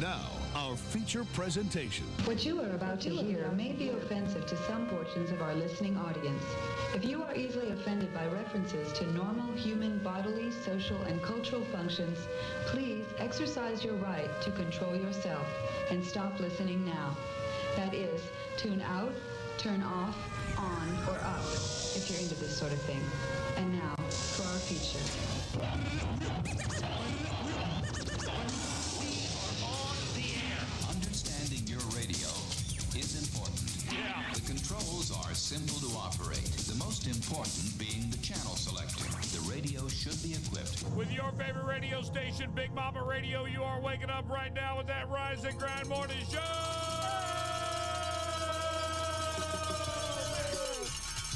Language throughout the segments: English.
Now, our feature presentation. What you are about to hear may be offensive to some portions of our listening audience. If you are easily offended by references to normal human bodily, social, and cultural functions, please exercise your right to control yourself and stop listening now. That is, tune out, turn off, on, or up if you're into this sort of thing. And now, for our feature. Understanding your radio is important. Yeah. The controls are simple to operate. The most important being the channel selector. The radio should be equipped with your favorite radio station, Big Mama Radio. You are waking up right now with that Rise and Grind Morning Show.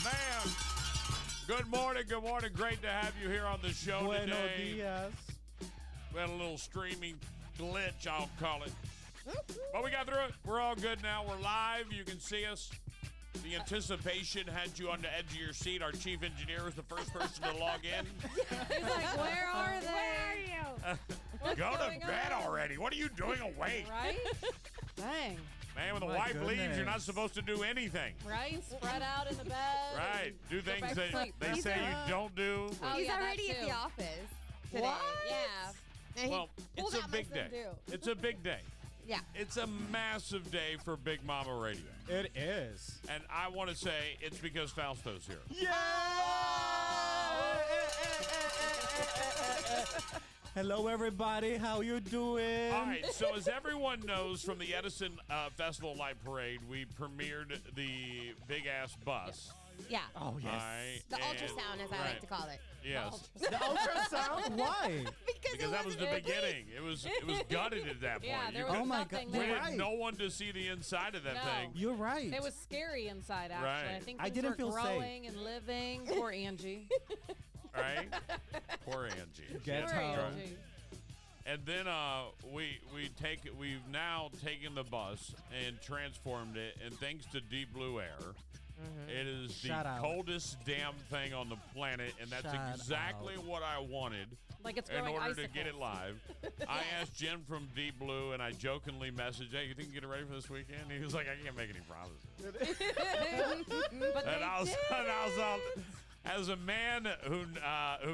Man, good morning, good morning. Great to have you here on the show today. Buenos dias. We had a little streaming glitch, I'll call it. But we got through it. We're all good now. We're live. You can see us. The anticipation had you on the edge of your seat. Our chief engineer was the first person to log in. He's like, where are they? Where are you? Go to bed already. What are you doing awake? Right? Dang. Man, when the wife leaves, you're not supposed to do anything. Right? Spread out in the bed. Right. Do things that they say you don't do. He's already at the office today. What? Yeah. Well, it's a big day. It's a big day. Yeah. It's a massive day for Big Mama Radio. It is. And I want to say it's because Fausto's here. Yeah! Hello, everybody. How you doing? All right. So as everyone knows from the Edison Festival Light Parade, we premiered the big-ass bus. Yeah. Oh, yes. Right. The ultrasound, as I like to call it. Yes. The ultrasound? Why? Because that was the beginning. It was gutted at that point. Yeah, there was nothing We there. had no one to see the inside of that thing. You're right. It was scary inside, actually. Right. I think I things didn't were feel growing safe. and living. Poor Angie. Right? Poor Angie. Get Poor home. Angie. And then we've now taken the bus and transformed it, and thanks to Deep Blue Air, it is the coldest damn thing on the planet, and that's exactly what I wanted. Like it's in going order icicles. to get it live. I asked Jen from Deep Blue, and I jokingly messaged, "Hey, you think you can get it ready for this weekend?" He was like, "I can't make any promises." But And I was all, as a man who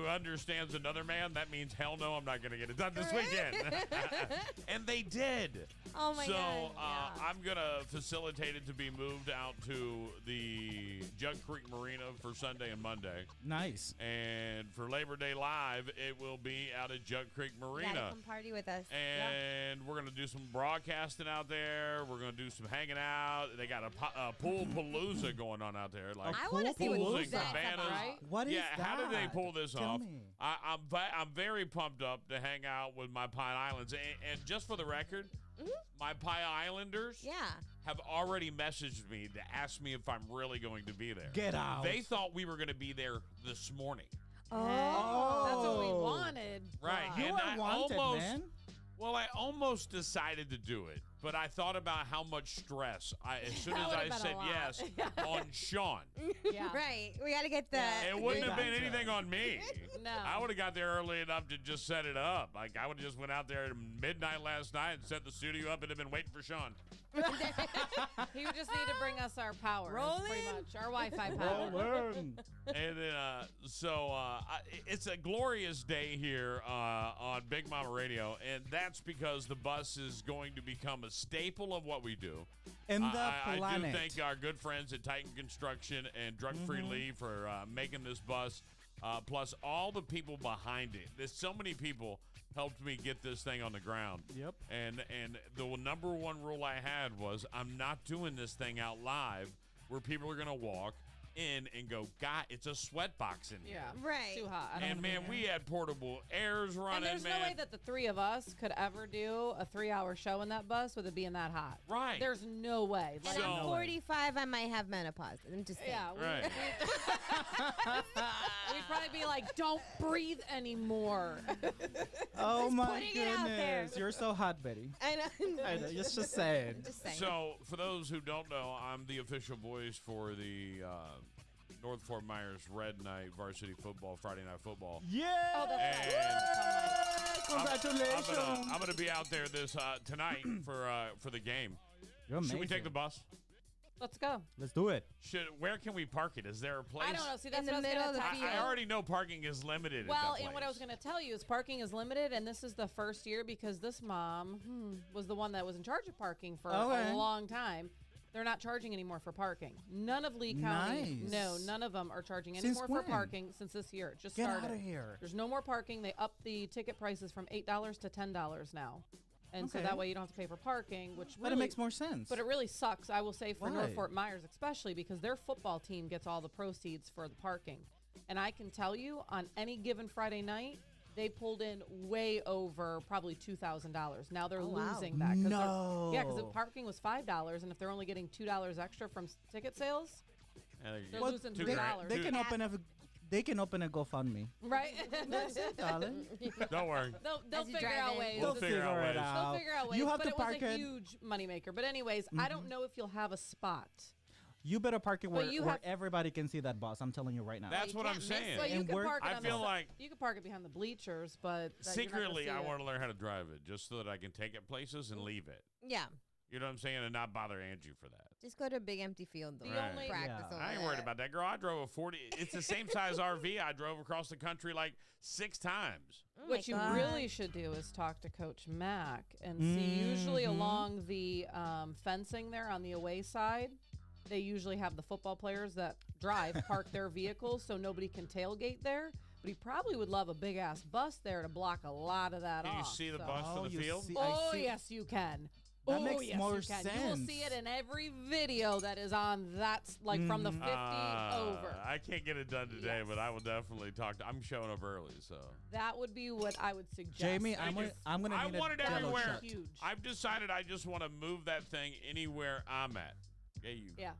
understands another man, that means hell no, I'm not going to get it done this weekend. And they did. Oh, my God. So I'm going to facilitate it to be moved out to the Jug Creek Marina for Sunday and Monday. Nice. And for Labor Day Live, it will be out at Jug Creek Marina. Yeah, come party with us. And we're going to do some broadcasting out there. We're going to do some hanging out. They got a PoolPalooza going on out there. Like I want to see what pools you and said. cabanas. Right? What is Yeah, that? how did they pull this Tell off? me. I'm very pumped up to hang out with my Pine Islands. And just for the record, my Pine Islanders have already messaged me to ask me if I'm really going to be there. Get out. They thought we were going to be there this morning. Oh, that's what we wanted. Right. You and were I wanted, man. Well, I almost decided to do it, but I thought about how much stress as soon as I said yes on Sean. Yeah. Right. We got to get the... It wouldn't have been anything on me. No. I would have got there early enough to just set it up. Like, I would have just went out there at midnight last night and set the studio up and have been waiting for Sean. He would just need to bring us our power. Pretty much. Our Wi-Fi power. Learn. And then, it's a glorious day here on Big Mama Radio, and that's because the bus is going to become a staple of what we do. In the I planet. do thank our good friends at Titan Construction and Drug Free Lee for making this bus, plus all the people behind it. There's so many people helped me get this thing on the ground. Yep. And the number one rule I had was I'm not doing this thing out live where people are going to walk in and go, God, it's a sweat box in here. Yeah. Right. Too hot. I don't And wanna be man, there. we had portable airs running, And there's man. no way that the three of us could ever do a 3-hour show in that bus with it being that hot. Right. There's no way. And Like, So- I'm 45. I might have menopause. I'm just saying. yeah. Right. We'd probably be like, don't breathe anymore. Oh, my putting it out there. goodness. You're so hot, Betty. I know. I know, just saying. Just saying. So, for those who don't know, I'm the official voice for the North Fort Myers Red Night Varsity Football, Friday Night Football. Yeah. Oh, that's And Congratulations. I'm gonna be out there this tonight for the game. You're amazing. Should we take the bus? Let's go. Let's do it. Where can we park it? Is there a place? I don't know. See, that's In the what I was middle gonna of the tell you. I already know parking is limited. Well, at that and what I was place. going to tell you is parking is limited, and this is the first year because this mom was the one that was in charge of parking for a long time. They're not charging anymore for parking. None of Lee County, no, none of them are charging anymore for parking since this year. It just started. Get out of here. There's no more parking. They upped the ticket prices from $8 to $10 now. And so that way you don't have to pay for parking, which really... But it makes more sense. But it really sucks, I will say, for Why? North Fort Myers especially, because their football team gets all the proceeds for the parking. And I can tell you, on any given Friday night, they pulled in way over probably $2,000. Now they're losing that. No. Yeah, because the parking was $5, and if they're only getting $2 extra from ticket sales, they're losing $2. They can open a GoFundMe. Right? That's it, darling. Don't worry. They'll figure out ways. We'll figure out ways. They'll figure out ways. You have but to it park was a it. huge moneymaker. But anyways, I don't know if you'll have a spot. You better park it Well, where everybody can see that bus. I'm telling you right now. That's what I'm saying. Well, you And can park it I on feel the like you can park it behind the bleachers, but secretly I want to learn how to drive it just so that I can take it places and leave it. Yeah. You know what I'm saying? And not bother Angie for that. Just go to a big empty field. Though. The only- Practice over I ain't worried about that, girl. I drove a 40. It's the same size RV. I drove across the country like 6 times. Oh what you God. really should do is talk to Coach Mack and see. Usually along the fencing there on the away side, they usually have the football players that drive park their vehicles so nobody can tailgate there. But he probably would love a big ass bus there to block a lot of that Can you off. see the so. bus from the field? Yes, you can. That makes yes, more you can. sense. You will see it in every video that is on that, like from the 50 over. I can't get it done today, but I will definitely talk to. I'm showing up early, so. That would be what I would suggest. Jamie, I'm gonna I need want it a jello everywhere. shot. Huge. I've decided I just want to move that thing anywhere I'm at. Yeah, you. Yeah.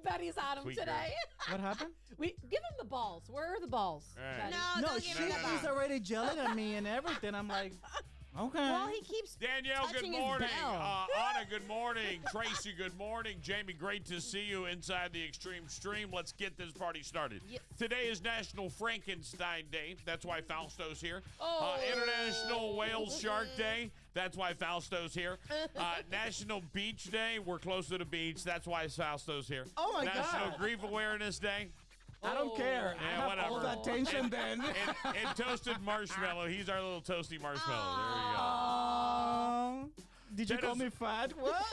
Betty's on him Sweet today. What happened? We give him the balls. Where are the balls? Right. Betty? No, No, don't give she's me the ball. already gelling at me and everything. I'm like, okay. Well, he keeps Danielle, good touching his morning. bell. Anna, good morning. Tracy, good morning. Jamie, great to see you inside the Extreme Stream. Let's get this party started. Yes. Today is National Frankenstein Day. That's why Fausto's here. Oh. International Whale Shark Day. That's why Fausto's here. National Beach Day. We're close to the beach. That's why Fausto's here. Oh, my National God. Grief Awareness Day. I don't care. I Yeah, have whatever. all that tension then. And toasted marshmallow. He's our little toasty marshmallow. Did you call me fat? What?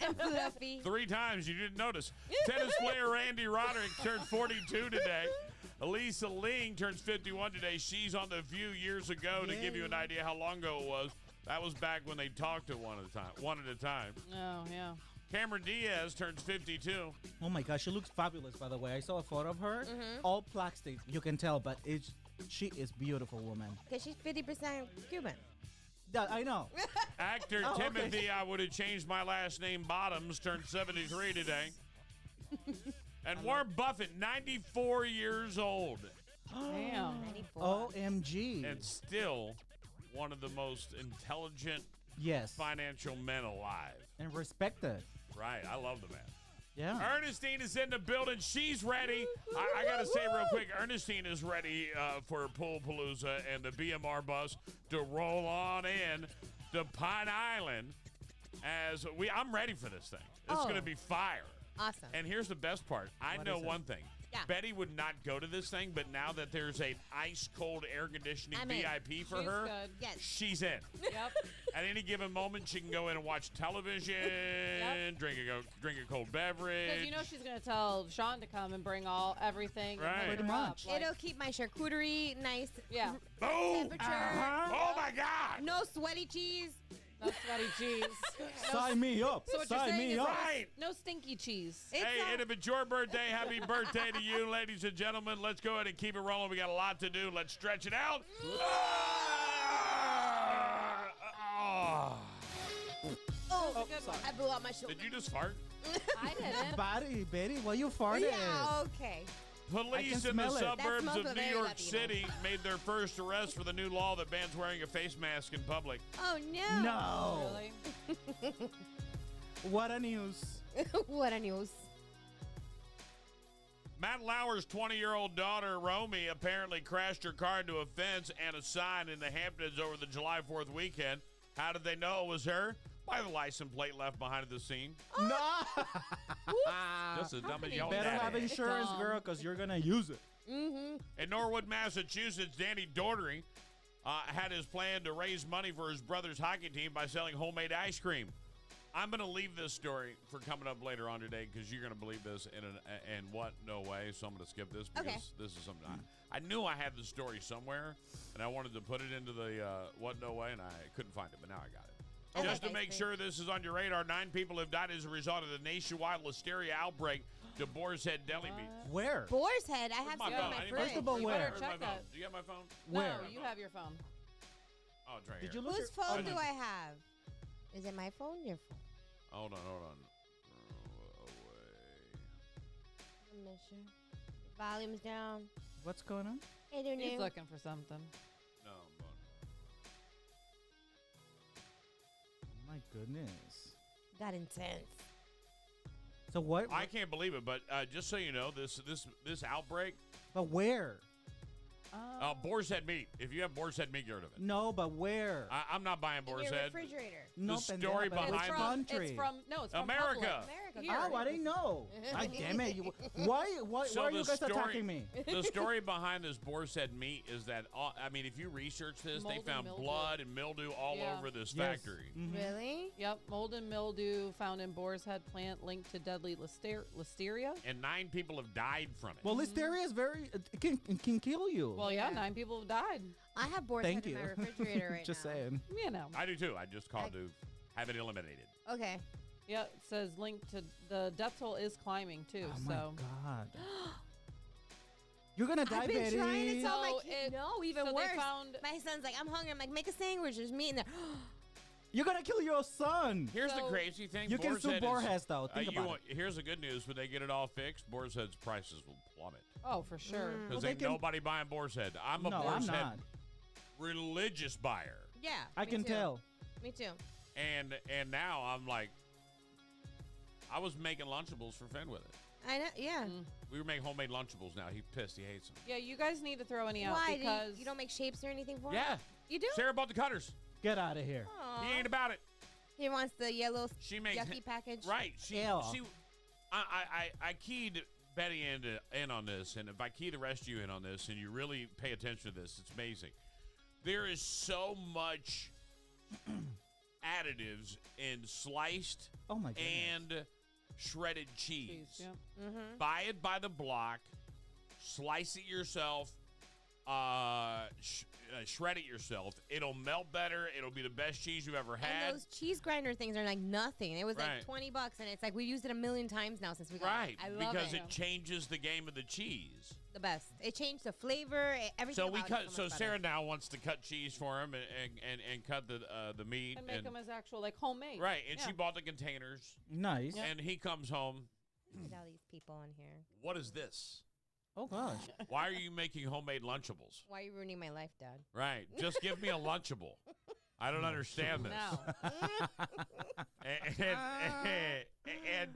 and fluffy. 3 times. You didn't notice. Tennis player Randy Roderick turned 42 today. Elisa Ling turns 51 today. She's on The View years ago. To give you an idea how long ago it was. That was back when they talked to one at a time. Oh, yeah. Cameron Diaz turns 52. Oh my gosh, she looks fabulous, by the way. I saw a photo of her. All plastic, you can tell, but she is beautiful woman. Because she's 50% Cuban. Yeah, I know. Actor Oh, okay. Timothy, I would have changed my last name, Bottoms, turned 73 today. And Warren Buffett, 94 years old. Damn. 94. OMG. And still one of the most intelligent Yes. financial men alive. And respected. Right. I love the man. Yeah. Ernestine is in the building. She's ready. I got to say real quick, Ernestine is ready for PoolPalooza and the BMR bus to roll on in to Pine Island. I'm ready for this thing. It's going to be fire. Awesome. And here's the best part. I know is it? one thing. Yeah. Betty would not go to this thing, but now that there's an ice-cold air conditioning I'm in. VIP for She's her, good. Yes. she's in. Yep. At any given moment, she can go in and watch television, drink a cold beverage. Because you know she's going to tell Sean to come and bring everything. Right. And Pretty her up, much. like- It'll keep my charcuterie nice. Yeah. Boom! Temperature. Oh my God! No sweaty cheese. No sweaty cheese. Sign me up. So what you're Sign saying me is up. Right. no stinky cheese. It's Hey, a- and if it's your birthday, happy birthday to you, ladies and gentlemen. Let's go ahead and keep it rolling. We got a lot to do. Let's stretch it out. Oh, good one. I blew out my shoulder. Did you just fart? I didn't. Betty, why you farted? Yeah, okay. Police in the smell it. That suburbs smells of New very York Latino. City made their first arrest for the new law that bans wearing a face mask in public. Oh, no. No. Really? What a news. What a news. Matt Lauer's 20-year-old daughter, Romy, apparently crashed her car into a fence and a sign in the Hamptons over the July 4th weekend. How did they know it was her? By the license plate left behind at the scene. No. Just as dumb as y'all Better daddy. have insurance, Dumb. girl, because you're going to use it. In Norwood, Massachusetts, Danny Daugherty had his plan to raise money for his brother's hockey team by selling homemade ice cream. I'm going to leave this story for coming up later on today because you're going to believe this in what? No way. So I'm going to skip this because this is something I knew I had the story somewhere, and I wanted to put it into the what? No way, and I couldn't find it, but now I got it. Just to make sure this is on your radar, 9 people have died as a result of the nationwide listeria outbreak to Boar's Head Deli Meats. Where? Boar's Head. I have some in phone. my I need fridge. First of all, You where? better Where's my check phone? that. Do you have my phone? Where? No, you have your phone. Oh, it's right Did here. you lose Whose your phone do I have? Is it my phone? Your phone? Hold on. I'm not sure. Volume's down. What's going on? Hey, there, He's new. looking for something. No, but Oh, my goodness. Got intense. So what? I can't believe it. But just so you know, this outbreak, But where? Boar's Head meat. If you have Boar's Head meat, get rid of it. No, but where? I'm not buying In Boar's your Head. refrigerator. No, story pendeja, but behind which the- country? It's from America. America. Here. Oh, I didn't know. God damn it. Why So are the you guys story- attacking me? The story behind this Boar's Head meat is that, if you research this, Mold they and found mildew. blood and mildew all Yeah. over this Yes. factory. Mhm. Really? Yep, mold and mildew found in Boar's Head plant linked to deadly listeria. And 9 people have died from it. Well, listeria is it can kill you. Well, yeah, Yeah. 9 people have died. I have Boar's Thank Head you. in my refrigerator right Just now. saying. You know. I do too. I just called to have it eliminated. Okay. Yeah, it says linked to the death toll is climbing too. Oh, so my God. You're going to die, I've been Betty. trying to tell my So kid. it- No, even so worse. they found My son's like, I'm hungry. I'm like, make a sandwich. There's meat in there. You're going to kill your son. Here's the So- crazy thing. You can Boar's sue Head Boarheads, though. Think about it. Here's the good news. When they get it all fixed, Boar's Head's prices will plummet. oh, for sure. Mm. Because they ain't can- nobody buying Boar's Head. I'm a No, Boar's I'm Head not. religious buyer. Yeah. I me can too. tell. Me too. And now I'm like, I was making Lunchables for Finn with it. I know. Yeah. We were making homemade Lunchables now. He's pissed. He hates them. Yeah, you guys need to throw any out Why? because You don't make shapes or anything for him? Yeah. You do? Sarah bought the cutters. Get out of here. Aw. He ain't about it. He wants the yellow She makes yucky package. Right. Ew. I keyed Betty in on this, and if I key the rest of you in on this, and you really pay attention to this, it's amazing. There is so much additives in sliced Oh, my goodness. and shredded cheese. Jeez, yeah. Mm-hmm. Buy it by the block, slice it yourself, shred it yourself. It'll melt better. It'll be the best cheese you've ever had. And those cheese grinder things are like nothing. It was Right. like $20, and it's like we used it a million times now since we got Right, it. I love because it. it changes the game of the cheese. The best. It changed the flavor. Everything. So we about cut. It So much Sarah better. now wants to cut cheese for him and cut the meat And make them as actual like homemade. right. And Yeah. she bought the containers. Nice. And he comes home. Look at all these people on here. What is this? Oh, gosh. Why are you making homemade Lunchables? Why are you ruining my life, Dad? Right. Just give me a Lunchable. I don't understand this. Now, And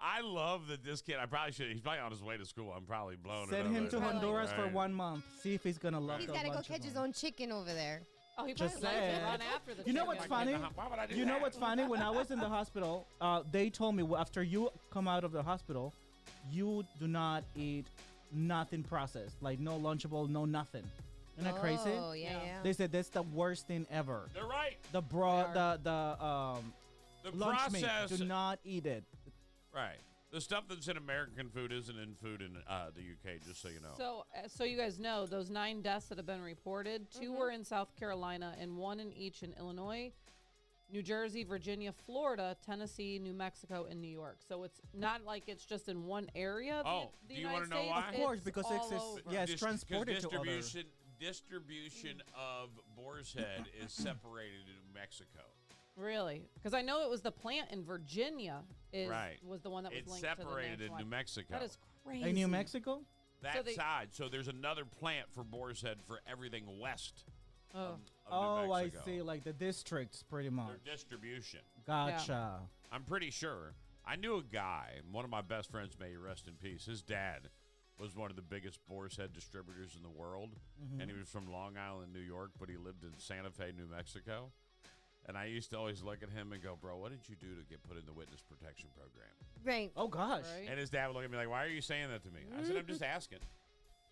I love that this kid. I probably should. He's probably on his way to school. I'm probably blowing it. Send him up to right now. Honduras for Right. 1 month. See if he's going to love He's those got to go catch his Lunchables. own chicken over there. oh, he Just probably likes saying. to run after the You know chicken. what's funny? Why would I do You know that? what's funny? When I was in the hospital, they told me after you come out of the hospital, you do not eat nothing processed, like no Lunchable, no nothing. Isn't that crazy? Oh, yeah, Yeah. yeah. They said that's the worst thing ever. They're right. The The lunch meat, process. do not eat it. Right. The stuff that's in American food isn't in food in the UK. Just so you know. So you guys know those 9 deaths that have been reported. 2 were in South Carolina and 1 in each in Illinois, New Jersey, Virginia, Florida, Tennessee, New Mexico, and New York. So it's not like it's just in one area. Of Oh, the do you United wanna know States. why? Of course, It's because all it's over. yeah, it's Dis- 'cause transported to other. distribution of Boar's Head is separated in New Mexico. Really? Because I know it was the plant in Virginia Right. was the one that was It's linked to the separated in nationwide. New Mexico. That is crazy. In New Mexico? That they- side. So there's another plant for Boar's Head for everything west Oh. of Oh, New I Mexico. see. Like the districts, pretty Their much. distribution. Gotcha. I'm pretty sure. I knew a guy, one of my best friends, may he rest in peace. His dad was one of the biggest boar's head distributors in the world, and he was from Long Island, New York, but he lived in Santa Fe, New Mexico. And I used to always look at him and go, bro, what did you do to get put in the witness protection program? Right. Oh gosh. Right? And his dad would look at me like, why are you saying that to me? I said, I'm just asking.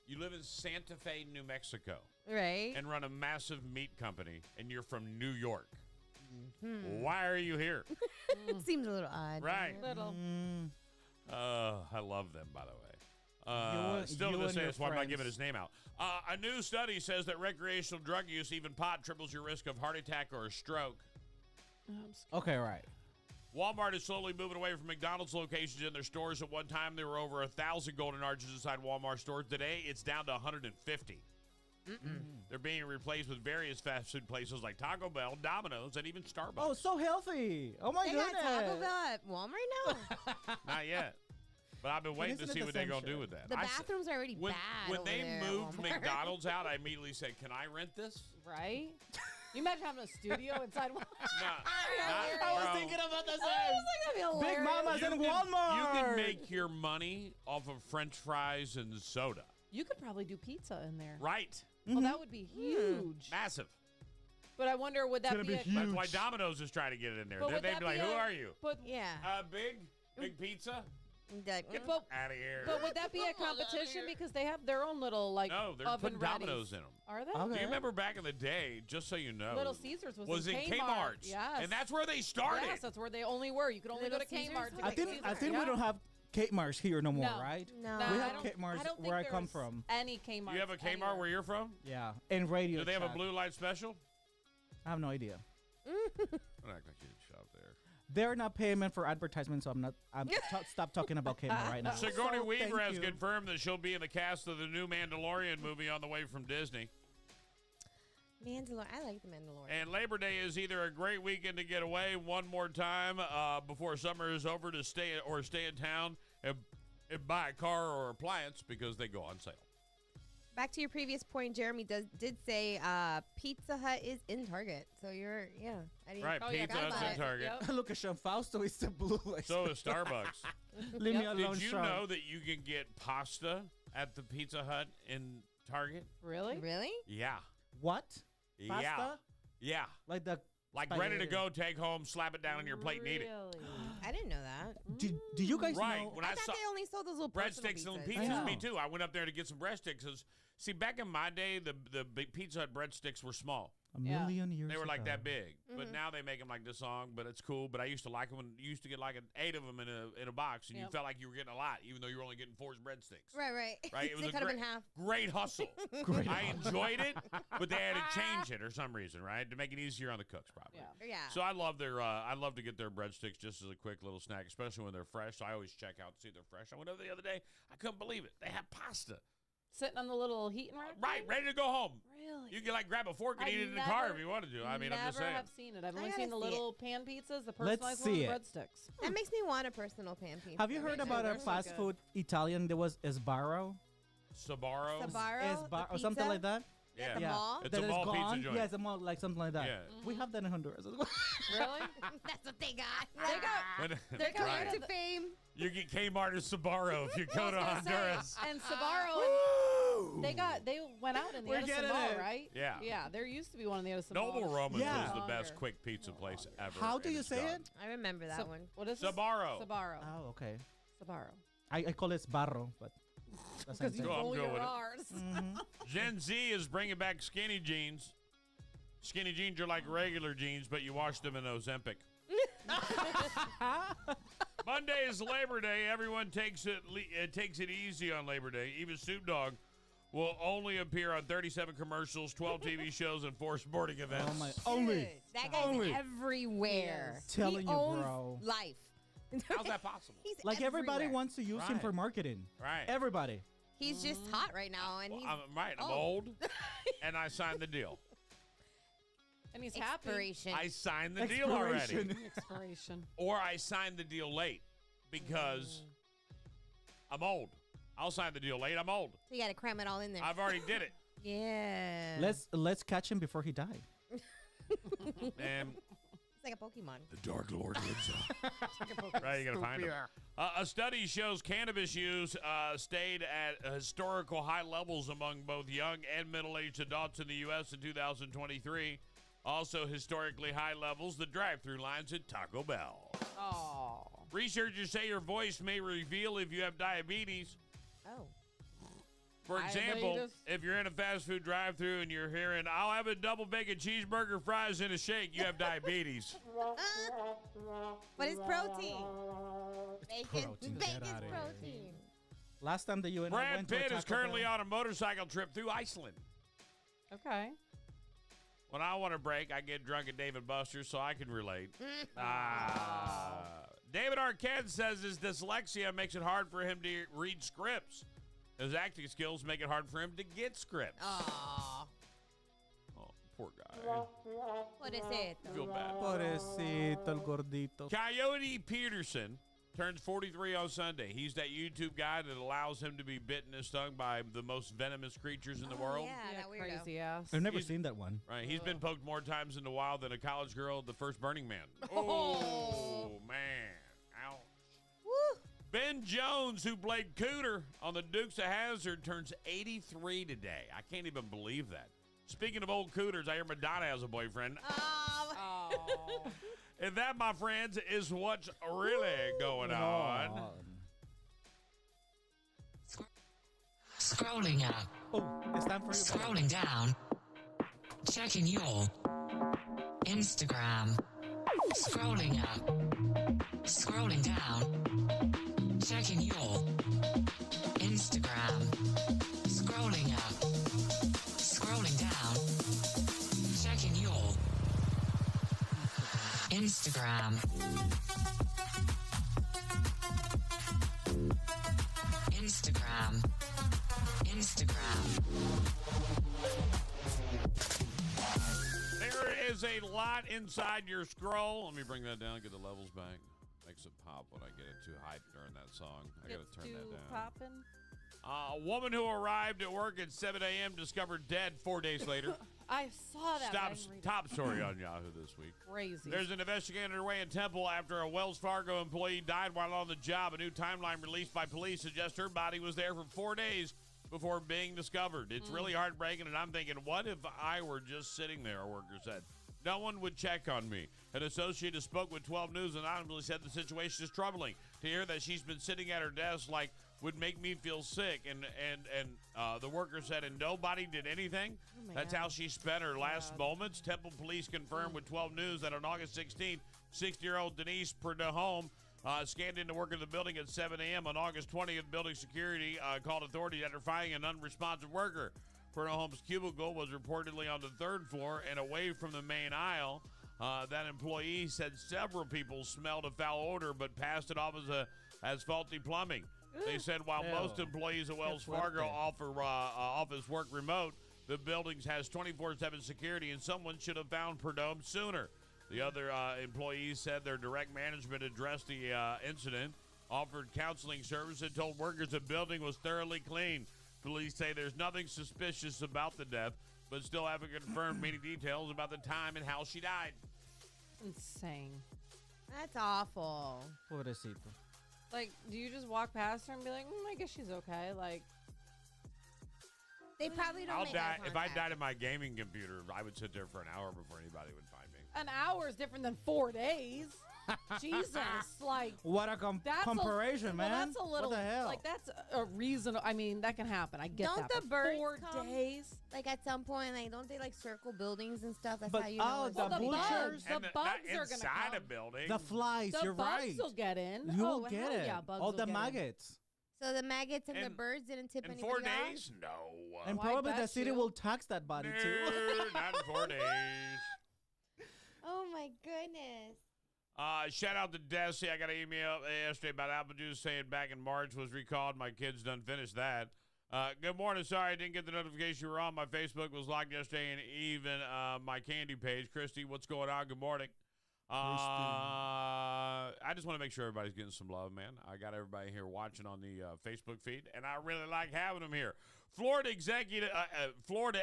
You live in Santa Fe, New Mexico, Right. and run a massive meat company, and you're from New York. Why are you here? Seems a little odd. Right. Little. I love them, by the way. Still to you this and day, your that's why I'm not friends. giving his name out. A new study says that recreational drug use, even pot, triples your risk of heart attack or a stroke. Okay, right. Walmart is slowly moving away from McDonald's locations in their stores. At one time, there were over 1,000 golden arches inside Walmart stores. Today, it's down to 150. They're being replaced with various fast food places like Taco Bell, Domino's, and even Starbucks. Oh, so healthy. Oh my They goodness. got Taco Bell at Walmart now. Not yet. But I've been waiting to isn't see it what the they're same going to do shit? with that. The I s- bathrooms are already when, bad. When over they there at moved Walmart. McDonald's out, I immediately said, can I rent this? Right? You imagine having a studio inside one. I was bro. thinking about the I same. was like, that'd be Big hilarious. Mama's in You Walmart. can make your money off of French fries and soda. You could probably do pizza in there. Right. Oh, that would be huge. Massive. But I wonder, would that gonna be a huge. That's why Domino's is trying to get it in there. But They'd would be that like, be who a- are you? But Yeah. Big pizza? Like, Get But- out of here. but would that be a competition because they have their own little like No, they're oven putting Domino's in them. Are they? Okay. Do you remember back in the day, just so you know, Little Caesars was in in Kmart. Yes. And that's where they started. Yes, that's where they only were. You could only Little go to Caesars? Kmart. To I get think Caesars. we don't have Kmart's here no more, No. right? No. We I have don't- Kmart's I don't think where I come there's from. Any Kmart. You have a Kmart where you're from? Yeah, and Radio Do they have a Shack. blue light special? I have no idea. I don't act like you didn't shop there. They're not paying me for advertisement, so stop talking about Kmart right now. Sigourney So, Weaver thank has you. confirmed that she'll be in the cast of the new Mandalorian movie on the way from Disney. Mandalorian. I like the Mandalorian. And Labor Day is either a great weekend to get away one more time before summer is over to stay in town and buy a car or appliance because they go on sale. Back to your previous point, Jeremy did say Pizza Hut is in Target. So you're, I didn't Right, Oh, yeah, Pizza got Hut's about in it. Target. Yep. Look at Sean Fausto. He's the blue light. So is Starbucks. Leave me Yep. alone, Did you Sean. know that you can get pasta at the Pizza Hut in Target? Really? Really? Yeah. What? Yeah. Pasta? Yeah. Like the Like ready to spaghetti. go, take home, slap it down on your plate and eat it. Really? I didn't know that. Do you guys Right. know? When I I thought saw they only sold those little personal breadsticks and pizzas. I pizzas, me know. too. I went up there to get some breadsticks. 'Cause, see, back in my day, the big Pizza Hut breadsticks were small. A Yeah. million years They were like ago. that big. But now they make them like this long, but it's cool. But I used to like them when you used to get like 8 of them in a box, and you Yep. felt like you were getting a lot, even though you were only getting 4 breadsticks. Right. Right? It was they a cut them great, in half. great hustle. Great I enjoyed it, but they had to change it or some reason, right? To make it easier on the cooks, probably. Yeah. Yeah. So I love I love to get their breadsticks just as a quick little snack, especially when they're fresh. So I always check out to see if they're fresh. I went over the other day. I couldn't believe it. They had pasta. Sitting on the little heating rack? Right, ready to go home. Really? You can like grab a fork and I've eat it in the car never- if you wanted to. I mean, I'm just Never saying. have seen it. I've I only gotta seen the see it. little pan pizzas, the Let's personalized see ones, it. breadsticks. That makes me want a personal pan pizza. Have you heard Me about too. a They're so fast good. food Italian? There was Sbarro. Sabaro. Sabaro, Or something like that. Yeah. At the mall? It's That a is mall pizza gone. joint. Yeah, it's a mall, like something like that. Yeah. We have that in Honduras as well. Really? That's what they got. They got. But- They got Right. rid to of the- fame. You get Kmart or Sabaro if you I go was to gonna say, Honduras. and Sabaro, Woo! they went out in the We're Edison getting Mall, it. right? Yeah. Yeah, there used to be one in the Edison Noble Mall. Romans Yeah. is the best Longer. quick pizza place ever. How do and you it's say done. it? I remember that one. What is this? Sabaro. Sabaro. Oh, okay. Sabaro. I call it Sbarro, but that's Because you Go, I'm roll good your with it. R's. Gen Z is bringing back skinny jeans. Skinny jeans are like regular jeans, but you wash them in Ozempic. Monday is Labor Day. Everyone takes it easy on Labor Day. Even Snoop Dogg will only appear on 37 commercials, 12 TV shows, and 4 sporting events. Oh my! Only. Dude, that guy's Only. everywhere. He is. Telling he you, owns bro. life. How's that possible? He's Like everybody everywhere. wants to use him Right. for marketing. Right. Everybody. He's just hot right now, and Well, he's I'm right. I'm old, and I signed the deal. And he's happy. expiration. I signed the deal already. Expiration. Expiration. Or I signed the deal late because I'm old. I'll sign the deal late. I'm old. So you got to cram it all in there. I've already did it. yeah. Let's catch him before he died. And It's like a Pokemon. The Dark Lord lives on. Right, you got to find him. A study shows cannabis use stayed at historical high levels among both young and middle-aged adults in the U.S. in 2023. Also, historically high levels, the drive-through lines at Taco Bell. Oh. Researchers say your voice may reveal if you have diabetes. Oh. For example, if you're in a fast food drive-thru and you're hearing, "I'll have a double bacon cheeseburger, fries, and a shake," you have diabetes. But it's protein. protein. Bacon's protein. Last time that you and I Brad went to a Pitt is Taco currently Bell- on a motorcycle trip through Iceland. Okay. When I want to break, I get drunk at Dave & Buster's, so I can relate. David Arquette says his dyslexia makes it hard for him to read scripts. His acting skills make it hard for him to get scripts. Aww. Oh, poor guy. What is it? I feel bad. Pobrecito el gordito. Coyote Peterson turns 43 on Sunday. He's that YouTube guy that allows him to be bitten and stung by the most venomous creatures in the world. Yeah, that weirdo. Crazy ass. I've never seen that one. Right, he's been poked more times in the wild than a college girl at the first Burning Man. Oh, man. Ouch. Woo. Ben Jones, who played Cooter on the Dukes of Hazzard, turns 83 today. I can't even believe that. Speaking of old Cooters, I hear Madonna has a boyfriend. Oh. And that, my friends, is what's really going on. Scrolling up. Oh, it's time for you. Scrolling down. Checking your Instagram. Scrolling up. Scrolling down. Checking your Instagram. Scrolling up. Scrolling down. Checking your Instagram. Instagram. Instagram. There is a lot inside your scroll. Let me bring that down, get the levels back. Makes it pop when I get it too hyped during that song. I got to turn that down. Poppin'. A woman who arrived at work at 7 a.m. discovered dead 4 days later. I saw that. Top story on Yahoo this week. Crazy. There's an investigation underway in Temple after a Wells Fargo employee died while on the job. A new timeline released by police suggests her body was there for 4 days before being discovered. It's really heartbreaking, and I'm thinking, what if I were just sitting there, a worker said. No one would check on me. An associate who spoke with 12 News anonymously said the situation is troubling. To hear that she's been sitting at her desk would make me feel sick. And the worker said, and nobody did anything. That's how she spent her last moments. Temple police confirmed with 12 News that on August 16th, 60-year-old Denise Perdahome scanned into work in the building at 7 a.m. On August 20th, building security called authorities after finding an unresponsive worker. Pernahome's cubicle was reportedly on the third floor and away from the main aisle. That employee said several people smelled a foul odor but passed it off as faulty plumbing. They said while most employees at Wells Fargo offer office work remote, the building has 24/7 security, and someone should have found Perdome sooner. The other employees said their direct management addressed the incident, offered counseling service, and told workers the building was thoroughly clean. Police say there's nothing suspicious about the death, but still haven't confirmed many details about the time and how she died. Insane. That's awful. Pobrecito. Like, do you just walk past her and be like, I guess she's okay? Like, They probably don't I'll make die eye if I contact. died at my gaming computer. I would sit there for an hour before anybody would find me. an hour is different than 4 days. Jesus, like What a that's comparison, man. Well, that's a little. What the hell? Like that's a reason. I mean, that can happen. I get Don't that. the but birds 4 come? days? Like at some point, like don't they like circle buildings and stuff? That's But- how you know. oh, it's the Well, the something bad. butchers? bugs. The And not bugs are gonna inside come. a building. The flies, The you're bugs right. will get in. You oh, will get hell it. Yeah, bugs All will the get in. maggots. So the maggots and the And- birds didn't tip in anybody 4 off? days? No. And Oh, I probably the bet city you. will tax that body too. No, not in 4 days. Oh my goodness. Shout out to Desi. I got an email yesterday about apple juice saying back in March was recalled. My kids done finished that. Good morning. Sorry I didn't get the notification you were on. My Facebook was locked yesterday and even my candy page. Christy, what's going on? Good morning. I just want to make sure everybody's getting some love, man. I got everybody here watching on the Facebook feed, and I really like having them here. Florida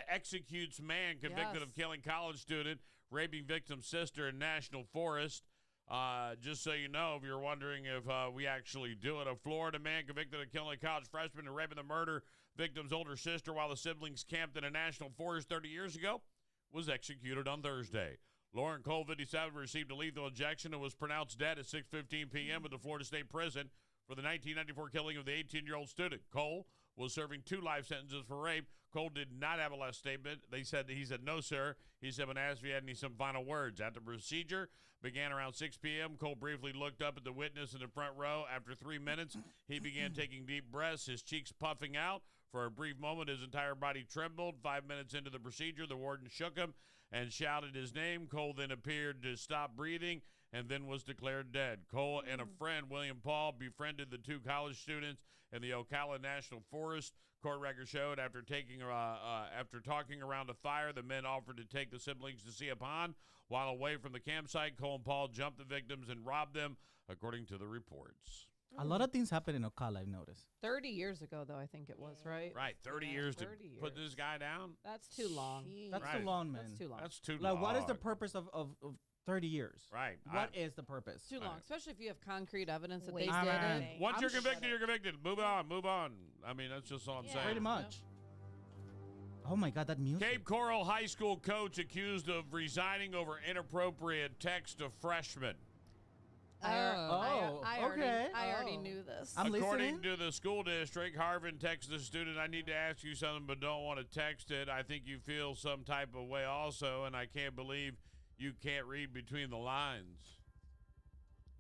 executes man convicted of killing college student, raping victim's sister in National Forest. Just so you know, if you're wondering if we actually do it, a Florida man convicted of killing a college freshman and raping the murder victim's older sister while the siblings camped in a national forest 30 years ago was executed on Thursday. Lauren Cole, 57, received a lethal injection and was pronounced dead at 6:15 p.m. at the Florida State Prison for the 1994 killing of the 18-year-old student. Cole was serving 2 life sentences for rape. Cole did not have a last statement. He said, no, sir. He said when asked if he had some final words. After the procedure began around 6 p.m., Cole briefly looked up at the witness in the front row. After 3 minutes, he began taking deep breaths, his cheeks puffing out. For a brief moment, his entire body trembled. 5 minutes into the procedure, the warden shook him and shouted his name. Cole then appeared to stop breathing and then was declared dead. Cole and a friend, William Paul, befriended the 2 college students in the Ocala National Forest. Court record showed after talking around a fire, the men offered to take the siblings to see a pond. While away from the campsite, Cole and Paul jumped the victims and robbed them, according to the reports. A lot of things happen in Ocala, I've noticed. 30 years ago, though, I think it was, right? Right, 30 years to put this guy down? That's too long. That's too long, man. That's too long. That's too long. Like, what is the purpose of 30 years? Right. What is the purpose? Too long, especially if you have concrete evidence that Wait, they did it. Once you're convicted, you're convicted. Move on. I mean, that's just all I'm saying. Pretty much. Oh, my God, that music. Cape Coral High School coach accused of resigning over inappropriate text to freshmen. I already knew this. According to the school district, Harvin texted the student, I need to ask you something, but don't want to text it. I think you feel some type of way also, and I can't believe you can't read between the lines.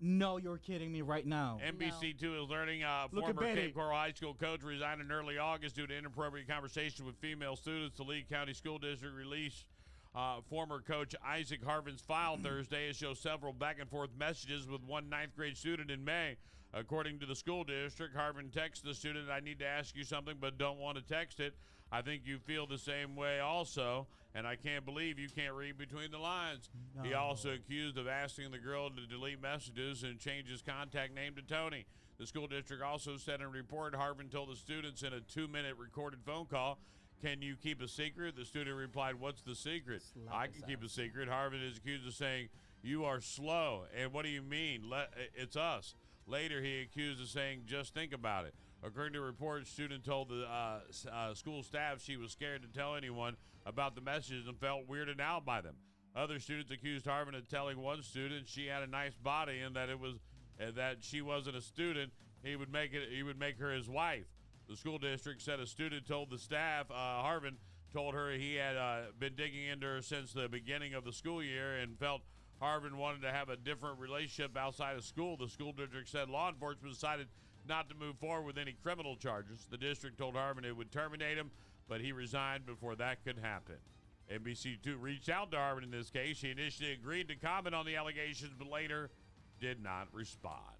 No, you're kidding me right now. NBC2 is learning former Cape Coral High School coach resigned in early August due to inappropriate conversation with female students. The Lee County School District released former coach Isaac Harvin's file Thursday. It shows several back-and-forth messages with one 9th grade student in May. According to the school district, Harvin texted the student, I need to ask you something, but don't want to text it. I think you feel the same way also, and I can't believe you can't read between the lines. No. He also accused of asking the girl to delete messages and change his contact name to Tony. The school district also said in a report, Harvin told the students in a 2-minute recorded phone call, can you keep a secret? The student replied, what's the secret? I can keep a secret. Harvin is accused of saying, you are slow. And what do you mean? It's us. Later, he accused of saying, just think about it. According to reports, student told the school staff she was scared to tell anyone about the messages and felt weirded out by them. Other students accused Harvin of telling one student she had a nice body and that that she wasn't a student. He would make her his wife. The school district said a student told the staff Harvin told her he had been digging into her since the beginning of the school year and felt Harvin wanted to have a different relationship outside of school. The school district said law enforcement decided not to move forward with any criminal charges. The district told Harvin it would terminate him, but he resigned before that could happen. NBC2 reached out to Harvin in this case. She initially agreed to comment on the allegations, but later did not respond.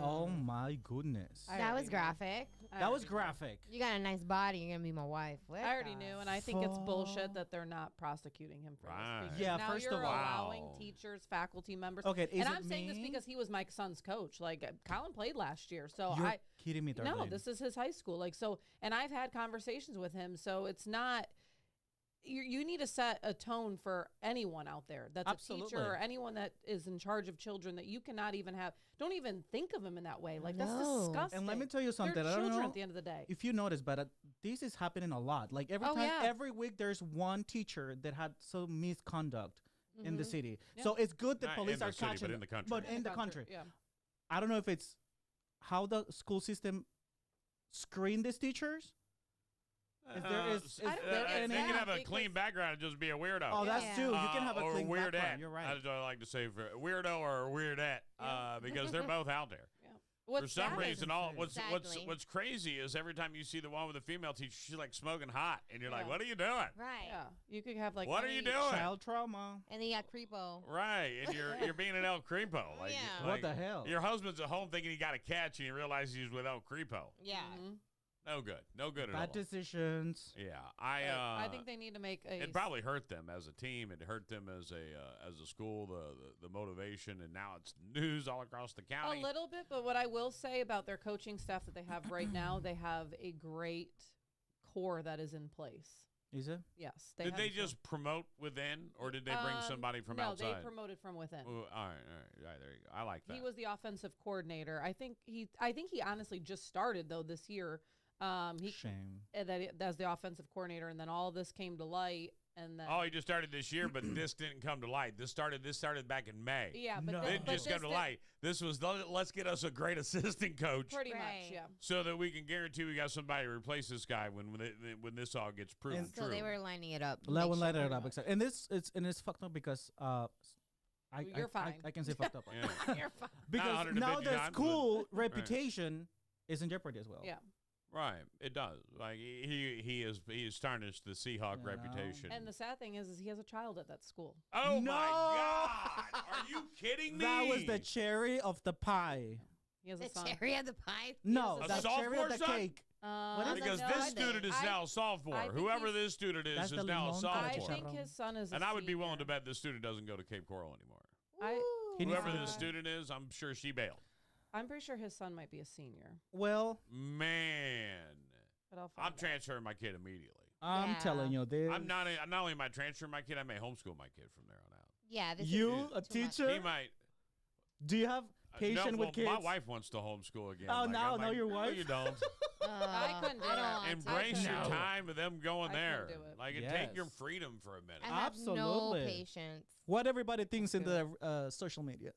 Oh, my goodness. That was graphic. That was graphic. You got a nice body. You're going to be my wife. I already knew, and I think it's bullshit that they're not prosecuting him for this. Yeah, now first you're of all. allowing teachers, faculty members. Okay, and I'm saying this because he was my son's coach. Like, Colin played last year. So You're kidding me, Darlene. No, this is his high school. Like, so, and I've had conversations with him. So it's not. You need to set a tone for anyone out there that's Absolutely. a teacher or anyone that is in charge of children that you cannot even have. Don't even think of him in that way. Like, that's disgusting. And let me tell you something. They're I don't children know at the end of the day. if you notice, but this is happening a lot. Like every week, there's one teacher that had some misconduct in the city. Yeah. So it's good that Not police in the are city, catching but in the country. But in the country. Yeah. I don't know if it's how the school system screen these teachers. Is there any? They can have a clean background and just be a weirdo. Oh, that's true. You can have a or clean weirdette. background. You're right. That's what I like to say for weirdo or weirdette, because they're both out there. For some reason, what's crazy is every time you see the one with the female teacher, she's like smoking hot, and you're like, "What are you doing?" Right. Yeah. You could have like. What are you doing? Child trauma. And then you got creepo. Right, and you're being an El Creepo. Like, Yeah. What the hell? Your husband's at home thinking he got a catch, and you realize he's with El Creepo. Yeah. No good. No good at Bad all. decisions. Yeah, I think they need to make a. It probably hurt them as a team. It hurt them as a school. The motivation, and now it's news all across the county. A little bit, but what I will say about their coaching staff that they have right now, they have a great core that is in place. Is it? Yes. Did they just promote within, or did they bring somebody from outside? No, they promoted from within. Ooh, all right, there you go. I like that. He was the offensive coordinator. I think he honestly just started though this year. Shame. That's the offensive coordinator, and then all this came to light. And then he just started this year, but this didn't come to light. This started back in May. Yeah, but No. Didn't just come to light. This was let's get us a great assistant coach, pretty much, Right. yeah. so that we can guarantee we got somebody to replace this guy when this all gets proven And true. So they were lining it up. Let Make one sure it we're up. not- Exactly. And it's fucked up because You're fine. I can say fucked up. Yeah. You're fine. Because 150 now the times, school reputation is in jeopardy as well. Yeah. Right, it does. Like he is tarnished the Seahawk Yeah. reputation. And the sad thing is he has a child at that school. Oh No! my God! Are you kidding me? That was the cherry of the pie. He has The a son. cherry of the pie. No, A the cherry sophomore of the son? cake. What is Because no, this I student is think- now a sophomore. I think Whoever he's- this student That's is the now a limon I sophomore. think his son is. And a I would be willing to senior. bet this student doesn't go to Cape Coral anymore. He needs Whoever to- this student is, I'm sure she bailed. I'm pretty sure his son might be a senior, Well, Man, but I'll find I'm out. transferring my kid immediately. I'm Yeah. telling you, this. I'm not only am I transferring my kid, I may homeschool my kid from there on out. Yeah. This You, is a too much. teacher? He might. Do you have patience no, with kids? My wife wants to homeschool again. Oh, Like, no, I'm no, like, your no, wife? you don't. I couldn't do I don't that. want to. Embrace your No. time with them going I couldn't there. do it. Like, Yes. take your freedom for a minute. I have Absolutely. no patience. What everybody thinks in the social media.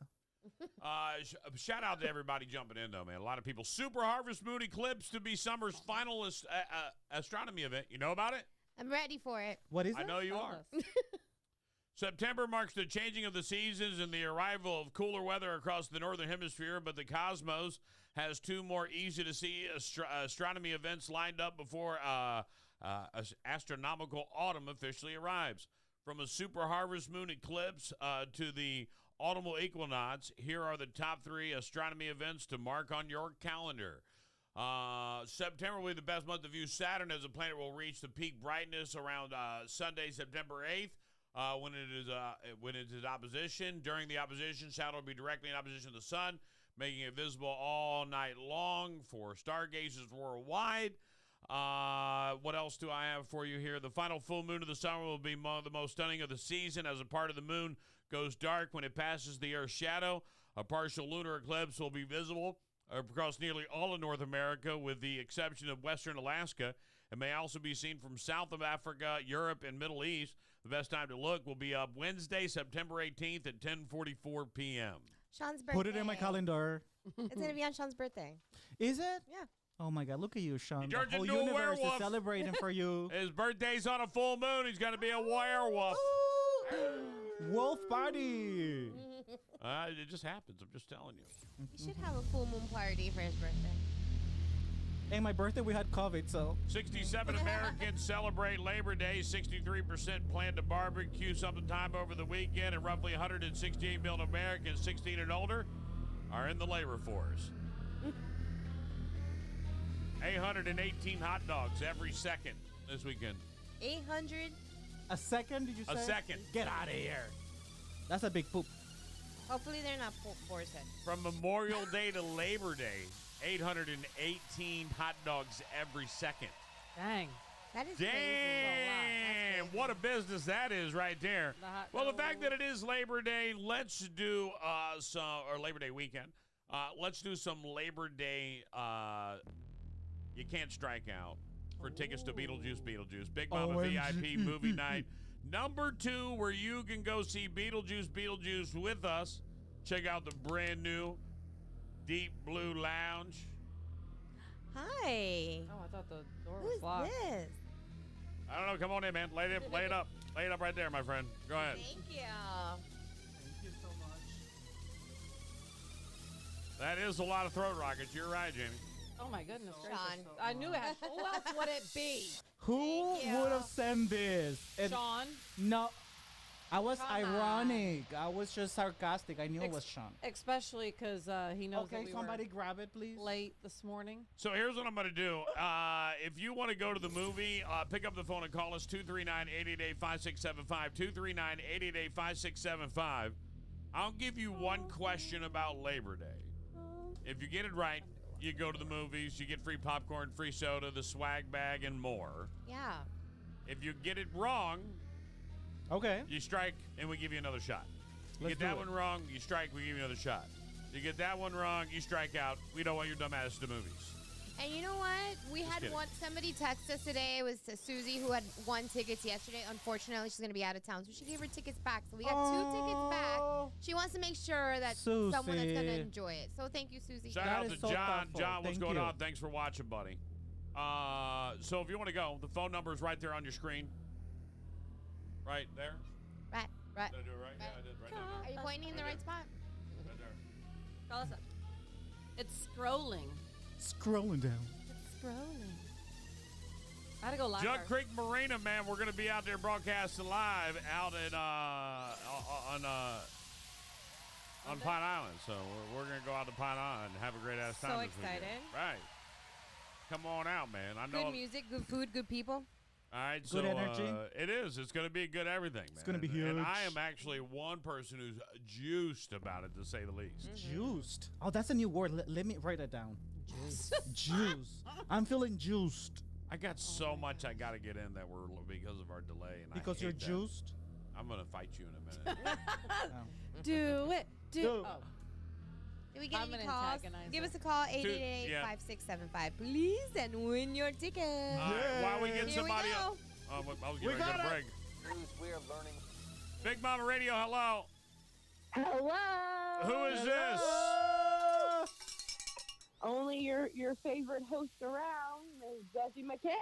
Shout out to everybody jumping in, though, man. A lot of people. Super Harvest Moon eclipse to be summer's final astronomy event. You know about it? I'm ready for it. What is I it? know you Tell are. us. September marks the changing of the seasons and the arrival of cooler weather across the northern hemisphere, but the cosmos has two more easy-to-see astronomy events lined up before astronomical autumn officially arrives. From a super harvest moon eclipse to the autumnal equinox, here are the top 3 astronomy events to mark on your calendar. September will be the best month to view Saturn, as the planet will reach the peak brightness around Sunday, September 8th. When it is opposition. During the opposition, Saturn will be directly in opposition to the sun, making it visible all night long for stargazers worldwide. What else do I have for you here? The final full moon of the summer will be the most stunning of the season, as a part of the moon goes dark when it passes the Earth's shadow. A partial lunar eclipse will be visible across nearly all of North America, with the exception of western Alaska. It may also be seen from south of Africa, Europe, and Middle East. The best time to look will be up Wednesday, September 18th at 10:44 p.m. Sean's birthday. Put it in my calendar. It's gonna be on Sean's birthday. Is it? Yeah. Oh my God! Look at you, Sean. He turned The whole into a universe werewolf. is celebrating for you. His birthday's on a full moon. He's going to be a werewolf. Wolf party. It just happens. I'm just telling you. You should have a full moon party for his birthday. Hey, my birthday we had COVID, so 67 Americans celebrate Labor Day. 63% plan to barbecue sometime over the weekend, and roughly 168 million Americans 16 and older are in the labor force. 818 hot dogs every second this weekend. 800. a second. Did you say? A second. Get out of here. That's a big poop. Hopefully they're not boar's head. From Memorial Day to Labor Day, 818 hot dogs every second. Dang. That is crazy. Damn, what a business that is right there. The hot Well, the fact dog. that it is Labor Day, let's do or Labor Day weekend. Let's do some Labor Day. You can't strike out for tickets to Beetlejuice Beetlejuice. Big Mama OMG. VIP movie night. Number 2, where you can go see Beetlejuice Beetlejuice with us. Check out the brand new Deep Blue Lounge. Hi. Oh, I thought the door Who was is locked. this? I don't know. Come on in, man. Lay it up. Lay it up. Lay it up right there, my friend. Go ahead. Thank you. Thank you so much. That is a lot of throat rockets. You're right, Jamie. Oh my goodness gracious. Sean. I knew it. Who else would it be? Who Thank you. would have sent this? And Sean. no. I was Come on. ironic. I was just sarcastic. I knew it was Sean. Especially because he knows that Okay, we somebody were grab it, please. late this morning. So here's what I'm going to do. If you want to go to the movie, pick up the phone and call us 239-888-5675. 239-888-5675. I'll give you one question about Labor Day. If you get it right, you go to the movies, you get free popcorn, free soda, the swag bag, and more. Yeah. If you get it wrong, Okay. you strike, and we give you another shot. You Let's get that do it. one wrong, you strike, we give you another shot. You get that one wrong, you strike out. We don't want your dumb ass to movies. And you know what? We Just had kidding. somebody text us today. It was Susie who had won tickets yesterday. Unfortunately, she's going to be out of town, so she gave her tickets back. So we got 2 tickets back. She wants to make sure that someone that's going to Susie. enjoy it. So thank you, Susie. Shout That out is to so John. thoughtful. John, what's Thank going you. on? Thanks for watching, buddy. So if you want to go, the phone number is right there on your screen. Right there. Right. Did I do it right? Yeah, I did. Right there. Are you pointing in the right spot? Right there. Call us up. It's scrolling. Scrolling down. It's scrolling. I had to go live. Jug Creek Marina, man. We're going to be out there broadcasting live out at on Pine Island. So we're going to go out to Pine Island and have a great ass time. So this weekend. excited. Right. Come on out, man. I know. Good music, good food, good people. All right, Good so energy. It is. It's going to be good everything, man. It's gonna be And huge. I am actually one person who's juiced about it, to say the least. Juiced. Oh, that's a new word. Let me write it down. Juice. I'm feeling juiced. I got so much I got to get in that we're because of our delay. And Because I you're hate that. juiced? I'm going to fight you in a minute. Do it. Do. Oh. Did we get I'm any gonna calls? antagonize Give her. us a call, yeah. 888-5675, please, and win your ticket. All right, while we get Here somebody we go. else. I was getting ready to got go to it. break. Big Mama Radio, hello. Hello. Who is this? Only your favorite host around is Desi McKay.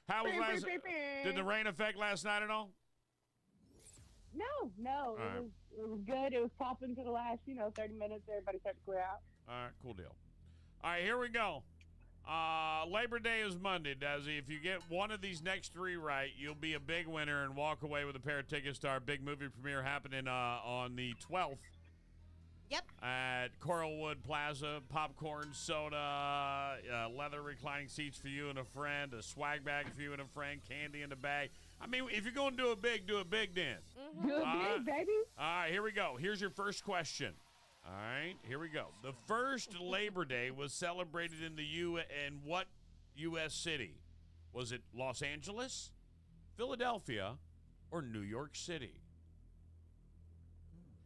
How was last? Did the rain affect last night at all? No, All right. it was good. It was popping for the last 30 minutes. Everybody started to clear out. All right, cool deal. All right, here we go. Labor Day is Monday, Desi. If you get one of these next 3 right, you'll be a big winner and walk away with a pair of tickets to our big movie premiere happening on the 12th. Yep. At Coralwood Plaza, popcorn, soda, leather reclining seats for you and a friend, a swag bag for you and a friend, candy in the bag. I mean, if you're going to do it big then. Do it All big, baby. All right, here we go. Here's your first question. All right, here we go. The first Labor Day was celebrated in in what U.S. city? Was it Los Angeles, Philadelphia, or New York City?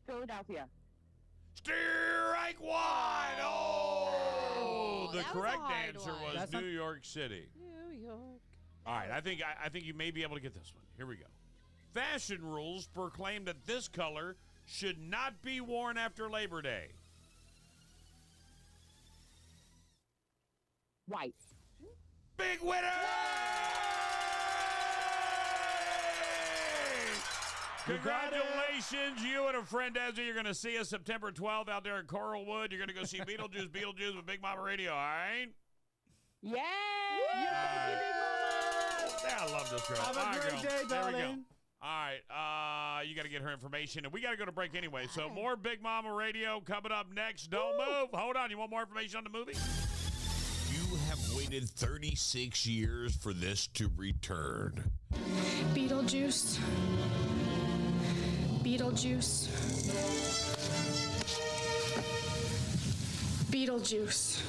Philadelphia. Strike one! Oh, the that was a correct hard answer one. was That's New not- York City. New York. All right, I think you may be able to get this one. Here we go. Fashion rules proclaim that this color should not be worn after Labor Day. White. Big winner! Congratulations, you and a friend, Ezra. You're going to see us September 12th out there at Coralwood. You're going to go see Beetlejuice with Big Mama Radio, all right? Yay! Yeah, I love this girl. Have a All right, great girl. day, There we go. darling. All right, you got to get her information, and we got to go to break anyway. So more Big Mama Radio coming up next. Don't move. Hold on. You want more information on the movie? You have waited 36 years for this to return. Beetlejuice. Beetlejuice. Beetlejuice.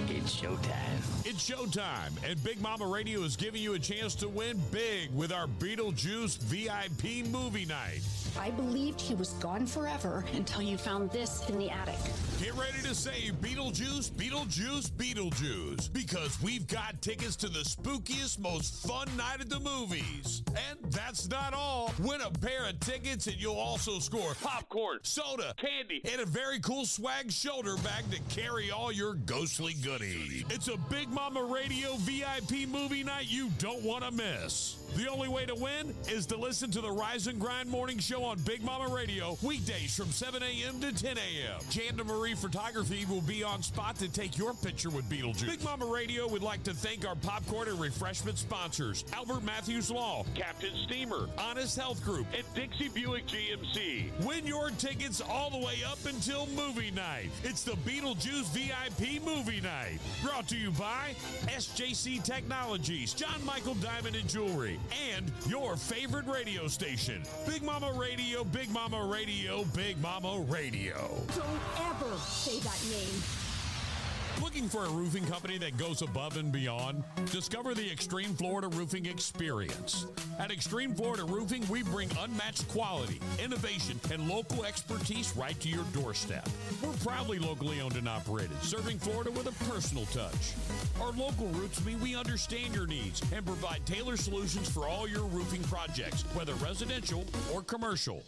It's showtime. It's showtime, and Big Mama Radio is giving you a chance to win big with our Beetlejuice VIP movie night. I believed he was gone forever until you found this in the attic. Get ready to say Beetlejuice, Beetlejuice, Beetlejuice, because we've got tickets to the spookiest, most fun night at the movies. And that's not all. Win a pair of tickets and you'll also score popcorn, soda, candy, and a very cool swag shoulder bag to carry all your ghostly goodies. It's a Big Mama Radio VIP movie night you don't want to miss. The only way to win is to listen to the Rise and Grind Morning Show on Big Mama Radio weekdays from 7 a.m. to 10 a.m. Janda Marie Photography will be on spot to take your picture with Beetlejuice. Big Mama Radio would like to thank our popcorn and refreshment sponsors, Albert Matthews Law, Captain Steamer, Honest Health Group, and Dixie Buick GMC. Win your tickets all the way up until movie night. It's the Beetlejuice VIP movie night. Brought to you by SJC Technologies, John Michael Diamond and Jewelry, and your favorite radio station, Big Mama Radio, Big Mama Radio, Big Mama Radio. Don't ever say that name. Looking for a roofing company that goes above and beyond? Discover the Extreme Florida Roofing Experience. At Extreme Florida Roofing, we bring unmatched quality, innovation, and local expertise right to your doorstep. We're proudly locally owned and operated, serving Florida with a personal touch. Our local roots mean we understand your needs and provide tailored solutions for all your roofing projects, whether residential or commercial.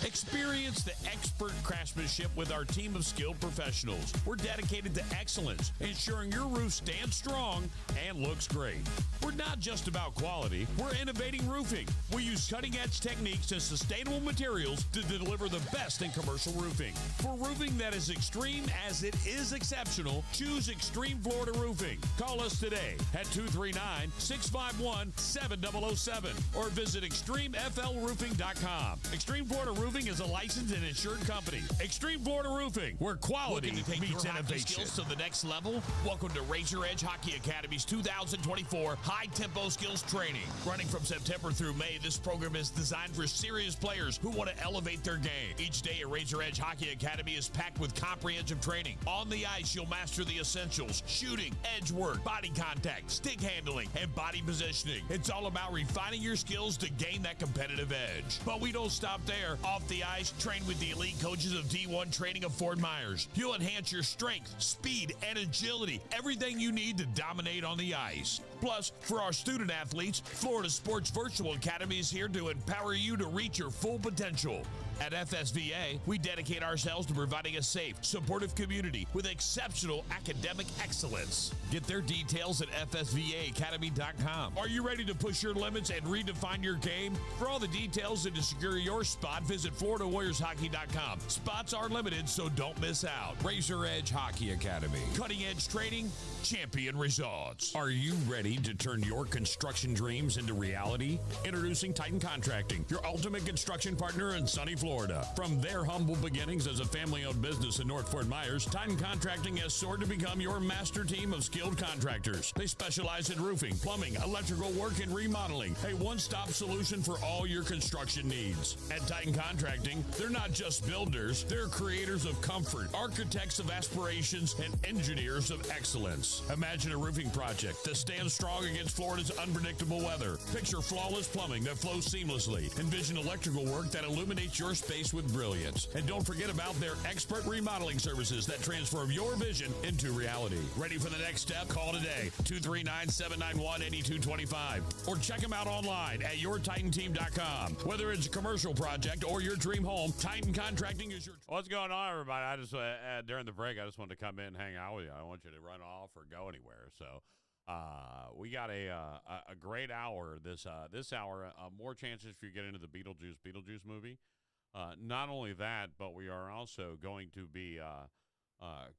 Experience the expert craftsmanship with our team of skilled professionals. We're dedicated to excellence, ensuring your roof stands strong and looks great. We're not just about quality, we're innovating roofing. We use cutting-edge techniques and sustainable materials to deliver the best in commercial roofing. For roofing that is extreme as it is exceptional, choose Extreme Florida Roofing. Call us today at 239-651-7007 or visit extremeflroofing.com. Extreme Florida Roofing is a licensed and insured company. Extreme Florida Roofing, where quality meets innovation. To the next level? Welcome to Razor Edge Hockey Academy's 2024 high-tempo skills training. Running from September through May, this program is designed for serious players who want to elevate their game. Each day at Razor Edge Hockey Academy is packed with comprehensive training. On the ice, you'll master the essentials: shooting, edge work, body contact, stick handling, and body positioning. It's all about refining your skills to gain that competitive edge. But we don't stop there. Off the ice, train with the elite coaches of D1 Training of Fort Myers. You'll enhance your strength, speed, and agility. Everything you need to dominate on the ice. Plus, for our student athletes, Florida Sports Virtual Academy is here to empower you to reach your full potential. At FSVA, we dedicate ourselves to providing a safe, supportive community with exceptional academic excellence. Get their details at fsvaacademy.com. Are you ready to push your limits and redefine your game? For all the details and to secure your spot, visit FloridaWarriorsHockey.com. Spots are limited, so don't miss out. Razor Edge Hockey Academy. Cutting edge training, champion results. Are you ready to turn your construction dreams into reality? Introducing Titan Contracting, your ultimate construction partner in sunny Florida. From their humble beginnings as a family-owned business in North Fort Myers, Titan Contracting has soared to become your master team of skilled contractors. They specialize in roofing, plumbing, electrical work, and remodeling. A one-stop solution for all your construction needs. At Titan Contracting, they're not just builders, they're creators of comfort, architects of aspirations, and engineers of excellence. Imagine a roofing project that stands strong against Florida's unpredictable weather. Picture flawless plumbing that flows seamlessly. Envision electrical work that illuminates your space with brilliance. And don't forget about their expert remodeling services that transform your vision into reality. Ready for the next step? Call today, 239-791-8225. Or check them out online at yourtitanteam.com. Whether it's a commercial project or your dream home, Titan Contracting is your... What's going on, everybody? I just, during the break, I just wanted to come in and hang out with you. I don't want you to run off or go anywhere. So, we got a great hour this hour. More chances for you to get into the Beetlejuice movie. Not only that, but we are also going to be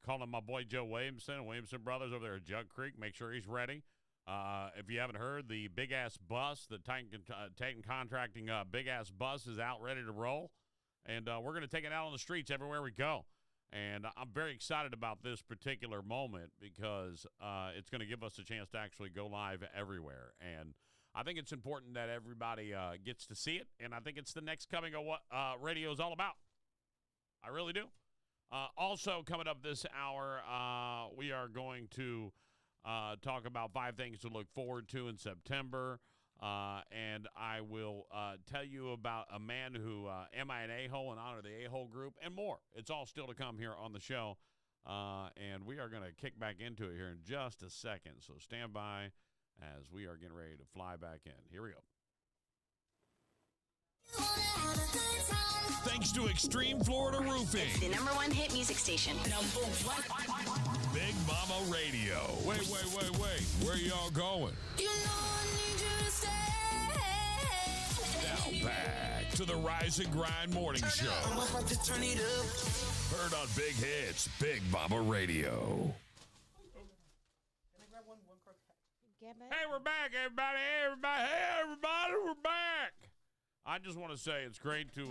calling my boy Joe Williamson Brothers over there at Jug Creek. Make sure he's ready. If you haven't heard, the big-ass bus, the Titan Contracting big-ass bus is out ready to roll. And we're going to take it out on the streets everywhere we go. And I'm very excited about this particular moment because it's going to give us a chance to actually go live everywhere. And I think it's important that everybody gets to see it, and I think it's the next coming of what radio is all about. I really do. Also, coming up this hour, we are going to talk about 5 things to look forward to in September, and I will tell you about a man who, am I an a-hole in honor of the a-hole group, and more. It's all still to come here on the show, and we are going to kick back into it here in just a second, so stand by as we are getting ready to fly back in. Here we go. Thanks to Extreme Florida Roofing. It's the #1 hit music station. #1. Big Mama Radio. Wait. Where y'all going? You know I need you to stay. Now back to the Rise and Grind Morning Show. I'ma have to turn it up. Heard on Big Hits, Big Mama Radio. Hey, we're back, everybody. Hey, everybody, we're back. I just want to say it's great to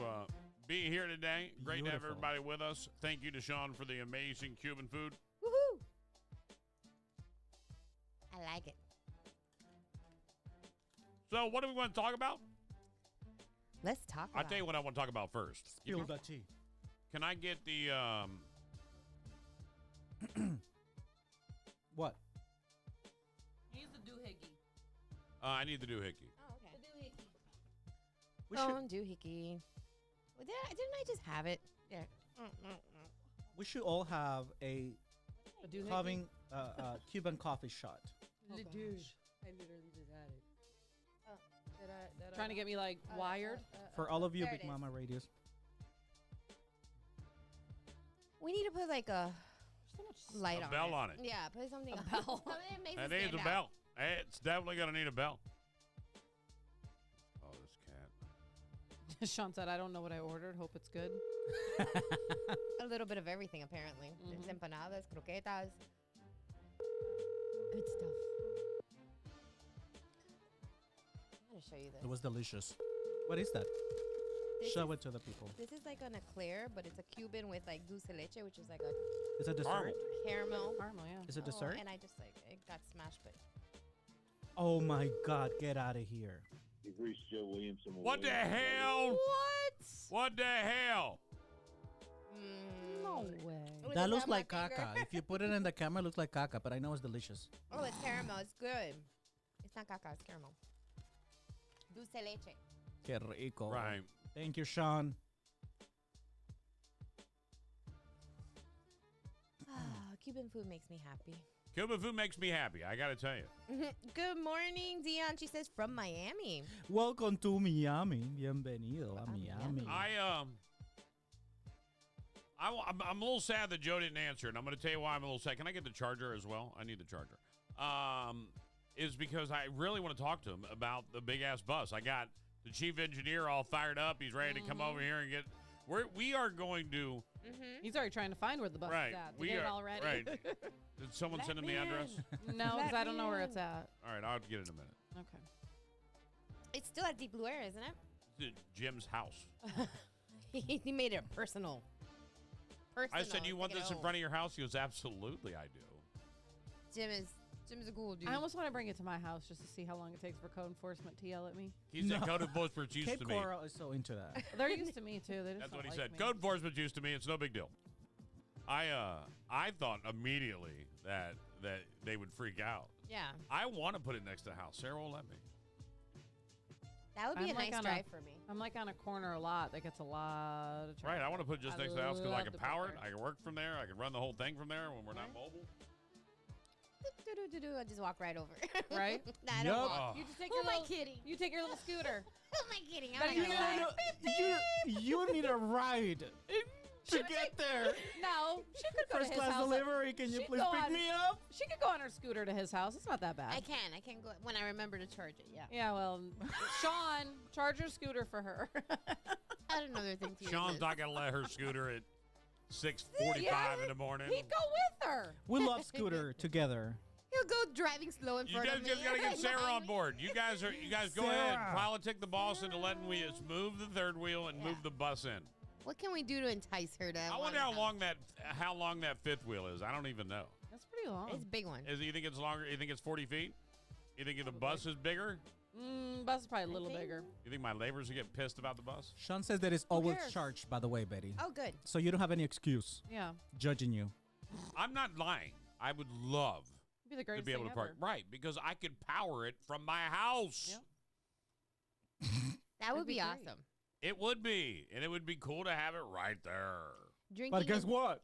be here today. Great to have everybody with us. Thank you to Sean for the amazing Cuban food. Woohoo! I like it. So, what do we want to talk about? Let's talk about I'll tell you what I want to talk about first. Spill the tea. Can I get the What? He's the doohickey. I need the doohickey. Oh, okay. The doohickey. Doohickey. Well, didn't I just have it? Yeah. We should all have a doohickey? Cuban coffee shot. Oh, gosh. I literally just had it. Trying to get me like wired. For all of you there Big it is. Mama radios. We need to put like a light A on bell it. on it. Yeah, put something A on bell. It makes That it needs stand a out. bell. Hey, it's definitely going to need a bell. Oh, this cat. Sean said, I don't know what I ordered. Hope it's good. A little bit of everything, apparently. There's empanadas, croquetas. Good stuff. I'm going to show you this. It was delicious. What is that? This Show is- it to the people. This is like an eclair, but it's a Cuban with like dulce leche, which is like a It's a dessert. caramel. Caramel, yeah. Is it dessert? And I just like, it got smashed, but Oh my God! Get out of here. What the hell? What the hell? No way. Look That at looks my like finger. caca. If you put it in the camera, it looks like caca, but I know it's delicious. Oh, it's caramel. It's good. It's not caca. It's caramel. Dulce leche. Que rico. Right. Thank you, Sean. Cuban food makes me happy. Cuban food makes me happy. I got to tell you. Good morning, Dion. She says from Miami. Welcome to Miami. Bienvenido a Miami. I'm a little sad that Joe didn't answer, and I'm going to tell you why I'm a little sad. Can I get the charger as well? I need the charger. Is because I really want to talk to him about the big ass bus. I got the chief engineer all fired up. He's ready to come over here and get. We are going to. He's already trying to find where the bus Right. is at. We Get it are already. right. Did someone send him the address? No, because I don't know where it's at. All right, I'll have to get it in a minute. Okay. It's still at Deep Blue Air, isn't it? It's at Jim's house. He made it personal. I said, "You want this in front of your house?" He goes, "Absolutely, I do." Jim's a cool dude. I almost want to bring it to my house just to see how long it takes for code enforcement to yell at me. He said, "Code enforcement's used Cape to me." Coral is so into that. They're used to me too. They just That's don't what he like said. me. Code enforcement's used to me. It's no big deal. I thought immediately that they would freak out. Yeah. I want to put it next to the house. Sarah won't let me. That would be I'm a like nice on a- drive for me. I'm like on a corner a lot that gets a lot of traffic. Right, I want to put it just next to the house because I love can to power put it. there. I can work from there. I can run the whole thing from there when we're not mobile. I just walk right over. Right? I don't Yup. walk. You just take Who your am I little, kidding? You take your little scooter. Who am I kidding? I'm But not you gonna know- lie. You need a ride to get there. No, she could go First to his class house. delivery. Can you She please go pick on- me up? She could go on her scooter to his house. It's not that bad. I can go when I remember to charge it. Yeah. Yeah, well, Sean, charge your scooter for her. I don't know their thing to use Sean's this. not gonna let her scooter at 6:45 in the morning. He'd go with her. We love scooter together. He'll go driving slow in You front guys of me. just gotta get Sarah on board. You guys go ahead, Sarah. politic the boss into letting us move the third wheel and move the bus in. What can we do to entice her to? I wonder how long that fifth wheel is. I don't even know. That's pretty long. It's a big one. You think it's longer? You think it's 40 feet? You think the bus is bigger? Bus is probably a little bigger. You think my neighbors will get pissed about the bus? Sean says that it's always cares? charged, by the way, Betty. Oh, good. So you don't have any excuse Yeah. judging you. I'm not lying. I would love It'd be the to greatest be able thing to park. ever. Right, because I could power it from my house. Yep. That would That'd be be great. awesome. It would be. And it would be cool to have it right there. Drinking. But guess what?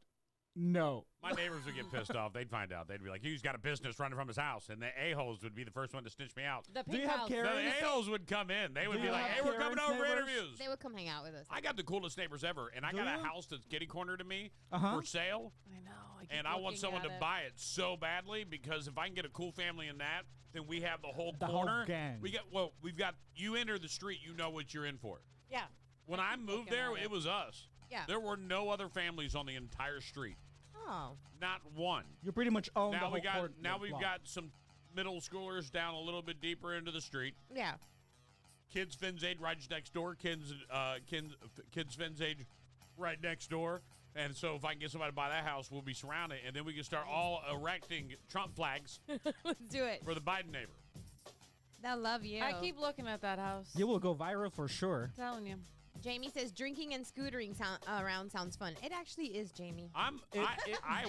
No. My neighbors would get pissed off. They'd find out. They'd be like, he's got a business running from his house. And the a-holes would be the first one to snitch me out. The Do you have house. The Karens? a-holes would come in. They would Do be you like, have hey, we're coming Karen's over for neighbors? interviews. They would come hang out with us. I got the coolest neighbors ever. And I Do got you? a house that's kitty corner to me Uh-huh. for sale. I know. And I want someone to buy it so badly because if I can get a cool family in that, then we have the whole The whole corner. gang. We've got, you enter the street, you know what you're in for. Yeah. When I moved there, it was us. Yeah. There were no other families on the entire street. Oh. Not one. You pretty much own the Now whole court. we've block. got some middle schoolers down a little bit deeper into the street. Yeah. Kids Fin's Aid right next door. Kids Fin's Aid right next door. And so if I can get somebody to buy that house, we'll be surrounded, and then we can start all erecting Trump flags Let's do it. for the Biden neighbor. They'll love you. I keep looking at that house. You will go viral for sure. I'm telling you. Jamie says drinking and scootering around sounds fun. It actually is, Jamie. I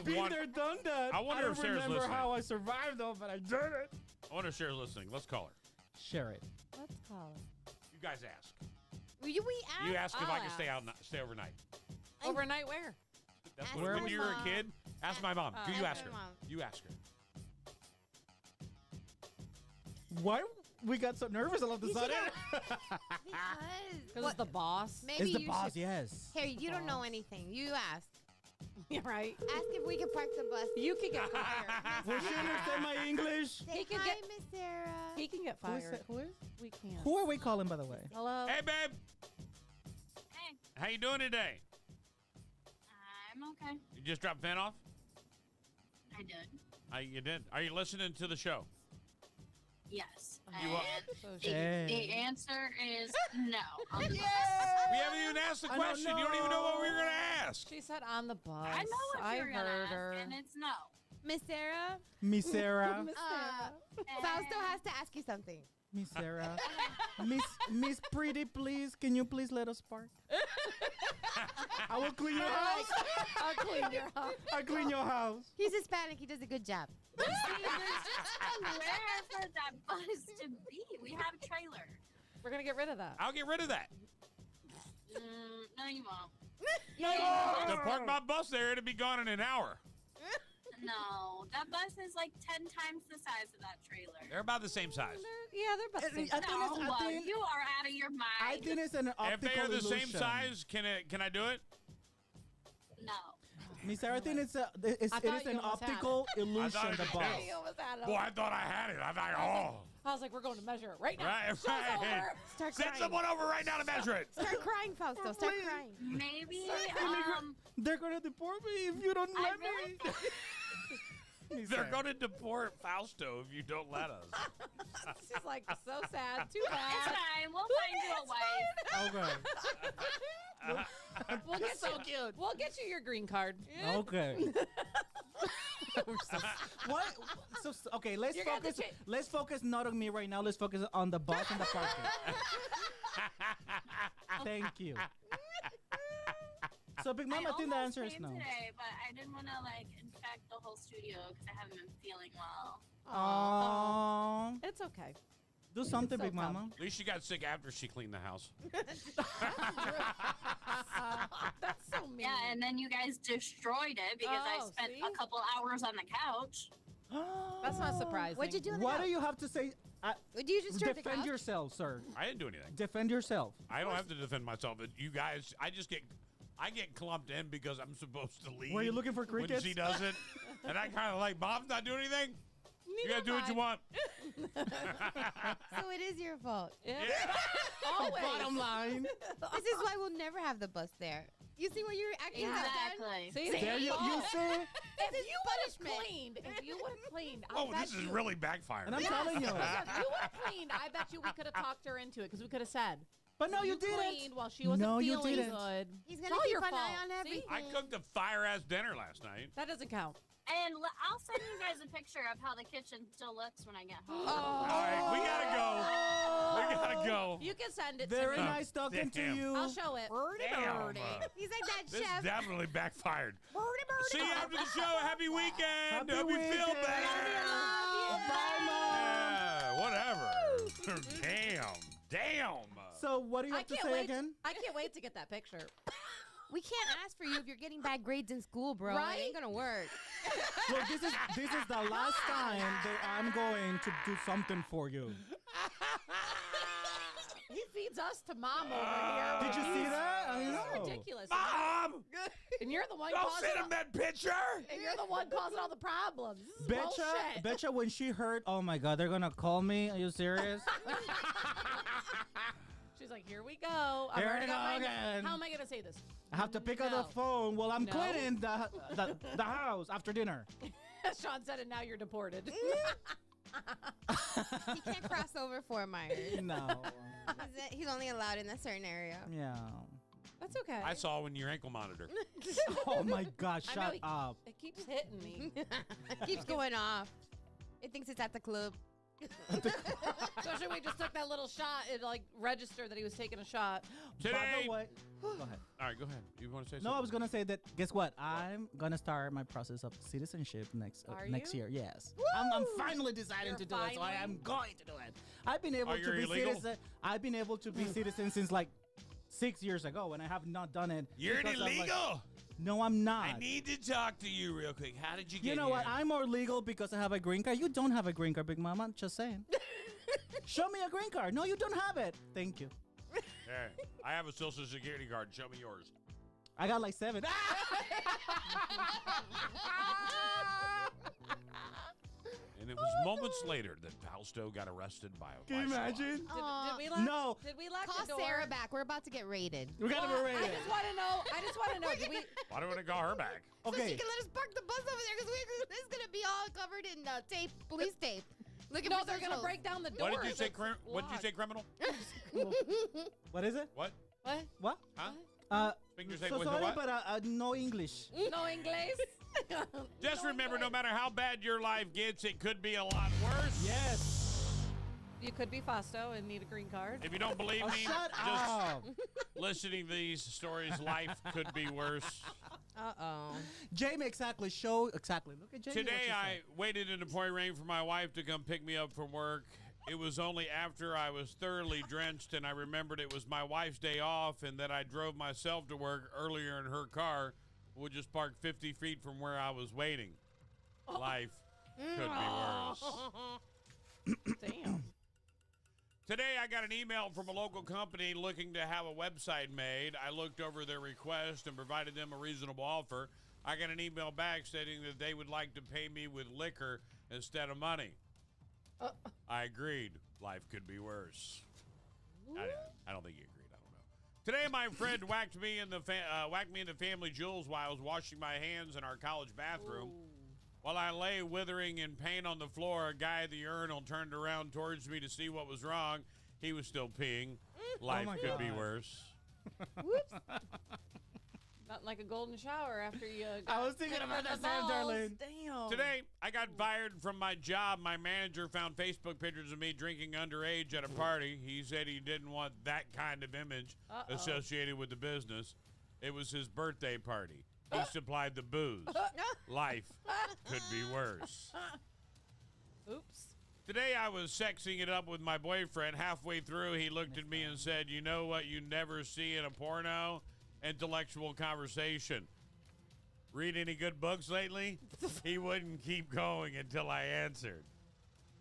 Been want. there, done that. I wonder don't if Sarah's remember listening. how I survived though, but I did it. I wonder if Sarah's listening. Let's call her. Share it. Let's call You guys ask. We asked. You ask if I can I'll stay overnight. it. Overnight where? That's Ask what, Where when was you were Mom. a kid. Ask my mom. Oh. You Ask ask her. my mom. You ask her. Why we got so nervous all of a sudden? Because it's the boss. Maybe It's the you boss, should. yes. Harry, you don't know anything. You ask. Yeah, right. Ask if we can park the bus. You can get fired. Will she understand my English? Say He can hi, get- Miss Sarah. He can get Who is fired. that? Who is? We can't. Who are we calling, by the way? Hello. Hey, babe. Hey, How you doing today? I'm okay. You just dropped Finn off? I did. You did. Are you listening to the show? Yes. You And are- So the, Hey. the answer is no. On the bus. We haven't even asked the I don't question. You don't even know what we were going to ask. She said on the bus. I know what I you're gonna heard ask, her. and it's no. Miss Sarah. Miss Sarah. Fausto has to ask you something. Miss Sarah. Miss Pretty, please. Can you please let us park? I will clean your house. I'll clean your house. I clean your house. He's Hispanic. He does a good job. See, there's nowhere for that bus to be. We have a trailer. We're gonna get rid of that. I'll get rid of that. No, you won't. To park my bus there, it'll be gone in an hour. No, that bus is like 10 times the size of that trailer. They're about the same size. They're about the same. I think it's- No, I think- you are out of your mind. I think it's an optical If they are the same illusion. size, can I do it? No. Miss Sarah, I think it is thought you an almost had optical illusion, I the thought bus. You almost had it. Boy, I thought I had it. I thought, I was like, we're going to measure it right now. Right, Show's right. over. Start Send crying. someone over right now to measure it. Start crying, Fausto. Start crying. Maybe, They're gonna deport me if you don't I let really me. Miss They're Sarah. going to deport Fausto if you don't let us. She's like, so sad. Too it's bad. fine. We'll find you a wife. Okay. We'll get so cute. We'll get you your green card. Okay. What? So okay, let's You're gonna focus. change- Let's focus not on me right now. Let's focus on the bus and the parking. Thank you. So Big Mom, I think the almost answer is came no. today, but I didn't want to infect the whole studio because I haven't been feeling well. Aww. It's okay. Do something, so Big tough. Mama. At least she got sick after she cleaned the house. That's so mean. Yeah, and then you guys destroyed it because I Oh, spent see? a couple hours on the couch. That's not surprising. What'd you do? in the What do house? you have to say? Do you just turn the Defend couch? yourself, sir. I didn't do anything. Defend yourself. I don't have to defend myself. But you guys, I get clumped in because I'm supposed to leave. Were you looking for when crickets? she doesn't? And I kind of like, Mom's not doing anything. You gotta do what you want. So it is your fault. Yeah. Bottom Always. line. This is why we'll never have the bus there. You see what your actions have done? Exactly. See, There you see? If This is you would have punishment. cleaned, I Oh, bet this is you- really backfiring. And I'm telling you. If you would have cleaned, I bet you we could have talked her into it because we could have said. But no, you cleaned didn't. while she wasn't No, you feeling didn't. good. He's It's gonna all keep your an fault. eye on See? everything. I cooked a fire-ass dinner last night. That doesn't count. And I'll send you guys a picture of how the kitchen still looks when I get home. All right, we gotta go. You can send it Very to me. nice talking to Damn. you. I'll show it. Damn. He's like that This chef. definitely backfired. Birdie, birdie. See you after the show. Happy weekend. Happy Hope you feel weekend. better. Bye, Mom. Yeah, whatever. Damn. So what do you I have to can't say wait. again? I can't wait to get that picture. We can't ask for you if you're getting bad grades in school, bro. Right? It ain't gonna work. Look, this is the last time that I'm going to do something for you. He feeds us to mom over here. Did you see that? I know. It's ridiculous. Mom! And you're the one Don't causing send him that picture! And you're the one causing all the problems. This is bullshit. Betcha when she heard, oh my God, they're gonna call me. Are you serious? She's like, here we go. Here already we got go my- again. How am I going to say this? I have to pick up the phone while I'm No. cleaning the house after dinner. Sean said it, now you're deported. He can't cross over Fort Myers. No. He's only allowed in a certain area. Yeah. That's okay. I saw when your ankle monitor. Oh my gosh, I know, shut up. It keeps hitting me. It keeps going off. It thinks it's at the club. Especially when we just took that little shot. It like registered that he was taking a shot. By Today. the way, go ahead. All right, go ahead. You want to say No, something? I was gonna say that. Guess what? I'm gonna start my process of citizenship next Are next you? year. Yes, I'm finally deciding You're to do it, so I am finally? going to do it. I've been able Oh, to you're be illegal? citizen. I've been able to be citizen since like 6 years ago, and I have not done it. You're because I'm like- illegal. no, I'm not. I need to talk to you real quick. How did you get You know here? what? I'm more legal because I have a green card. You don't have a green card, Big Mama. Just saying. Show me a green card. No, you don't have it. Thank you. Hey, I have a Social Security card. Show me yours. I got like 7. And it was moments later that Fausto got arrested by a Can you vice imagine? Did we lock, No. Did we lock Call the door? Sarah back. We're about to get raided. We got to Well, be I rated. just want to know. Did we? Why do I want to call her back? So she Okay. can let us park the bus over there because it's going to be all covered in tape, police tape. Looking No, for they're gonna socials. break down the door. What did you say? That's What did you say? locked. Criminal? What is it? What? What? What? Huh? Finger say So was sorry, what? but no English. No English. Just remember, no matter how bad your life gets, it could be a lot worse. Yes. You could be Fausto and need a green card. If you don't believe Oh, me, shut just up. listening to these stories, life could be worse. Uh-oh. Jamie, exactly. Show exactly. Look at Jamie. what Today, she I said. waited in the pouring rain for my wife to come pick me up from work. It was only after I was thoroughly drenched and I remembered it was my wife's day off and that I drove myself to work earlier in her car, which just parked 50 feet from where I was waiting. Life could be worse. Damn. Today, I got an email from a local company looking to have a website made. I looked over their request and provided them a reasonable offer. I got an email back stating that they would like to pay me with liquor instead of money. I agreed. Life could be worse. I don't think you agreed. I don't know. Today, my friend whacked me in the family jewels while I was washing my hands in our college bathroom. While I lay withering in pain on the floor, a guy at the urinal turned around towards me to see what was wrong. He was still peeing. Life my could be God. worse. Whoops. Nothing like a golden shower after you. I was thinking got about rid of that the same, balls. darling. Damn. Today, I got fired from my job. My manager found Facebook pictures of me drinking underage at a party. He said he didn't want that kind of image associated with the business. It was his birthday party. He supplied the booze. Life could be worse. Oops. Today, I was sexing it up with my boyfriend. Halfway through, he looked at me and said, "You know what you never see in a porno? Intellectual conversation. Read any good books lately?" He wouldn't keep going until I answered.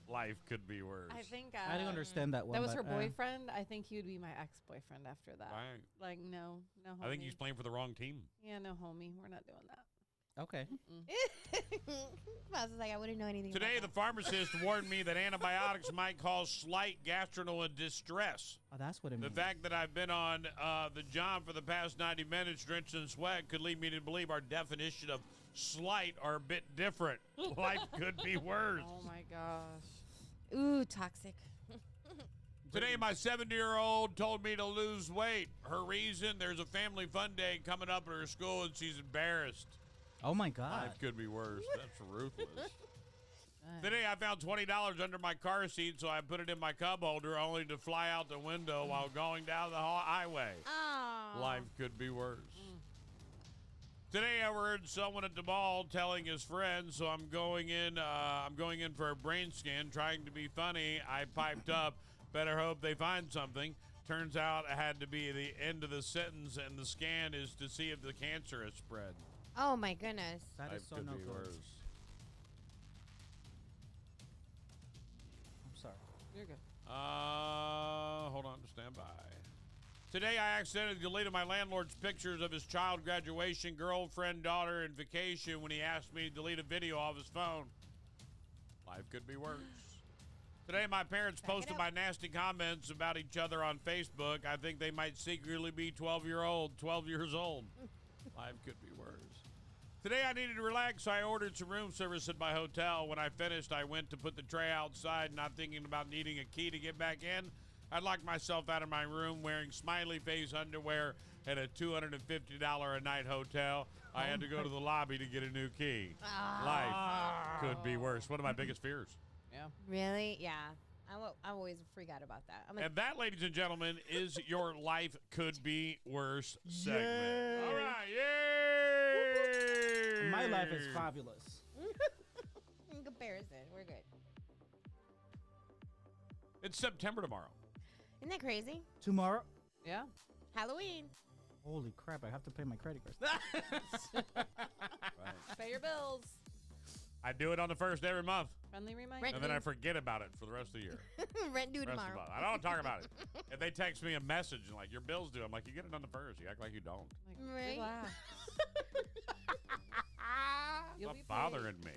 Life could be worse. I think I didn't understand that one. that was her but, boyfriend. I think he would be my ex-boyfriend after that. Right. Like, no, homie. I think he's playing for the wrong team. Yeah, no, homie. We're not doing that. Okay. I was like, I wouldn't know anything. Today, the about pharmacist warned me that antibiotics might cause slight gastrointestinal distress. Oh, that's what it The means. fact that I've been on the job for the past 90 minutes drenched in sweat could lead me to believe our definition of slight are a bit different. Life could be worse. Oh my gosh. that. Ooh, toxic. Today, my 70-year-old told me to lose weight. Her reason, there's a family fun day coming up at her school, and she's embarrassed. Oh my God. Life could be worse. That's ruthless. Today, I found $20 under my car seat, so I put it in my cup holder, only to fly out the window while going down the highway. Oh. Life could be worse. Today, I heard someone at the mall telling his friends, so I'm going in for a brain scan, trying to be funny. I piped up, better hope they find something. Turns out it had to be the end of the sentence, and the scan is to see if the cancer has spread. Oh my goodness. That is Life so could no be good. worse. I'm sorry. You're good. Hold on, stand by. Today, I accidentally deleted my landlord's pictures of his child graduation, girlfriend, daughter, and vacation when he asked me to delete a video off his phone. Life could be worse. Today, my parents posted my nasty comments about each other on Facebook. I think they might secretly be 12 years old. Life could be worse. Today, I needed to relax, so I ordered some room service at my hotel. When I finished, I went to put the tray outside, not thinking about needing a key to get back in. I locked myself out of my room wearing smiley face underwear at a $250 a night hotel. I had to go to the lobby to get a new key. Life could be worse. One of my biggest fears. Yeah. Really? Yeah. I always freak out about that. I'm like, And that, ladies and gentlemen, is your life could be worse segment. Yay. All right, yay! My life is fabulous. in comparison, we're good. It's September tomorrow. Isn't that crazy? Tomorrow. Yeah. Halloween. Holy crap! I have to pay my credit cards. Pay your bills. I do it on the first every month, Friendly reminder. and then I forget about it for the rest of the year. Rent due Rest of the tomorrow. month. I don't talk about it. If they text me a message and like, your bill's due, I'm like, you get it on the first. You act like you don't. Like, Right. relax. You'll Stop be paid. bothering me.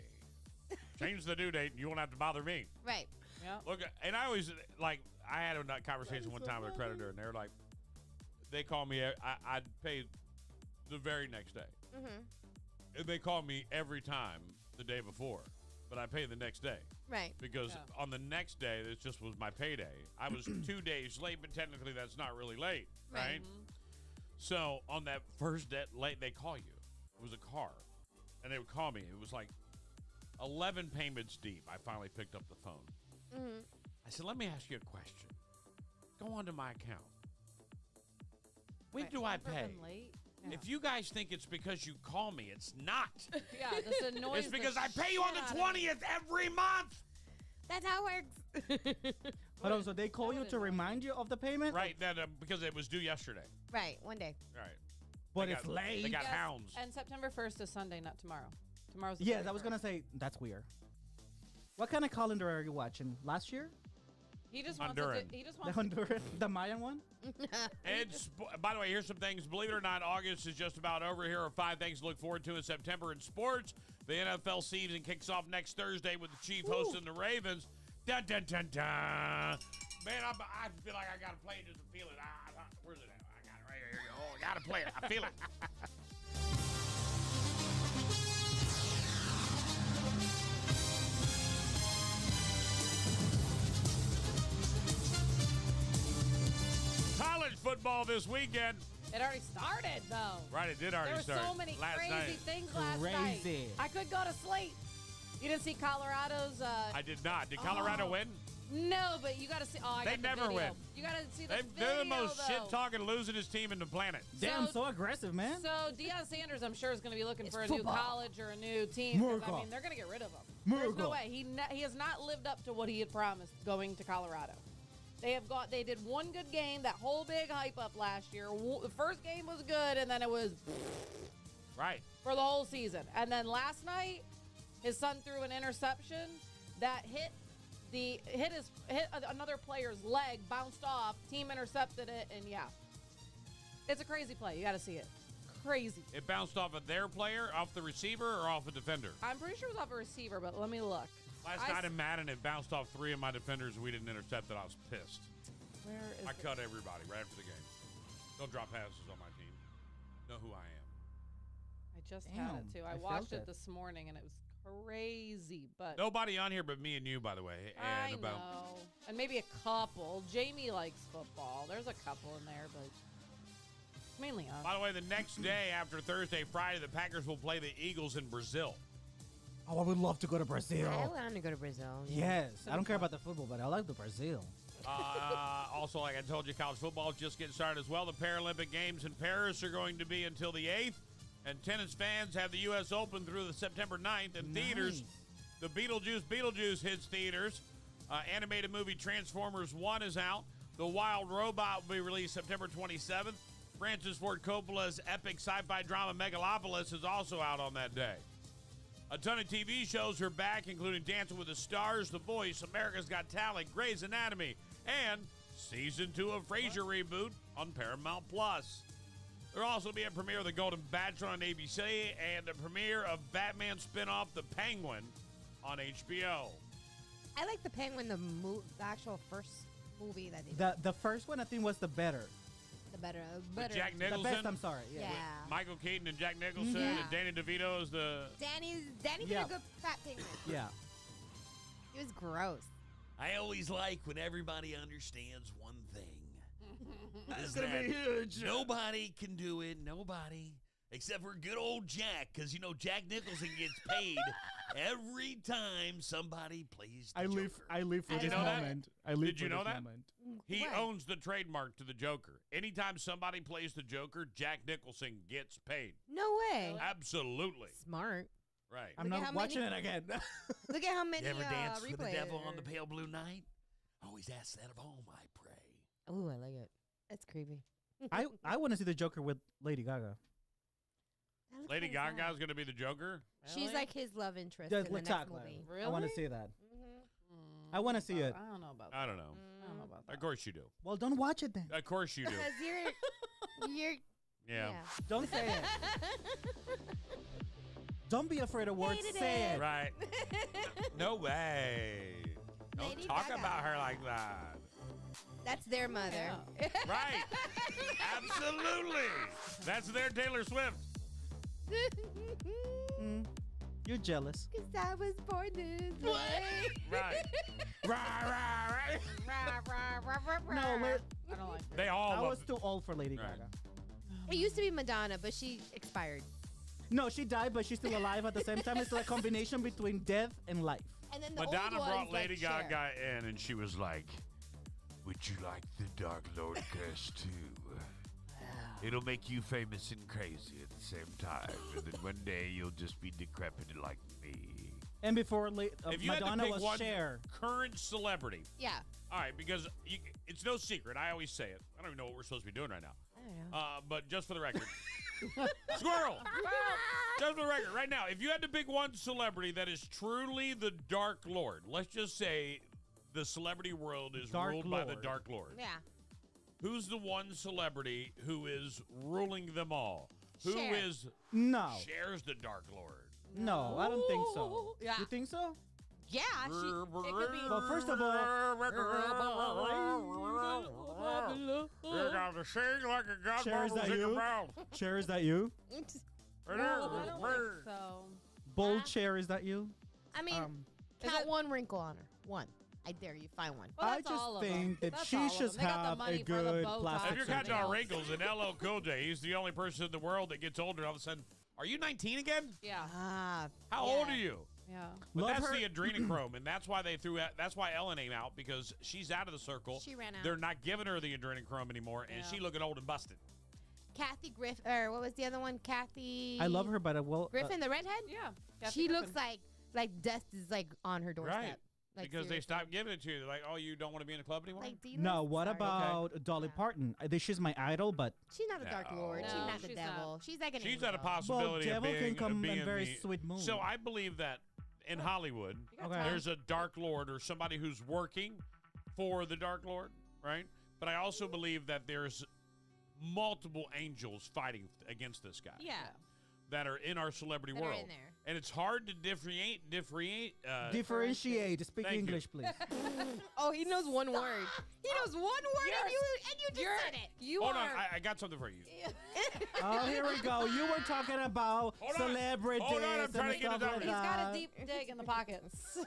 Change the due date, and you won't have to bother me. Right. Yeah. Look, and I always, like, I had a conversation one time with a creditor, and they're like, they call me, I'd pay the very next day. Mm-hmm. And they call me every time the day before, but I pay the next day. Right. Because on the next day, this just was my payday. I was 2 days late, but technically that's not really late, right? So on that first day late, they call you. It was a car, and they would call me. It was like 11 payments deep. I finally picked up the phone. Mm-hmm. I said, let me ask you a question. Go onto my account. When Right, do I never pay? been late. If you guys think it's because you call me, it's not. Yeah, this annoys It's because the I pay you on the shit out of me. 20th every month. That's how it works. Hold on. So they call you to remind you of the payment? Right, that because it was due yesterday. Right. One day. Right. But They it's got- late. They got Yes, hounds. And September 1st is Sunday, not tomorrow. Tomorrow's the Yes, I was 31st. gonna say that's weird. What kind of calendar are you watching? Last year? He just Honduran. wants to. He just The wants. Honduran, the Mayan one? It's, by the way, here's some things. Believe it or not, August is just about over. Here are 5 things to look forward to in September in sports. The NFL season kicks off next Thursday with the Chief hosting the Ravens. Dun, dun, dun, dun. Man, I feel like I got to play it just to feel it. Where's it at? I got it right here. Oh, I got to play it. I feel it. College football this weekend. It already started though. Right, it did already There were start. so many last crazy night. things last night. Crazy. I couldn't go to sleep. You didn't see Colorado's. I did not. Did Colorado win? No, but you got to see. Oh, I They got the never video. win. You got to see the video. They're the most though. shit-talking, losingest team in the planet. Damn, so aggressive, man. So Deion Sanders, I'm sure, is going to be looking for a football. new college or a new team. 'Cause, Miracle. I mean, they're going to get rid of him. There's no Miracle. way. He has not lived up to what he had promised going to Colorado. They did one good game, that whole big hype up last year. The first game was good, and then it was Right. for the whole season. And then last night, his son threw an interception that hit another player's leg, bounced off, team intercepted it, and yeah. It's a crazy play. You got to see it. Crazy. It bounced off of their player, off the receiver, or off a defender? I'm pretty sure it was off a receiver, but let me look. Last night in Madden, it bounced off 3 of my defenders, and we didn't intercept it. I was pissed. Where is I it? cut everybody right after the game. Don't drop passes on my team. Know who I am. I just had Damn, it too. I I watched felt it it. this morning, and it was crazy. But Nobody on here but me and you, by the way. I And know, and maybe a couple. Jamie likes football. There's a couple in there, but mainly us. By the way, the next day after Thursday, Friday, the Packers will play the Eagles in Brazil. Oh, I would love to go to Brazil. I want to go to Brazil. Yes. I don't care about the football, but I like the Brazil. Also, like I told you, college football is just getting started as well. The Paralympic Games in Paris are going to be until the 8th. And tennis fans have the U.S. Open through the September 9th. In theaters, the Beetlejuice Beetlejuice hits theaters. Animated movie Transformers 1 is out. The Wild Robot will be released September 27th. Francis Ford Coppola's epic sci-fi drama Megalopolis is also out on that day. A ton of TV shows are back, including Dancing with the Stars, The Voice, America's Got Talent, Grey's Anatomy, and Season 2 of Frasier reboot on Paramount+. There will also be a premiere of The Golden Bachelor on ABC and a premiere of Batman spinoff The Penguin on HBO. I like the Penguin, the actual first movie that they did. The first one I think was the better. The better. With Jack Nicholson. The best, I'm sorry. Yeah. Yeah. With Michael Keaton and Jack Nicholson Yeah. and Danny DeVito is the... Danny did Yeah. a good fat penguin. Yeah. It was gross. I always like when everybody understands one thing. That's Is gonna that be huge. Nobody can do it. Nobody. Except for good old Jack. Because, you know, Jack Nicholson gets paid every time somebody plays the Joker. I live for Did this you know that? moment. I live Did for you know this that? moment. He What? owns the trademark to the Joker. Anytime somebody plays the Joker, Jack Nicholson gets paid. No way. Absolutely. Smart. Right. I'm Look at not how watching many- it again. Look at how many You ever dance for the replays devil on the are- pale blue night? Always ask that of home, I pray. Ooh, I like it. That's creepy. I want to see the Joker with Lady Gaga. That looks Lady kinda sad. Gaga's going to be the Joker? She's like his love interest Just in the next exactly. movie. Really? I want to see that. Mm-hmm. I want to see it. I don't know about that. I don't know. I don't know about that. Of course you do. Well, don't watch it then. Of course you do. Because you're Yeah. Don't say it. Don't be afraid of words. Hated Say it. it. Right. No way. Don't Lady talk Gaga. about her like that. That's their mother. Right. Absolutely. That's their Taylor Swift. You're jealous. Because I was born this way. Right. No, wait. I don't like it. They all I love was too old for Lady Right. Gaga. It used to be Madonna, but she expired. No, she died, but she's still alive at the same time. It's like a combination between death and life. And then the Madonna old brought ones, Lady like Cher. Gaga in, and she was like, "Would you like the Dark Lord curse too? It'll make you famous and crazy at the same time, and then one day you'll just be decrepit like me." And before If you had to Madonna pick was one Cher. current celebrity, Yeah. all right, because it's no secret. I always say it. I don't even know what we're supposed to be doing right now. I don't know. But just for the record, squirrel. Just for the record, right now, if you had to pick one celebrity that is truly the Dark Lord, let's just say the celebrity world is Dark ruled by the Lord. Dark Lord. Yeah. Who's the one celebrity who is ruling them all? Who Cher. is No. Cher's the Dark Lord? No, I don't think so. Yeah. You think so? Yeah. It could be. Well, first of all, You got to sing like a god Cher, is that in your you? mouth. Cher, is that you? I don't think so. Bold Cher, is that you? I mean, Is count it- one wrinkle on her. One. I dare you. Find one. Well, I that's just all of think them. that That's she all of should them. They got the have money a for the good Botox. plastic If you're Something counting all else. wrinkles, and LL Cool J, he's the only person in the world that gets older. All of a sudden, are you 19 again? Yeah. Ah. How old are you? Yeah. But Love that's her. the adrenochrome, and that's why they threw out. That's why Ellen came out, because she's out of the circle. She ran out. They're not giving her the adrenochrome anymore, and Yeah. she looking old and busted. Kathy Griffin, or what was the other one? Kathy. I love her, but I will. Griffin, the redhead. Yeah. Kathy She Griffin. looks like death is like on her doorstep. Right. Like, Because they seriously. stopped giving it to you. They're like, oh, you don't want to be in a club anymore? Like, do you No, know- what Sorry. about Dolly Parton? She's my idol, but She's not a Dark Lord. She's No, not the she's devil. not. She's like an She's angel. at a possibility devil of can being, come in being very the- sweet mood. So I believe that in Hollywood, got Okay. time. there's a Dark Lord or somebody who's working for the Dark Lord, right? But I also believe that there's multiple angels fighting against this guy. Yeah. That are in our celebrity That are world. in there. And it's hard to differentiate. Differentiate. Speak Thank you. English, please. Oh, he knows one word. He knows one word, and you just said it. You Hold are. on, I got something for you. Oh, here we go. You were talking about Hold on. celebrities Hold on, I'm and trying to get stuff it like out. He's got that. a deep dig in the pockets.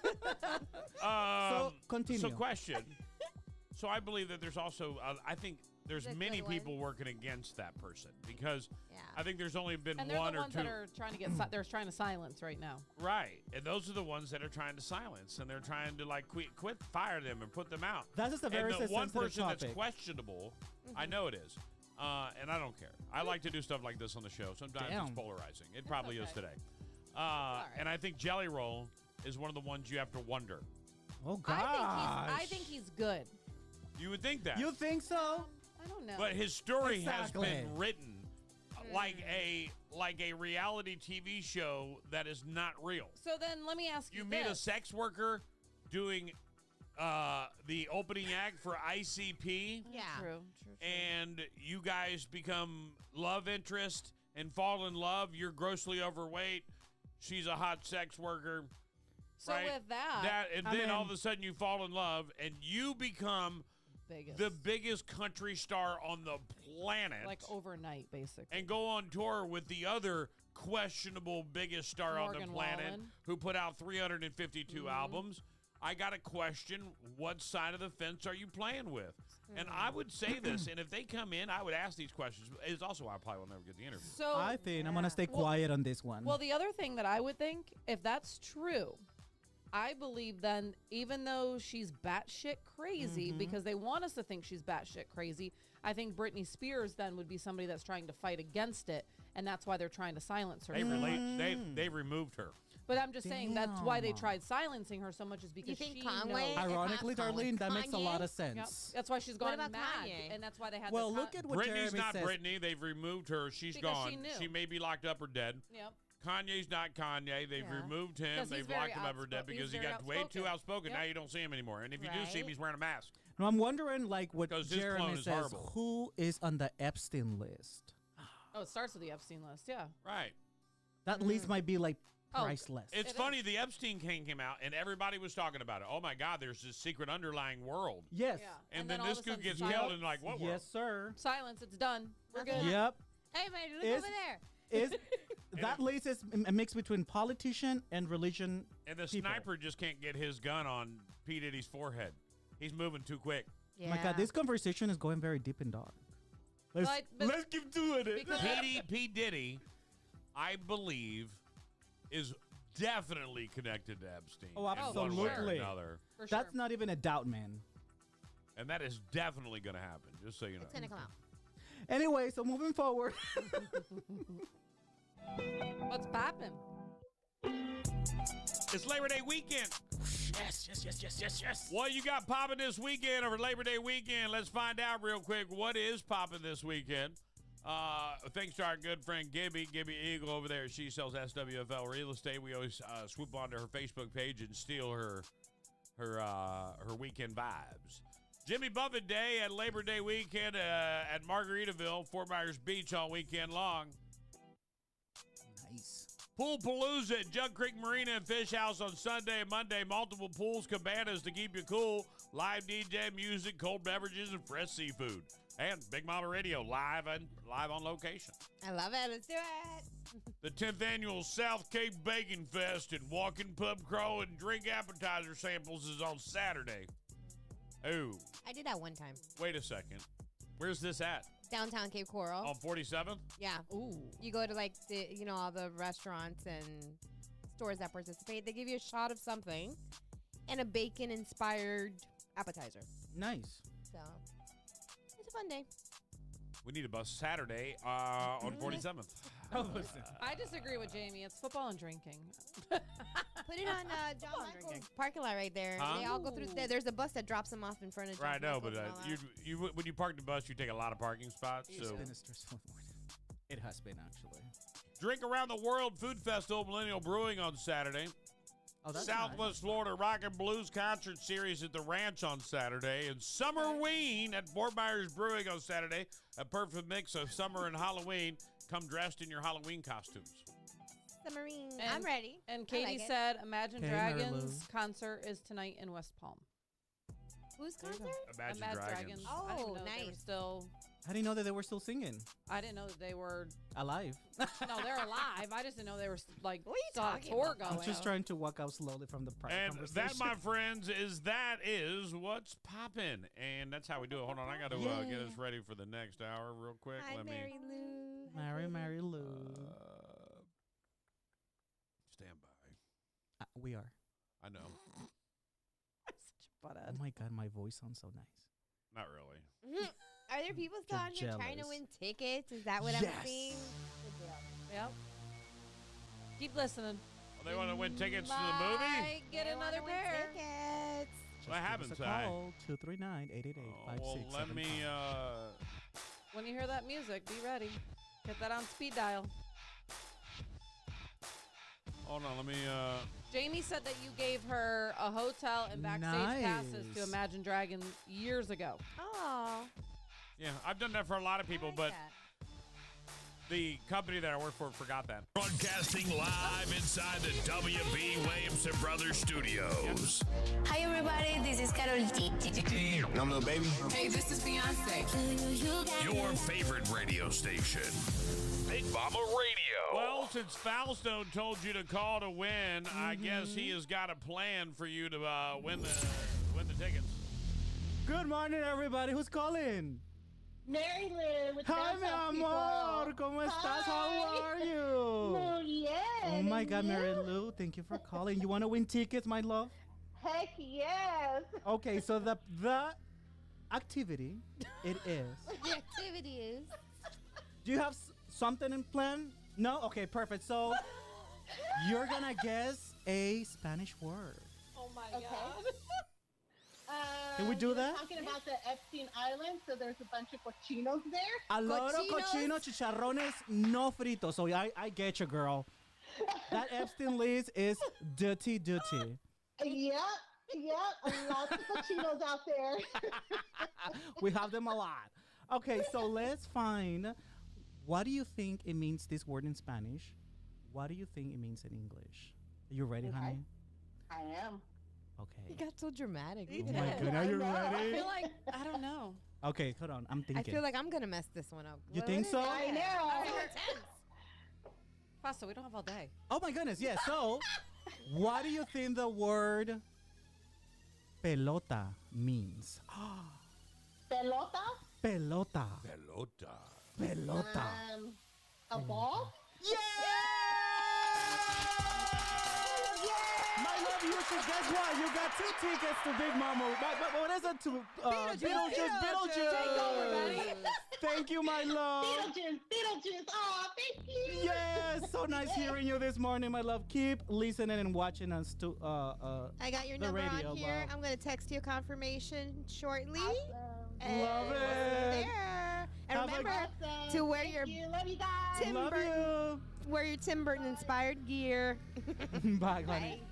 Continue. So question. So I believe that there's also, I think there's The many good people ones. working against that person because Yeah. I think there's only been And they're one the or ones two. that are trying to get. They're trying to silence right now. Right. And those are the ones that are trying to silence and they're trying to like quit fire them and put them out. That's just a very and the one sensitive person that's topic. questionable, I know it is. And I don't care. I like to do stuff like this on the show. Sometimes Damn. it's polarizing. It probably is okay. today. right. And I think Jelly Roll is one of the ones you have to wonder. Oh, gosh. I think he's good. You would think that. You think so? I don't know. But his story Exactly. has been written like a reality TV show that is not real. So then let me ask you You meet a this. sex worker doing the opening act for ICP. Yeah. True. And you guys become love interest and fall in love. You're grossly overweight. She's a hot sex worker. So right? with that, and then all of a sudden you fall in love and you become the biggest country star on the planet. like overnight, basically. And go on tour with the other questionable biggest star on Morgan the planet Wallen. who put out 352 albums. I got to question, what side of the fence are you playing with? And I would say this, and if they come in, I would ask these questions. It's also why I probably will never get the interview. So I think I'm going to stay quiet on this one. Well, the other thing that I would think, if that's true, I believe then, even though she's batshit crazy, because they want us to think she's batshit crazy, I think Britney Spears then would be somebody that's trying to fight against it, and that's why they're trying to silence her. They removed her. But I'm just saying that's why they tried silencing her so much is because You think she Conway? knows. Ironically, Darlene, that makes a lot of Yep. sense. That's why she's What gone about mad, Kanye? and that's why they had. Well, the look at what Britney's Jeremy not says. Britney. They've removed her. She's Because gone. she knew. She may be locked up or dead. Yep. Kanye's not Kanye. They've Yeah. removed him. 'Cause he's They've very locked him up or dead outspoken. because He's he very got way too outspoken. Yep. Now you don't see him anymore. And if you do see him, Right. he's wearing a mask. No, I'm wondering, like, what 'Cause his clone Jeremy is says, horrible. who is on the Epstein list? Oh, it starts with the Epstein list. Yeah. Right. That list might be, like, Oh, priceless. It's funny. The Epstein came out, and everybody was talking about it. Oh, my God, there's this secret underlying world. Yes. Yeah. And then then all this of a dude sudden gets silence. killed, and like, what world? Yes, sir. Silence. It's done. We're good. Yep. Hey, man, look Is- over there. Is that list is a mix between politician and religion. And the people. sniper just can't get his gun on P. Diddy's forehead. He's moving too quick. Oh my God, this conversation is going very deep and dark. Let's keep doing it. P. Diddy, I believe, is definitely connected to Epstein. Oh, in one way or absolutely. another. For That's sure. not even a doubt, man. And that is definitely going to happen, just so you know. It's going to come out. Anyway, so moving forward. What's poppin'? It's Labor Day weekend. Yes. What you got popping this weekend over Labor Day weekend? Let's find out real quick what is popping this weekend. Thanks to our good friend Gibby Eagle over there. She sells SWFL real estate. We always swoop onto her Facebook page and steal her weekend vibes. Jimmy Buffett Day at Labor Day weekend at Margaritaville, Fort Myers Beach all weekend long. Nice. PoolPalooza at Jug Creek Marina and Fish House on Sunday and Monday. Multiple pools, cabanas to keep you cool. Live DJ music, cold beverages, and fresh seafood. And Big Mama Radio live on location. I love it. Let's do it. The 10th annual South Cape Bacon Fest and walk-in pub crawl and drink appetizer samples is on Saturday. Oh, I did that one time. wait a second. Where's this at? Downtown Cape Coral. On 47th? Yeah. Ooh. You go to like all the restaurants and stores that participate. They give you a shot of something and a bacon-inspired appetizer. Nice. So it's a fun day. We need a bus Saturday on 47th. I disagree with Jamie. It's football and drinking. Put it on John Michael's parking lot right there. Huh? They all go through there. There's a bus that drops them off in front of John Right, no, Michael's but and all that. you when you park the bus, you take a lot of parking spots. It's So been a stressful morning. It has been, actually. Drink Around the World Food Festival, Millennial Brewing on Saturday. Oh, that's Southwest Florida Rock and Blues Concert Series at the Ranch on Saturday. And Summerween at Fort Myers Brewing on Saturday. A perfect mix of summer and Halloween. Come dressed in your Halloween costumes. Submarine. And- I'm ready. And I Katie like it. said Imagine Hey, Mary Dragons concert is tonight in West Palm. Whose concert? Imagine Dragons. I didn't Oh, know they were nice. still. I didn't know that they were still singing. I didn't know that they were. Alive. No, they're alive. I just didn't know they were like. What are you still on talking tour about? going. I'm just trying to walk out slowly from the And conversation. that, my friends, is what's poppin'. And that's how we do it. Hold on, I got to get us ready for the next hour real quick. Hi, Let me Mary Lou. Hi, Mary Lou. stand by. We are. I know. Such a Oh my God, my voice sounds so nice. Not really. Are there people still You're on here trying to jealous. win tickets? Is that what I'm Yes. seeing? Yep. Keep listening. Well, they want to win tickets to the movie? Might get They wanna another win pair. Tickets. What happens, call 239-888-5675. Well, let me. When you hear that music, be ready. Hit that on speed dial. Hold on, let me. Jamie said that you gave her a hotel and backstage passes to Imagine Dragons years ago. Oh. Yeah, I've done that for a lot of people, but the company that I work for forgot that. Broadcasting live inside the W.B. Williamson Brothers Studios. Hi, everybody. This is Carol G. I'm Lil Baby. Hey, this is Beyonce. Your favorite radio station. Big Mama Radio. Well, since Fausto told you to call to win, I guess he has got a plan for you to win the tickets. Good morning, everybody. Who's calling? Mary Lou with Hi, mi amor. ¿Cómo estás? How are you? Muy bien. Oh, my God, and Mary you? Lou. Thank you for calling. You want to win tickets, my love? Heck yes. Okay, so the activity, it is. The activity is. Do you have something in plan? No? Okay, perfect. So you're going to guess a Spanish word. Oh, my Okay. God. Can we do you were that? Talking about the Epstein Island, so there's a bunch of cochinos there. A lot of cochino chicharrones no fritos. So I get you, girl. That Epstein list is dirty. Yeah, lots of cochinos out there. We have them a lot. Okay, so let's find, what do you think it means, this word in Spanish? What do you think it means in English? Are you ready, honey? I am. Okay. He got so dramatic. Oh my God, are you I ready? feel like, I don't know. Okay, hold on, I'm I thinking. feel like I'm going to mess this one up. You think so? I know. I'm so intense. Fausto, we don't have all day. Oh my goodness, yes. So, what do you think the word pelota means? Pelota? Pelota. Pelota. A ball? Yeah! My love, you should guess what? You got 2 tickets to Big Mama. What is it to Beetlejuice? Take over, buddy. Thank you, my love. Beetlejuice. Oh, thank you. Yes, so nice hearing you this morning, my love. Keep listening and watching us to I got your the number radio, on here. wow. I'm going to text you a confirmation shortly. Awesome. Love it. There. And Have a remember Awesome. to wear Thank your you. Love you guys. Tim Love Burton. you. Wear your Tim Burton inspired gear. Bye, honey.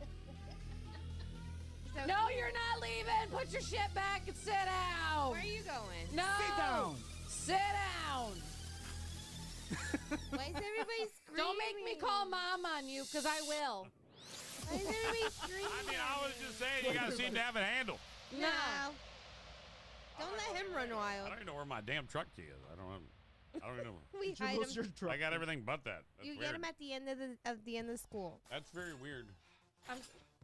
So No, you're not leaving. Put your shit back and sit down. Where are you going? No. Sit down. Sit down. Why is everybody screaming? Don't make me call mom on you, because I will. Why is everybody screaming? I mean, I was just saying, you guys seem to have it handled. No. Don't let him run I wild. don't even know where my damn truck key is. I don't even know. We Did you hide lose him. your truck? I got everything but that. That's You weird. get him at the end of the school. That's very weird.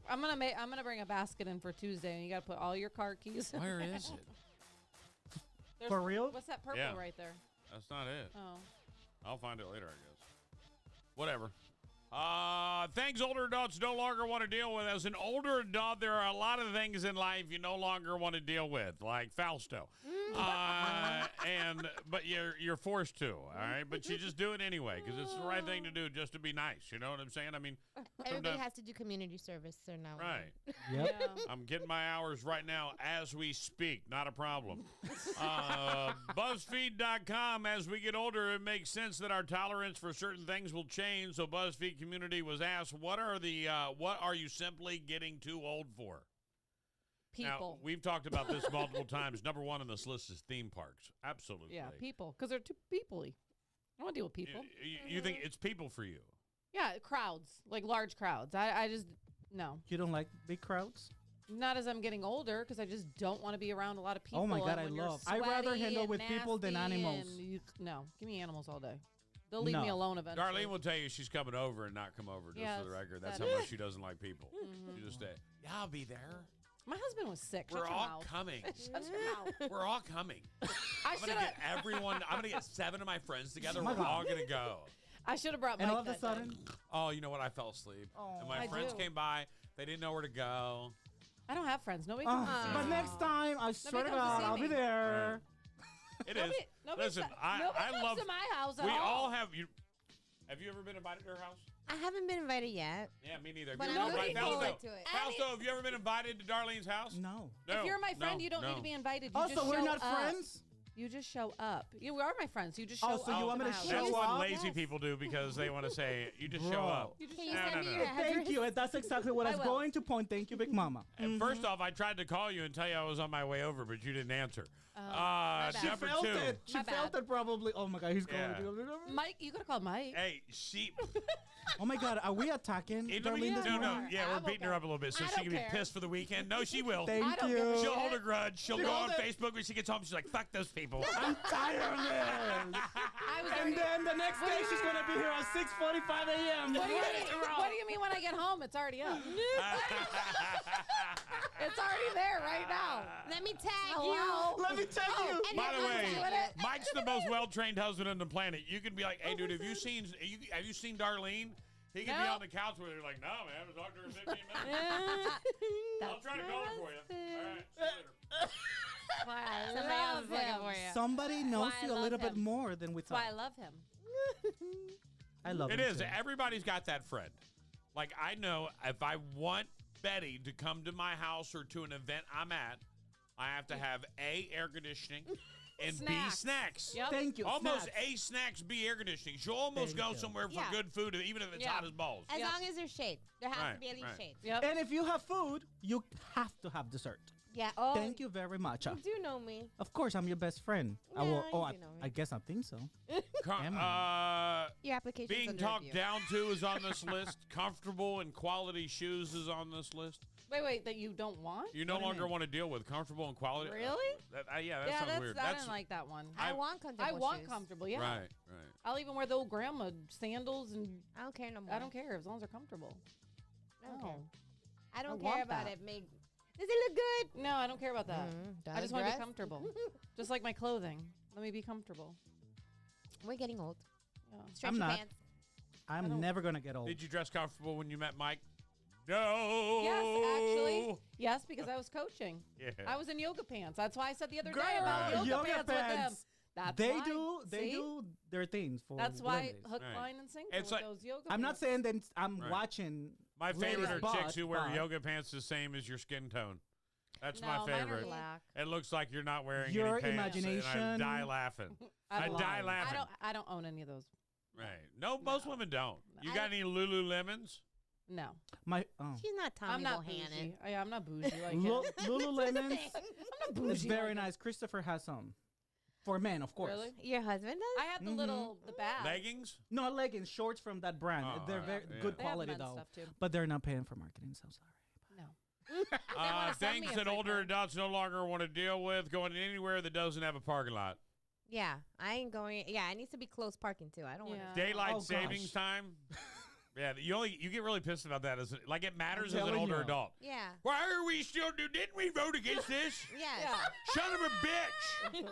I'm gonna bring a basket in for Tuesday, and you gotta put all your car keys. Where is it? For real? What's that purple Yeah. right there? That's not it. Oh. I'll find it later, I guess. Whatever. Things older adults no longer want to deal with. As an older adult, there are a lot of things in life you no longer want to deal with, like Fausto. But you're forced to, all right? But you just do it anyway because it's the right thing to do, just to be nice. You know what I'm saying? I mean, Everybody sometimes- has to do community service, so now. right. Yep. Yeah. I'm getting my hours right now as we speak. Not a problem. BuzzFeed.com. As we get older, it makes sense that our tolerance for certain things will change. So BuzzFeed community was asked, what are you simply getting too old for? Now, People. we've talked about this multiple times. Number 1 on this list is theme parks. Absolutely. Yeah, people, because they're too peoply. I want to deal with people. You think it's people for you? Yeah, crowds, like large crowds. I just no. You don't like big crowds? Not as I'm getting older, because I just don't want to be around a lot of people. Oh my God, and I when you're love. I'd rather sweaty handle and with people than nasty animals. and no, give me animals all day. They'll leave me No. alone eventually. Darlene will tell you she's coming over and not come over, just Yes, for the record. That's that how is. much she doesn't like people. She just say, yeah, I'll be there. My husband was sick. Shut We're your all mouth. coming. Shut your mouth. We're all coming. I I'm should gonna have. get everyone. I'm gonna get 7 of my friends together. Oh my We're God. all gonna go. I should have brought Mike And all of a that day. sudden, Oh, you know what? I fell asleep, and my I friends do. came by. They didn't know where to go. I don't have friends. Nobody comes to see but me. next time, I swear to comes to God, see I'll be me. there. It is. Nobody Listen, nobody I comes love. to my house at We all. all have you. Have you ever been invited to her house? I haven't been invited yet. Yeah, me neither. But Have you I'm ever looking invited- forward Fausto, to it. Fausto, have you ever been invited to Darlene's house? No. If you're my friend, you don't need no. to be invited. You Also, just we're show not up. friends? You just show up. You are my friends. You just show Oh, up. so you want me to my house. show That's what up? lazy people do because they want to say, you just show Bro. up. You just Can show you up. send no, me no. your address? Thank you. That's exactly what I was will. going to point. Thank you, Big Mama. And first off, I tried to call you and tell you I was on my way over, but you didn't answer. bad. She Number felt 2. it. She My felt bad. it probably. Oh my God, he's Yeah. calling. Mike, you could have called Mike. Hey, she. Oh my God, are we attacking Hey, Darlene this no, morning? yeah, we're I'm beating her okay. up a little bit so I she don't can be care. pissed for the weekend. No, she will. Thank I don't give a you. shit. She'll hold her grudge. She'll go on Hold it. Facebook when she gets home. She's like, fuck those people. I'm tired of this. I was And already. then the next day she's gonna be here at 6:45 a.m. What do you ready mean? to roll. What do you mean when I get home? It's already up. It's already there right now. Let me tag Hello? Let me tell you. And By then the I'm way, doing it. Mike's the most well-trained husband on the planet. You can be like, hey, dude, have you seen Darlene? He can be No. on the couch with her like, no, man, I haven't talked to her in 15 minutes. I'll try to call her for you. All right, see you later. Somebody else is looking for you. Somebody knows Why I you a love little bit him. more than we That's why I thought. love him. I love It him is. too. Everybody's got that friend. Like, I know if I want Betty to come to my house or to an event I'm at, I have to have A, air conditioning, and B, Snacks. snacks. Yep. Thank you. Almost Snaps. A, snacks, B, air conditioning. She'll almost Thank go you. somewhere for Yeah. good food, even if it's Yeah. hot as balls. As Yep. long as there's shade. There has Right, to be at least right. shade. Yep. And if you have food, you have to have dessert. Yeah. Oh, Thank you very much. You do know me. Of course, I'm your best friend. I Yeah, will. Oh, you do know me. I guess I think so. Am Your application Being talked down to is on this list. Comfortable and quality shoes is on this list. Wait, that you don't want? You no What do you longer mean? want to deal with comfortable and quality. Really? Yeah, that Yeah, sounds that's, weird. I didn't like that one. I want comfortable I want shoes. comfortable, yeah. Right. I'll even wear the old grandma sandals, and I don't care no more. I don't care as long as they're comfortable. I don't No. care. I don't I care want about that. it. Does it look good? No, I don't care about that. Does I just it want to be dress? comfortable. Just like my clothing. Let me be comfortable. We're getting old. Yeah. Stretchy not. pants. I'm never gonna get old. Did you dress comfortable when you met Mike? No. Yes, actually. Yes, because I was coaching. Yeah. I was in yoga pants. That's why I said the other day Girl, about yoga, yoga pants, with them. pants. That's They why. they See? do their things for. That's why women. hook, Right. line, and sinker It's with like- those yoga I'm not pants. saying that I'm Right. watching. My favorite are ladies' chicks who wear but yoga pants the same as your skin tone. That's No, my mine are favorite. black. It looks like you're not wearing Your any pants. And I imagination- die laughing. I I don't- die laughing. I don't own any of those. Right. No, most women don't. You I got any Lululemons? No. My She's not Tommy I'm not Bohannon. bougie. I'm not bougie like him. Lululemons. I'm not It's bougie. very like him. nice. Christopher has some. For men, of course. Really? Your husband does? I had the little, the bag. Leggings? No leggings, shorts from that brand. Oh, They're yeah, very yeah. good They have quality men's though. stuff, too. But they're not paying for marketing, so sorry. No. wanna send me Things if that they older can. adults no longer want to deal with, going anywhere that doesn't have a parking lot. Yeah, I ain't going. Yeah, it needs to be close parking too. I don't want to. Daylight Oh, savings gosh. time. Yeah, you get really pissed about that. Like it matters as an telling older you. adult. Yeah. Why are we still didn't we vote against this? Yes. Son of a bitch!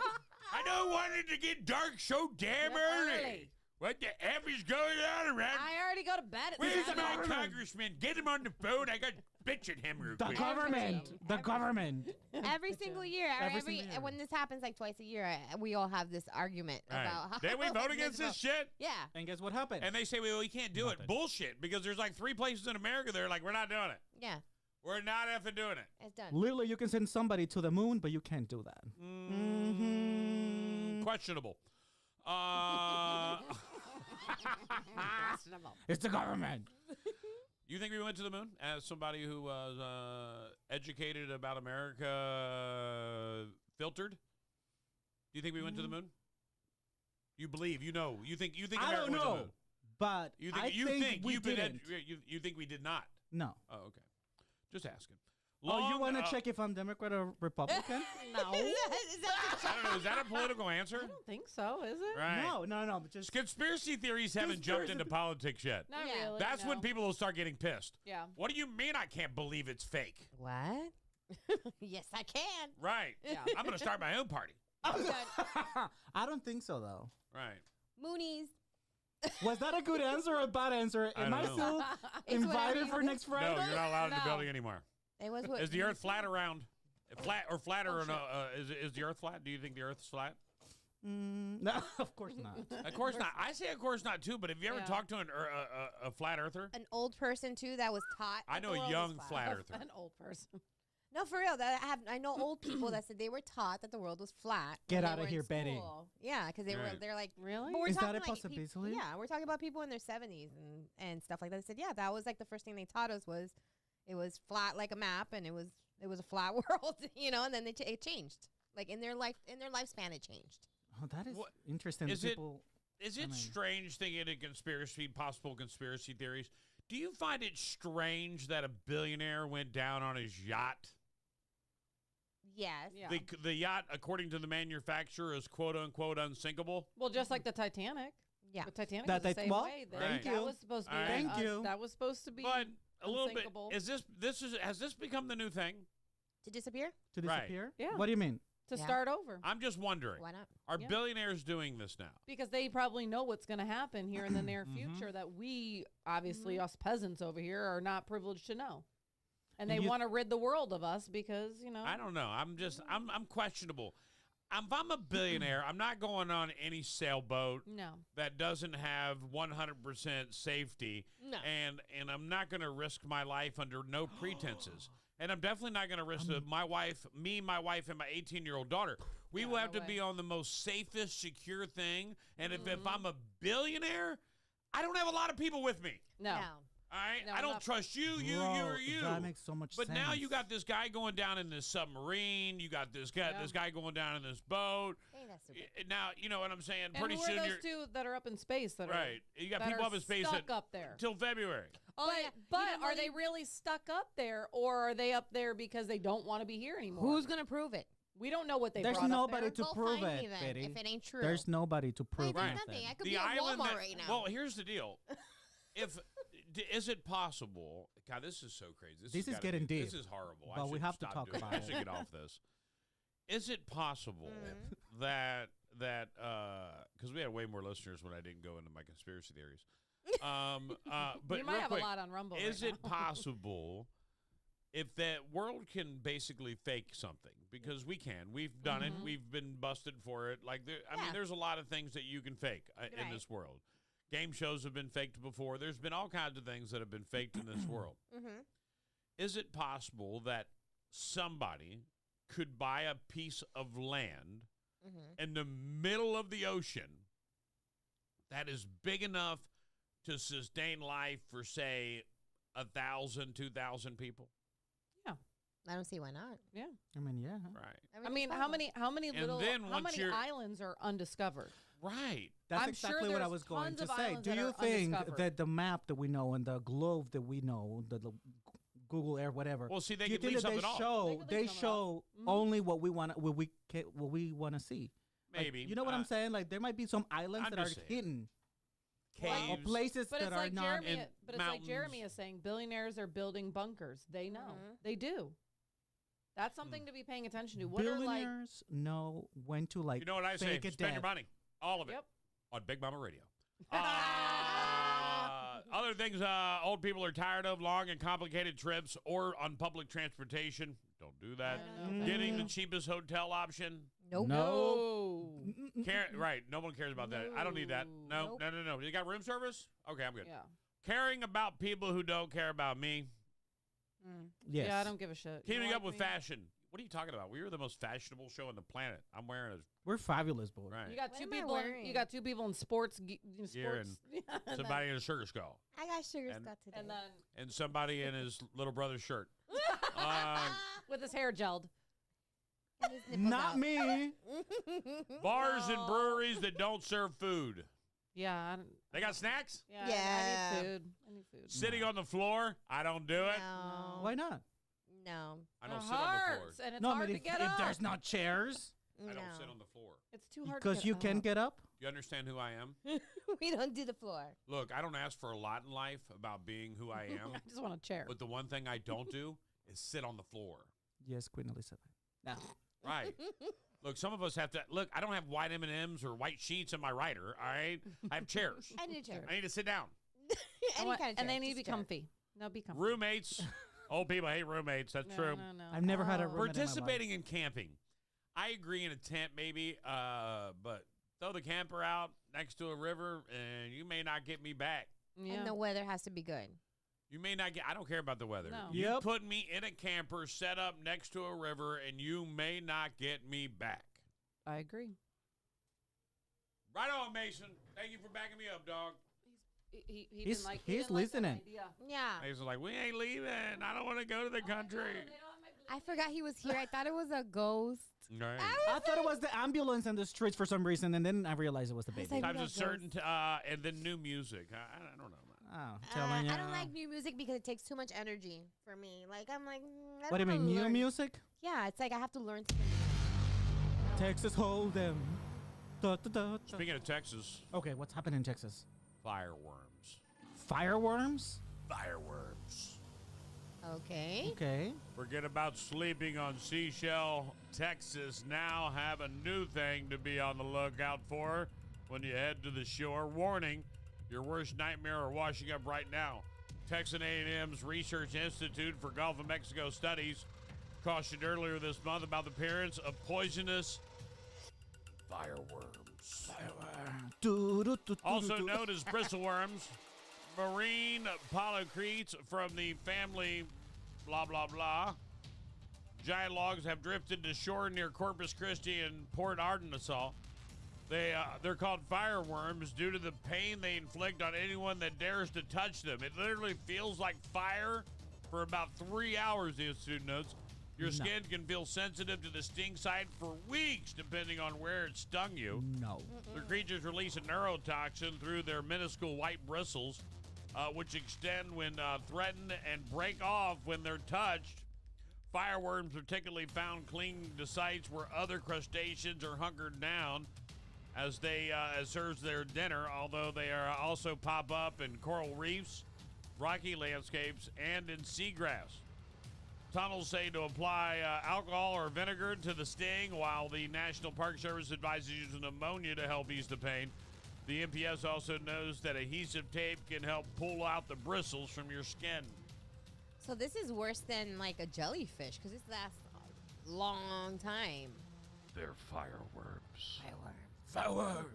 I don't want it to get dark so damn early. What the F is going on around? I already go to bed at Where's 7. my congressman? Get him on the phone. I got bitch at him real The quick. government. The government. Every single year, Every single year. when this happens like twice a year, we all have this argument Right. about how Did we vote against this shit? Yeah. And guess what happened? And they say, well, we can't do it. Bullshit. Because there's like 3 places in America that are like, we're not doing it. Yeah. We're not effing doing it. It's done. Literally, you can send somebody to the moon, but you can't do that. Questionable. It's the government. You think we went to the moon as somebody who was educated about America, filtered? Do you think we went to the moon? You believe? You know? You think? I America don't went to the know, moon? but You think? I You think think we you've been? didn't. You think we did not? No. Oh, okay. Just asking. Oh, you want to Long- check if I'm Democrat or Republican? No. I don't know. Is that a political answer? I don't think so, is it? Right. No. But just Conspiracy theories haven't jumped into politics yet. Not Yeah. really. That's when no. people will start getting pissed. Yeah. What do you mean I can't believe it's fake? What? Yes, I can. Right. Yeah. I'm going to start my own party. I don't think so though. Right. Moonies. Was that a good answer or a bad answer? I Am I don't know. still invited for next Friday? No, you're not allowed in the No. building anymore. It was what? Is the Earth flat around? Flat or flatter? Oh, or no, is the Earth flat? Do you think the Earth's flat? No, of course not. Of course not. I say of course not too. But have you ever talked to a flat earther? An old person too that was taught. I know a young flat earther. An old person. No, for real. I know old people that said they were taught that the world was flat. Get when they out of were in here, Betty. school. Yeah, because they're like, really? But we're Is that talking a like possibility? Yeah, we're talking about people in their 70s and stuff like that. They said, yeah, that was like the first thing they taught us was it was flat like a map, and it was a flat world, and then it changed. Like in their lifespan, it changed. Oh, that is interesting. Is People, it strange thinking of possible conspiracy theories? Do you find it strange that a billionaire went down on his yacht? Yes. Yeah. The yacht, according to the manufacturer, is quote unquote unsinkable. Well, just like the Titanic. Yeah. The Titanic That was the same well, way. thank That you. was supposed to be. Thank you. That was supposed to be. But a little bit. unsinkable. Has this become the new thing? To disappear? to Right. disappear? Yeah. What do you mean? to Yeah. start over. I'm just wondering. Why not? Are Yeah. billionaires doing this now? Because they probably know what's going to happen here in the near future that we, obviously, us peasants over here, are not privileged to know. And they And you- want to rid the world of us because, you know. I don't know. I'm questionable. If I'm a billionaire, I'm not going on any sailboat No. that doesn't have 100% safety. No. And I'm not going to risk my life under no pretenses. And I'm definitely not going to risk my wife, and my 18-year-old daughter. We will have to be on the most safest, secure thing. And if I'm a billionaire, I don't have a lot of people with me. No. All right? No, I don't not- trust you, you, Bro, or you. that makes so much But sense. now you got this guy going down in this submarine. You got this guy going down in this boat. Ain't that stupid? Now, you know what I'm saying? And Pretty who soon are you're those two that are up in space that are right. You got that people are up in space stuck up there? till February. Oh, But even are though they really stuck up there, or are they up there because they don't want to be here anymore? Who's gonna prove it? We don't know what they There's brought nobody up there. to Go prove find me it, then, Betty. if it ain't true. There's nobody to prove Like, anything. nothing. I could The be at island Walmart that- right now. Well, here's the deal. Is it possible? God, this is so crazy. This has is gotta getting be- deep. This is horrible. But I we should have to stop talk doing about I it. should get off this. Is it possible that because we had way more listeners when I didn't go into my conspiracy theories. But You might real have quick, a lot on Rumble. is right it now. possible if that world can basically fake something? Because we can. We've done it. We've been busted for it. Like, I mean, there's a lot of things that you can fake in Right. this world. Game shows have been faked before. There's been all kinds of things that have been faked in this world. Mm-hmm. Is it possible that somebody could buy a piece of land Mm-hmm. in the middle of the ocean that is big enough to sustain life for, say, 1,000, 2,000 people? I don't see why not. Yeah. I mean, yeah. Right. I mean, how many And little then how once many you're- islands are undiscovered? Right. That's I'm exactly sure what I there's was going tons to of say. islands Do that you are think undiscovered. that the map that we know and the globe that we know, the Google Earth, whatever? Well, see, they do you could leave think that something off. show They they could leave something show only what we want what we want to see? Like, Maybe. you know what I'm saying? Like there might be some islands I'm that are just saying. hidden or Caves. places But that it's are like not. Jeremy. in But it's like mountains. Jeremy is saying, billionaires are building bunkers. They know. Mhm. They do. That's something to be paying attention to. What are like? Billionaires know when to like You know what I say? fake a Spend your death. money. All of it. Yep. On Big Mama Radio. Other things old people are tired of: long and complicated trips or on public transportation. Don't do that. I don't know. Getting the cheapest hotel option. Nope. No. Right. No one cares about that. I don't need that. No, Nope. no. You got room service? Okay, I'm good. Yeah. Caring about people who don't care about me. Yes. Yeah, I don't give a shit. You Keeping like up with me? fashion. What are you talking about? We are the most fashionable show on the planet. I'm wearing a We're fabulous, boy. right. You got What two am I people. wearing? You got two people in sports. Gear Sports. and somebody in a sugar skull I got sugar And- Scott today. then and somebody in his little brother's shirt. with his hair gelled. And his nipples Not out. me. Bars and No. breweries that don't serve food. Yeah. I don't, They got snacks? yeah. Yeah. I need food. I need food. Sitting on the floor? I don't do it. No. Why not? No. I don't It sit on the floor. hurts, and it's No, hard but to if, get if up. there's not chairs, I don't No. sit on the floor. It's too hard because to you get can up. get up. You understand who I am? We don't do the floor. Look, I don't ask for a lot in life about being who I am, I just want a chair. but the one thing I don't do is sit on the floor. Yes, Queen Elizabeth. No. Right. Look, some of us have to. Look, I don't have white M&Ms or white sheets in my writer, all right? I have chairs. I need a chair. I need to sit down. Any kind of chair. and they need to just be a chair. comfy. No, be comfy. Roommates. Old people hate roommates. That's No, true. no, no. I've never had a Oh. roommate in my life. Participating in camping. I agree in a tent maybe, but throw the camper out next to a river, and you may not get me back. Yeah. And the weather has to be good. You may not get. I don't care about the weather. No. You put me in a camper set up next to a river, and you may not get me back. I agree. Right on, Mason. Thank you for backing me up, dog. He's listening. Yeah. Mason's like, we ain't leaving. I don't want to go to the country. I forgot he was here. I thought it was a ghost. Right. I thought it was the ambulance in the streets for some reason, and then I realized it was the baby. like, Times a certain, and then new music. I don't know. Telling ya. I don't like new music because it takes too much energy for me. Like, I'm like, What do you mean, new music? Yeah, it's like I have to learn something. Texas Hold'em. Da, da, da, da. Speaking of Texas. Okay, what's happening in Texas? Fireworms. Fireworms? Fireworms. Okay. Okay. Forget about sleeping on Seashell, Texas. Now have a new thing to be on the lookout for when you head to the shore. Warning, your worst nightmare are washing up right now. Texas A&M's Research Institute for Gulf of Mexico Studies cautioned earlier this month about the appearance of poisonous fireworms. Also known as bristleworms, marine polychretes from the family blah, blah, blah. Giant logs have drifted to shore near Corpus Christi and Port Arkansas. They're called fireworms due to the pain they inflict on anyone that dares to touch them. It literally feels like fire for about 3 hours, the Institute notes. Your skin can feel sensitive to the sting site for weeks, depending on where it stung you. No. The creatures release a neurotoxin through their minuscule white bristles, which extend when threatened and break off when they're touched. Fireworms are typically found clinging to sites where other crustaceans are hunkered down as they serves their dinner, although they are also pop up in coral reefs, rocky landscapes, and in seagrass. Tunnels say to apply alcohol or vinegar to the sting, while the National Park Service advises using ammonia to help ease the pain. The NPS also knows that adhesive tape can help pull out the bristles from your skin. So this is worse than like a jellyfish because this lasts a long time. They're fireworms. Fireworms.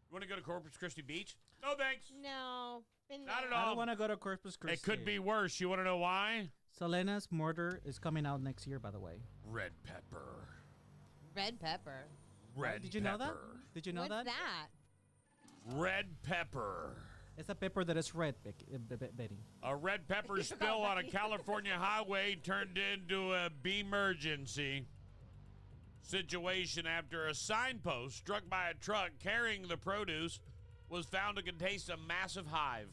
You want to go to Corpus Christi Beach? No, thanks. No. Not at I all. don't want to go to Corpus Christi. It could be worse. You want to know why? Selena's Murder is coming out next year, by the way. Red pepper. Red pepper. Red Did you know that? Did you know What's that? that? Red pepper. It's a pepper that is red, Betty. A red pepper spill on a California highway turned into a beamergency situation after a signpost struck by a truck carrying the produce was found to contain a massive hive.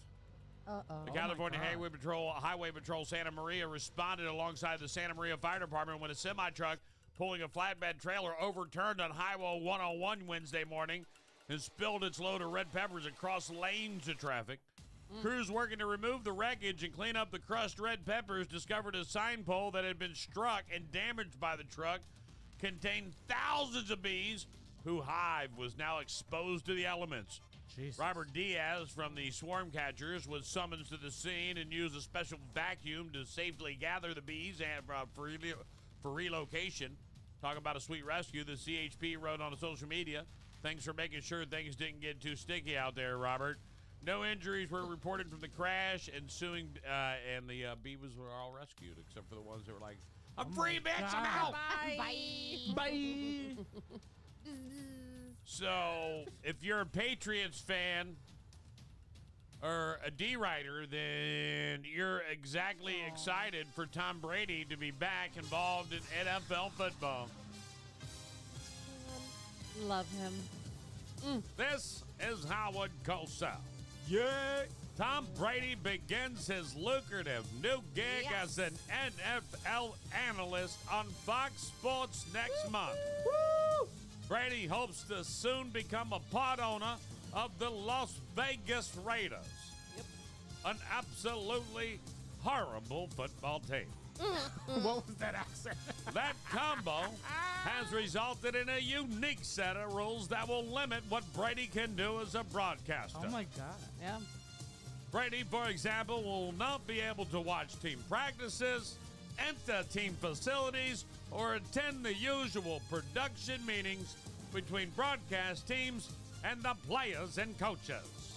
Uh-oh. The California Highway Patrol Santa Maria responded alongside the Santa Maria Fire Department when a semi-truck pulling a flatbed trailer overturned on Highway 101 Wednesday morning and spilled its load of red peppers across lanes of traffic. Crews working to remove the wreckage and clean up the crushed red peppers discovered a sign pole that had been struck and damaged by the truck contained thousands of bees whose hive was now exposed to the elements. Jesus. Robert Diaz from the Swarm Catchers was summoned to the scene and used a special vacuum to safely gather the bees and for relocation. Talk about a sweet rescue. The CHP wrote on social media, "Thanks for making sure things didn't get too sticky out there, Robert." No injuries were reported from the crash, and the beavers were all rescued, except for the ones that were like, "I'm free, bitch, I'm out." Bye. Bye. So, if you're a Patriots fan or a D-Rider, then you're exactly excited for Tom Brady to be back involved in NFL football. Love him. This is how it goes south. Yeah. Tom Brady begins his lucrative new gig as an NFL analyst on Fox Sports next month. Woo! Brady hopes to soon become a part owner of the Las Vegas Raiders. Yep. An absolutely horrible football team. What was that accent? That combo has resulted in a unique set of rules that will limit what Brady can do as a broadcaster. Oh my God. Yeah. Brady, for example, will not be able to watch team practices, enter team facilities, or attend the usual production meetings between broadcast teams and the players and coaches.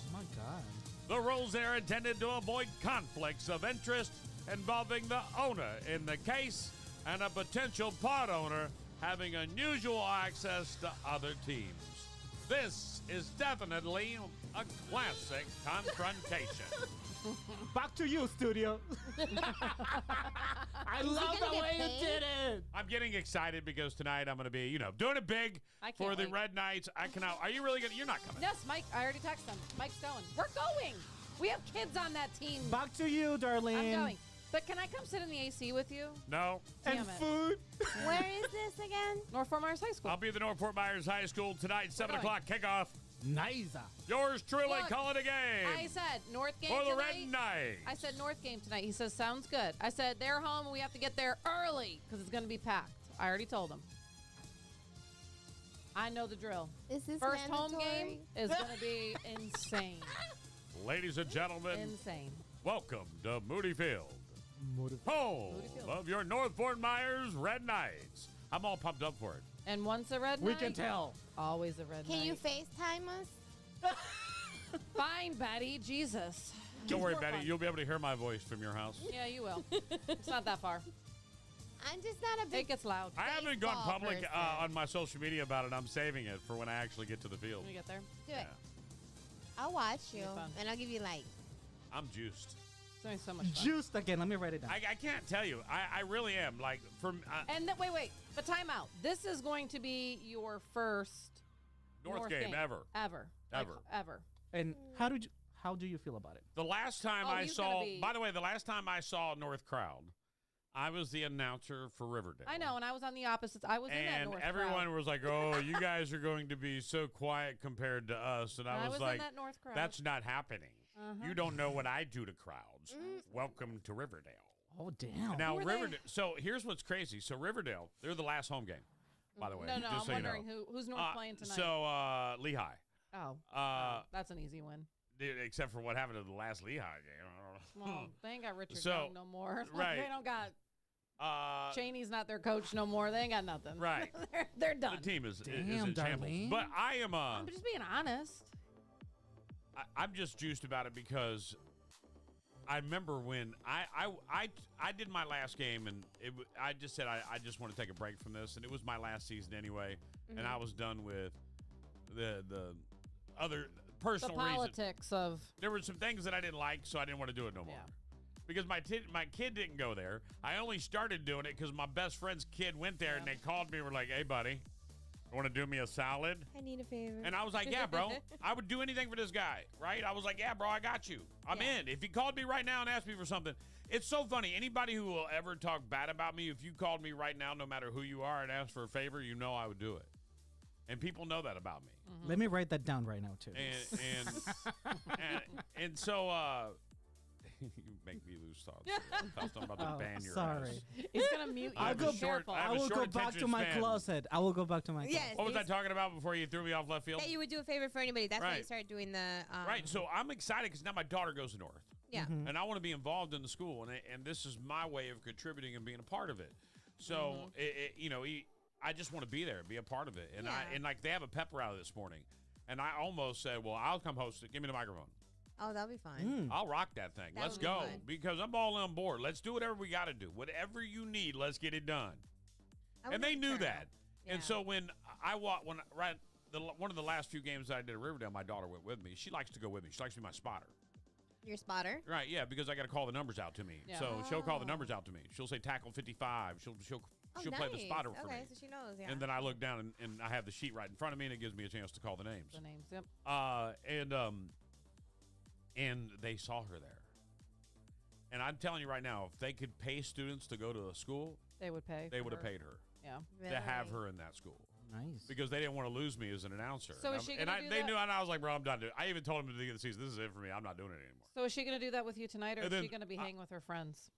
Oh, my God. The rules are intended to avoid conflicts of interest involving the owner in the case and a potential part owner having unusual access to other teams. This is definitely a classic confrontation. Back to you, studio. I love the way you did it. I'm getting excited because tonight I'm going to be, doing it big for the Red Knights. I cannot. Are you really going to? You're not coming. Yes, Mike. I already texted him. Mike's going. We're going. We have kids on that team. Back to you, darling. I'm going. But can I come sit in the AC with you? No. And Damn it. food. Where is this again? North Fort Myers High School. I'll be at the North Fort Myers High School tonight, 7 o'clock kickoff. Nice. Yours truly, Look, call it a game. I said North game for the tonight. Red Knights. I said North game tonight. He says, sounds good. I said, they're home and we have to get there early because it's going to be packed. I already told him. I know the drill. Is this First mandatory? home game is going to be insane. Ladies and gentlemen, Insane. welcome to Moody Field. Home of your North Fort Myers Red Knights. I'm all pumped up for it. And once a Red We Knight, can tell. always a Red Can Knight. you FaceTime us? Fine, Betty. Jesus. Don't worry, More Betty. fun. You'll be able to hear my voice from your house. Yeah, you will. It's not that far. I'm just not a It big. gets loud. I haven't gone baseball public person. on my social media about it. I'm saving it for when I actually get to the field. When we get there. Do it. I'll watch you, It'll be fun. and I'll give you like. I'm juiced. It's going to be so much fun. Juiced again. Let me write it down. I can't tell you. I really am. Like, from And wait. But time out. This is going to be your first North game ever. Ever. Like, Ever. ever. And how do you feel about it? The last time Oh, I he's gonna saw, be- by the way, the last time I saw North Crowd, I was the announcer for Riverdale. I know, and I was on the opposite. I was in that And North everyone crowd. was like, "Oh, you guys are going to be so quiet compared to us," and I was in like, that North crowd. "That's not happening. Uh-huh. You don't know what I do to crowds. Welcome to Riverdale." Oh, damn. Now, Who were they? Riverdale. So here's what's crazy. So Riverdale, they're the last home game, by the way. No, just I'm so you wondering know. who's North playing tonight. So Lehigh. Oh, that's an easy win. Dude, except for what happened to the last Lehigh game. Well, they ain't got Richard So, Young no more. right. They don't got Cheney's Cheney's not their coach no more. They ain't got nothing. Right. they're done. The team is Damn, in shambles. Darlene. But I am I'm just being honest. I'm just juiced about it because I remember when I did my last game and I just said I just want to take a break from this, and it was my last season anyway, and I was done with the other The personal reasons. politics of There were some things that I didn't like, so I didn't want to do it no more. Yeah. Because my kid didn't go there. I only started doing it because my best friend's kid went there, and they called me and were like, "Hey, buddy, you want to do me a salad?" I need a favor. And I was like, "Yeah, bro. I would do anything for this guy, right?" I was like, "Yeah, bro, I got you. I'm in. If he called me right now and asked me for something," it's so funny. Anybody who will ever talk bad about me, if you called me right now, no matter who you are, and asked for a favor, you know I would do it. And people know that about me. Let me write that down right now, too. And so you make me lose thoughts. I'm about to ban your sorry. ass. he's gonna mute you. I'll Be go. careful. I I have a will go short back to attention my span. closet. I will go back to my closet. Yes. What was I talking about before you threw me off left field? That you would do a favor for anybody. That's why you Right. started doing the. Right. So I'm excited because now my daughter goes to North. Yeah. And I want to be involved in the school, and this is my way of contributing and being a part of it. So, I just want to be there, be a part of it. And like they have a pep rally this morning, and I almost said, "Well, I'll come host it. Give me the microphone. Oh, that'll be fun. I'll rock that thing. That Let's would be go fun. because I'm all on board. Let's do whatever we got to do. Whatever you need, let's get it done." And they knew that. Yeah. And so when one of the last few games that I did at Riverdale, my daughter went with me. She likes to go with me. She likes to be my spotter. Your spotter. Right, yeah, because I got to call the numbers out to me. Yeah. So she'll call the numbers out to me. She'll say tackle 55. She'll play the nice. spotter for Okay, me. so she knows. Yeah. And then I look down and I have the sheet right in front of me, and it gives me a chance to call the names. The names. Yep. And they saw her there. And I'm telling you right now, if they could pay students to go to a school, They would pay. they for would have her. paid her Yeah. to have her in that school. Nice. Because they didn't want to lose me as an announcer. So and is she and gonna do they that? knew, and I was like, "Bro, I'm done doing it." I even told him at the beginning of the season, "This is it for me. I'm not doing it anymore." So is she going to do that with you tonight, or And is then she going to be hanging with her friends?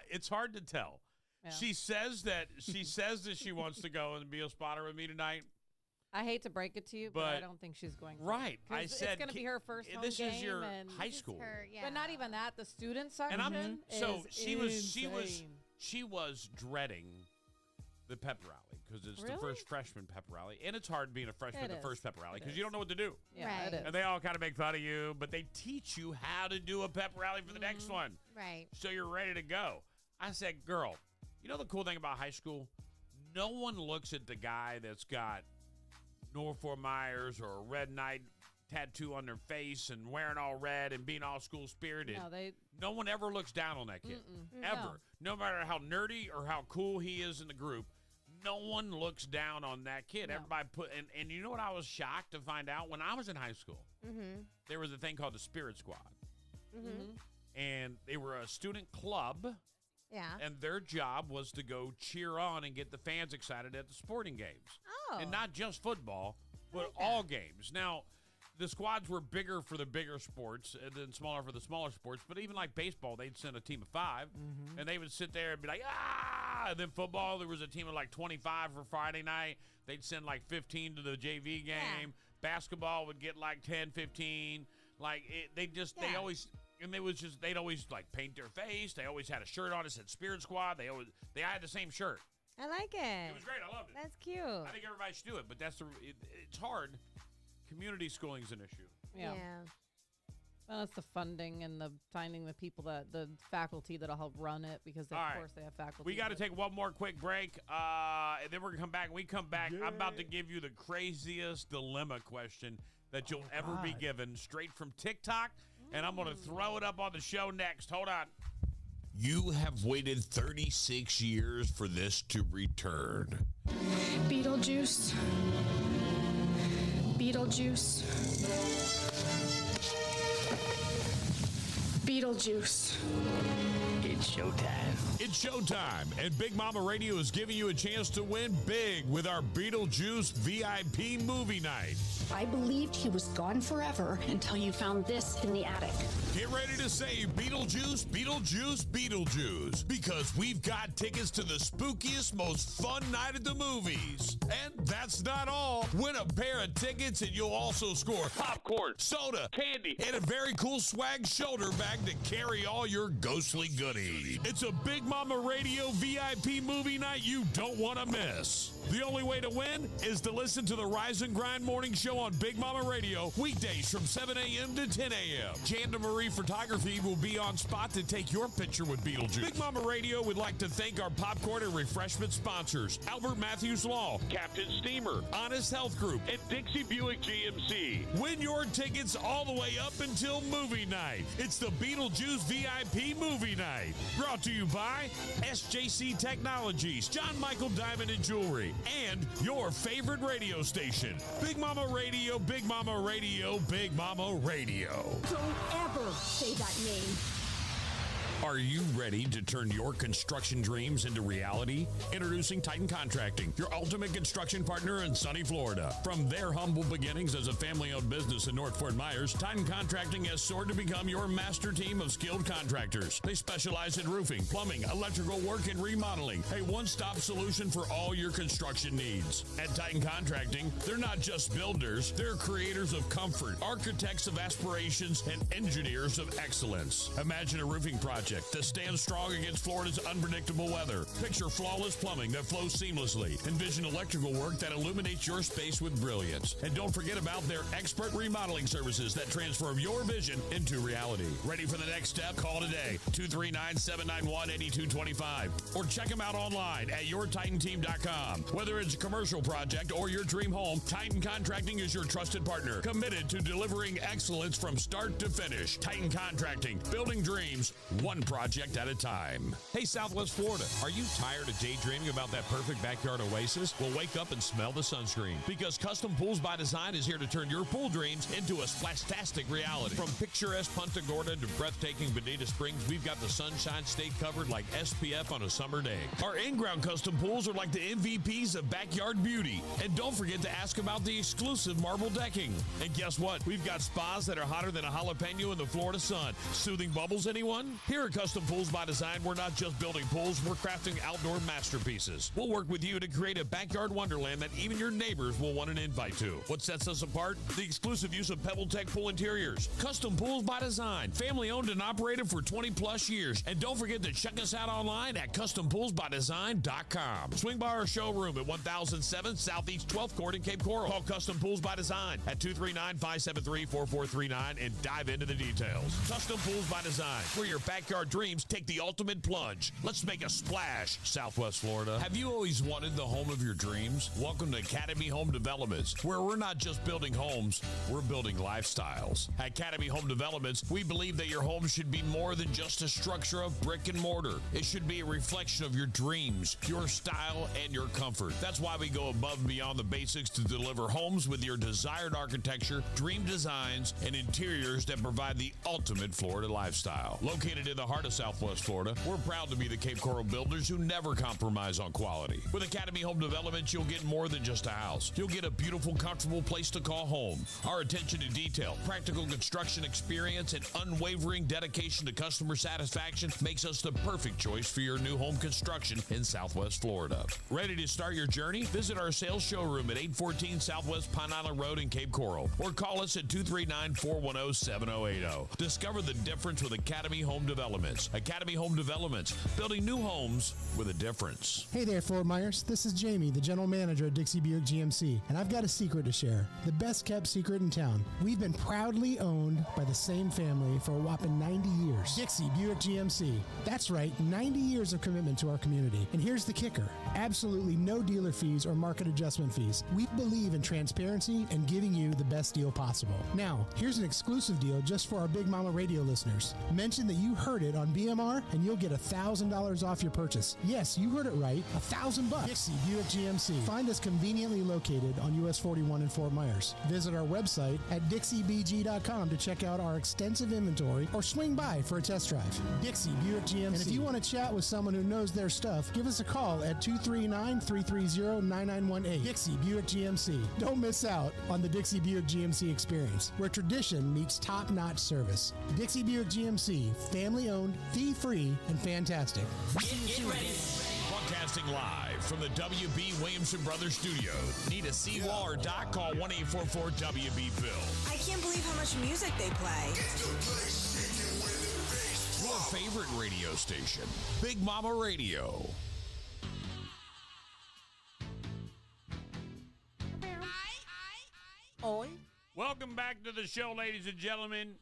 It's hard to tell. Yeah. She says that she wants to go and be a spotter with me tonight. I hate to break it to you, but I But- don't think she's going to. Right. I 'Cause said it's going to be her first home this game. is your and high school. But not even that. The student section And I'm so is she was insane. she was dreading the pep rally because it's the Really? first freshman pep rally, and it's hard being a freshman at the It first is. pep rally It because you don't know what to do. Yeah, Right. it is. And they all kind of make fun of you, but they teach you how to do a pep rally for the next one. Right. So you're ready to go. I said, girl, you know the cool thing about high school? No one looks at the guy that's got Norfolk Myers or a Red Knight tattoo on their face and wearing all red and being all school spirited. No one ever looks down on that kid. Ever. No matter how nerdy or how cool he is in the group, no one looks down on that kid. Everybody and you know what I was shocked to find out? When I was in high school, there was a thing called the Spirit Squad. And they were a student club. Yeah. And their job was to go cheer on and get the fans excited at the sporting games. Oh. And not just football, but all games. Now, the squads were bigger for the bigger sports and then smaller for the smaller sports. But even like baseball, they'd send a team of 5. And they would sit there and be like, ah! And then football, there was a team of like 25 for Friday night. They'd send like 15 to the JV game. Yeah. Basketball would get like 10, 15. Like, they always... And they'd always like paint their face. They always had a shirt on that said Spirit Squad. They had the same shirt. I like it. It was great. I loved it. That's cute. I think everybody should do it, but it's hard. Community schooling is an issue. Yeah. Well, it's the funding and the finding the people the faculty that'll help run it because of course they have faculty. We got to take one more quick break, and then we're gonna come back. When we come back, I'm about to give you the craziest dilemma question that you'll ever be given, straight from TikTok, and I'm gonna throw it up on the show next. Hold on. You have waited 36 years for this to return. Beetlejuice. Beetlejuice. Beetlejuice. It's showtime. It's showtime, and Big Mama Radio is giving you a chance to win big with our Beetlejuice VIP movie night. I believed he was gone forever until you found this in the attic. Get ready to say Beetlejuice, Beetlejuice, Beetlejuice, because we've got tickets to the spookiest, most fun night at the movies. And that's not all. Win a pair of tickets and you'll also score popcorn, soda, candy, and a very cool swag shoulder bag to carry all your ghostly goodies. It's a Big Mama Radio VIP movie night you don't want to miss. The only way to win is to listen to the Rise and Grind Morning Show on Big Mama Radio weekdays from 7 a.m. to 10 a.m. Janda Marie Photography will be on spot to take your picture with Beetlejuice. Big Mama Radio would like to thank our popcorn and refreshment sponsors, Albert Matthews Law, Captain Steamer, Honest Health Group, and Dixie Buick GMC. Win your tickets all the way up until movie night. It's the Beetlejuice VIP movie night. Brought to you by SJC Technologies, John Michael Diamond and Jewelry, and your favorite radio station, Big Mama Radio, Big Mama Radio, Big Mama Radio. Don't ever say that name. Are you ready to turn your construction dreams into reality? Introducing Titan Contracting, your ultimate construction partner in sunny Florida. From their humble beginnings as a family-owned business in North Fort Myers, Titan Contracting has soared to become your master team of skilled contractors. They specialize in roofing, plumbing, electrical work, and remodeling. A one-stop solution for all your construction needs. At Titan Contracting, they're not just builders, they're creators of comfort, architects of aspirations, and engineers of excellence. Imagine a roofing project that stands strong against Florida's unpredictable weather. Picture flawless plumbing that flows seamlessly. Envision electrical work that illuminates your space with brilliance. And don't forget about their expert remodeling services that transform your vision into reality. Ready for the next step? Call today, 239-791-8225. Or check them out online at yourtitanteam.com. Whether it's a commercial project or your dream home, Titan Contracting is your trusted partner, committed to delivering excellence from start to finish. Titan Contracting, building dreams, one project at a time. Hey, Southwest Florida, are you tired of daydreaming about that perfect backyard oasis? Well, wake up and smell the sunscreen, because Custom Pools by Design is here to turn your pool dreams into a splastastic reality. From picturesque Punta Gorda to breathtaking Bonita Springs, we've got the Sunshine State covered like SPF on a summer day. Our in-ground custom pools are like the MVPs of backyard beauty. And don't forget to ask about the exclusive marble decking. And guess what? We've got spas that are hotter than a jalapeno in the Florida sun. Soothing bubbles, anyone? Here Here at Custom Pools by Design, we're not just building pools, we're crafting outdoor masterpieces. We'll work with you to create a backyard wonderland that even your neighbors will want an invite to. What sets us apart? The exclusive use of PebbleTech pool interiors. Custom Pools by Design, family owned and operated for 20 plus years. And don't forget to check us out online at custompoolsbydesign.com. Swing by our showroom at 1007 Southeast 12th Court in Cape Coral. Call Custom Pools by Design at 239-573-4439 and dive into the details. Custom Pools by Design, where your backyard dreams take the ultimate plunge. Let's make a splash, Southwest Florida. Have you always wanted the home of your dreams? Welcome to Academy Home Developments, where we're not just building homes, we're building lifestyles. At Academy Home Developments, we believe that your home should be more than just a structure of brick and mortar. It should be a reflection of your dreams, your style, and your comfort. That's why we go above and beyond the basics to deliver homes with your desired architecture, dream designs, and interiors that provide the ultimate Florida lifestyle. Located in the heart of Southwest Florida, we're proud to be the Cape Coral builders who never compromise on quality. With Academy Home Developments, you'll get more than just a house. You'll get a beautiful, comfortable place to call home. Our attention to detail, practical construction experience, and unwavering dedication to customer satisfaction makes us the perfect choice for your new home construction in Southwest Florida. Ready to start your journey? Visit our sales showroom at 814 Southwest Pine Island Road in Cape Coral, or call us at 239-410-7080. Discover the difference with Academy Home Developments. Academy Home Developments, building new homes with a difference. Hey there, Fort Myers. This is Jamie, the general manager at Dixie Buick GMC, and I've got a secret to share. The best kept secret in town. We've been proudly owned by the same family for a whopping 90 years. Dixie Buick GMC. That's right, 90 years of commitment to our community. And here's the kicker. Absolutely no dealer fees or market adjustment fees. We believe in transparency and giving you the best deal possible. Now, here's an exclusive deal just for our Big Mama Radio listeners. Mention that you heard it on BMR and you'll get $1,000 off your purchase. Yes, you heard it right, $1,000. Dixie Buick GMC. Find us conveniently located on US 41 in Fort Myers. Visit our website at dixiebg.com to check out our extensive inventory or swing by for a test drive. Dixie Buick GMC. And if you want to chat with someone who knows their stuff, give us a call at 239-330-9918. Dixie Buick GMC. Don't miss out on the Dixie Buick GMC experience, where tradition meets top-notch service. Dixie Buick GMC, family-owned, fee-free, and fantastic. Get ready. Broadcasting live from the WB Williamson Brothers Studio. Need a seawall or dock? Call 1-844-WB-BILL. I can't believe how much music they play. Your favorite radio station, Big Mama Radio. Oi. Welcome back to the show, ladies and gentlemen.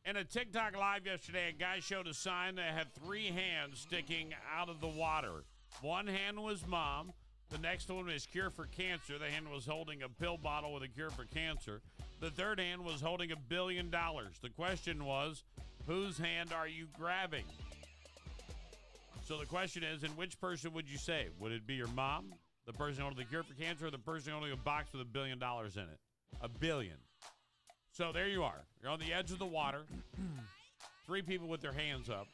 In a TikTok live yesterday, a guy showed a sign that had 3 hands sticking out of the water. One hand was mom. The next one was cure for cancer. The hand was holding a pill bottle with a cure for cancer. The third hand was holding $1 billion. The question was, whose hand are you grabbing? So the question is, in which person would you save? Would it be your mom, the person holding the cure for cancer, or the person holding a box with $1 billion in it? $1 billion. So there you are. You're on the edge of the water. 3 people with their hands up.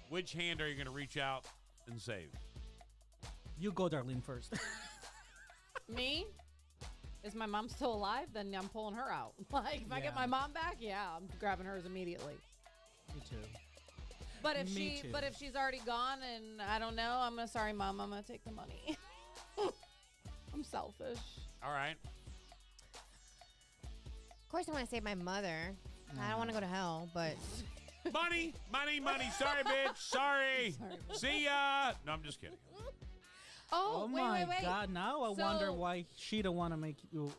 Which hand are you going to reach out and save? You go, Darlene, first. Me? Is my mom still alive? Then I'm pulling her out. Like, if I get my mom back, yeah, I'm grabbing hers immediately. Me too. But if she's already gone and I don't know, sorry, Mom, I'm gonna take the money. I'm selfish. All right. Of course, I want to save my mother. I don't want to go to hell, but money. Sorry, bitch. Sorry. See ya. No, I'm just kidding. Oh my wait. God! Now I wonder why she don't want to make you.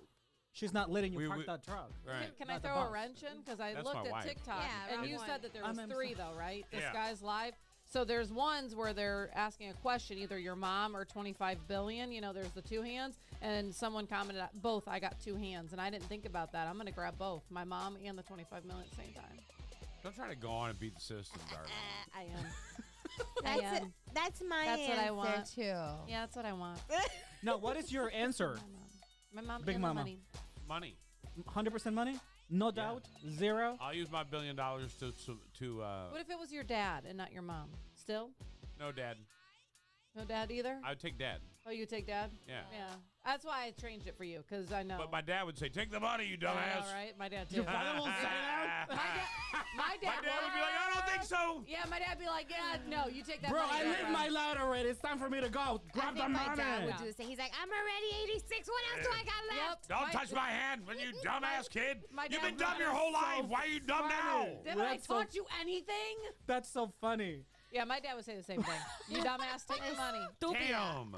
She's not letting you park that truck. Right. Can I throw a wrench in? Because I looked at TikTok, and you said that there was 3, though, right? This guy's live. So there's ones where they're asking a question, either your mom or 25 billion. You know, there's the 2 hands, and someone commented both. I got 2 hands, and I didn't think about that. I'm gonna grab both, my mom and the 25 million at the same time. Don't try to go on and beat the system, darling. I am. That's my That's answer what I want too. Yeah, that's what I want. Now, what is your answer? My mom. Big and Mama. Money. Money. 100% money? No doubt? 0? I'll use my $1 billion to What if it was your dad and not your mom? Still? No, Dad. No dad either? I would take Dad. Oh, you take Dad? Yeah. Yeah. That's why I changed it for you, because I know. But my dad would say, take the money, you dumbass. All right, my dad too. Your father won't say that? My dad would be like, I don't think so. Yeah, my dad would be like, yeah, no, you take that Bro, money. I lived my life already. It's time for me to go. Grab the my money. dad would do the same. He's like, I'm already 86. What else do I got left? Don't touch my hand, when you dumbass kid. my You've been dad dumb your whole life. Why are you dumb now? Didn't I taught you anything? That's so funny. Yeah, my dad would say the same thing. You dumbass, take the money. Damn.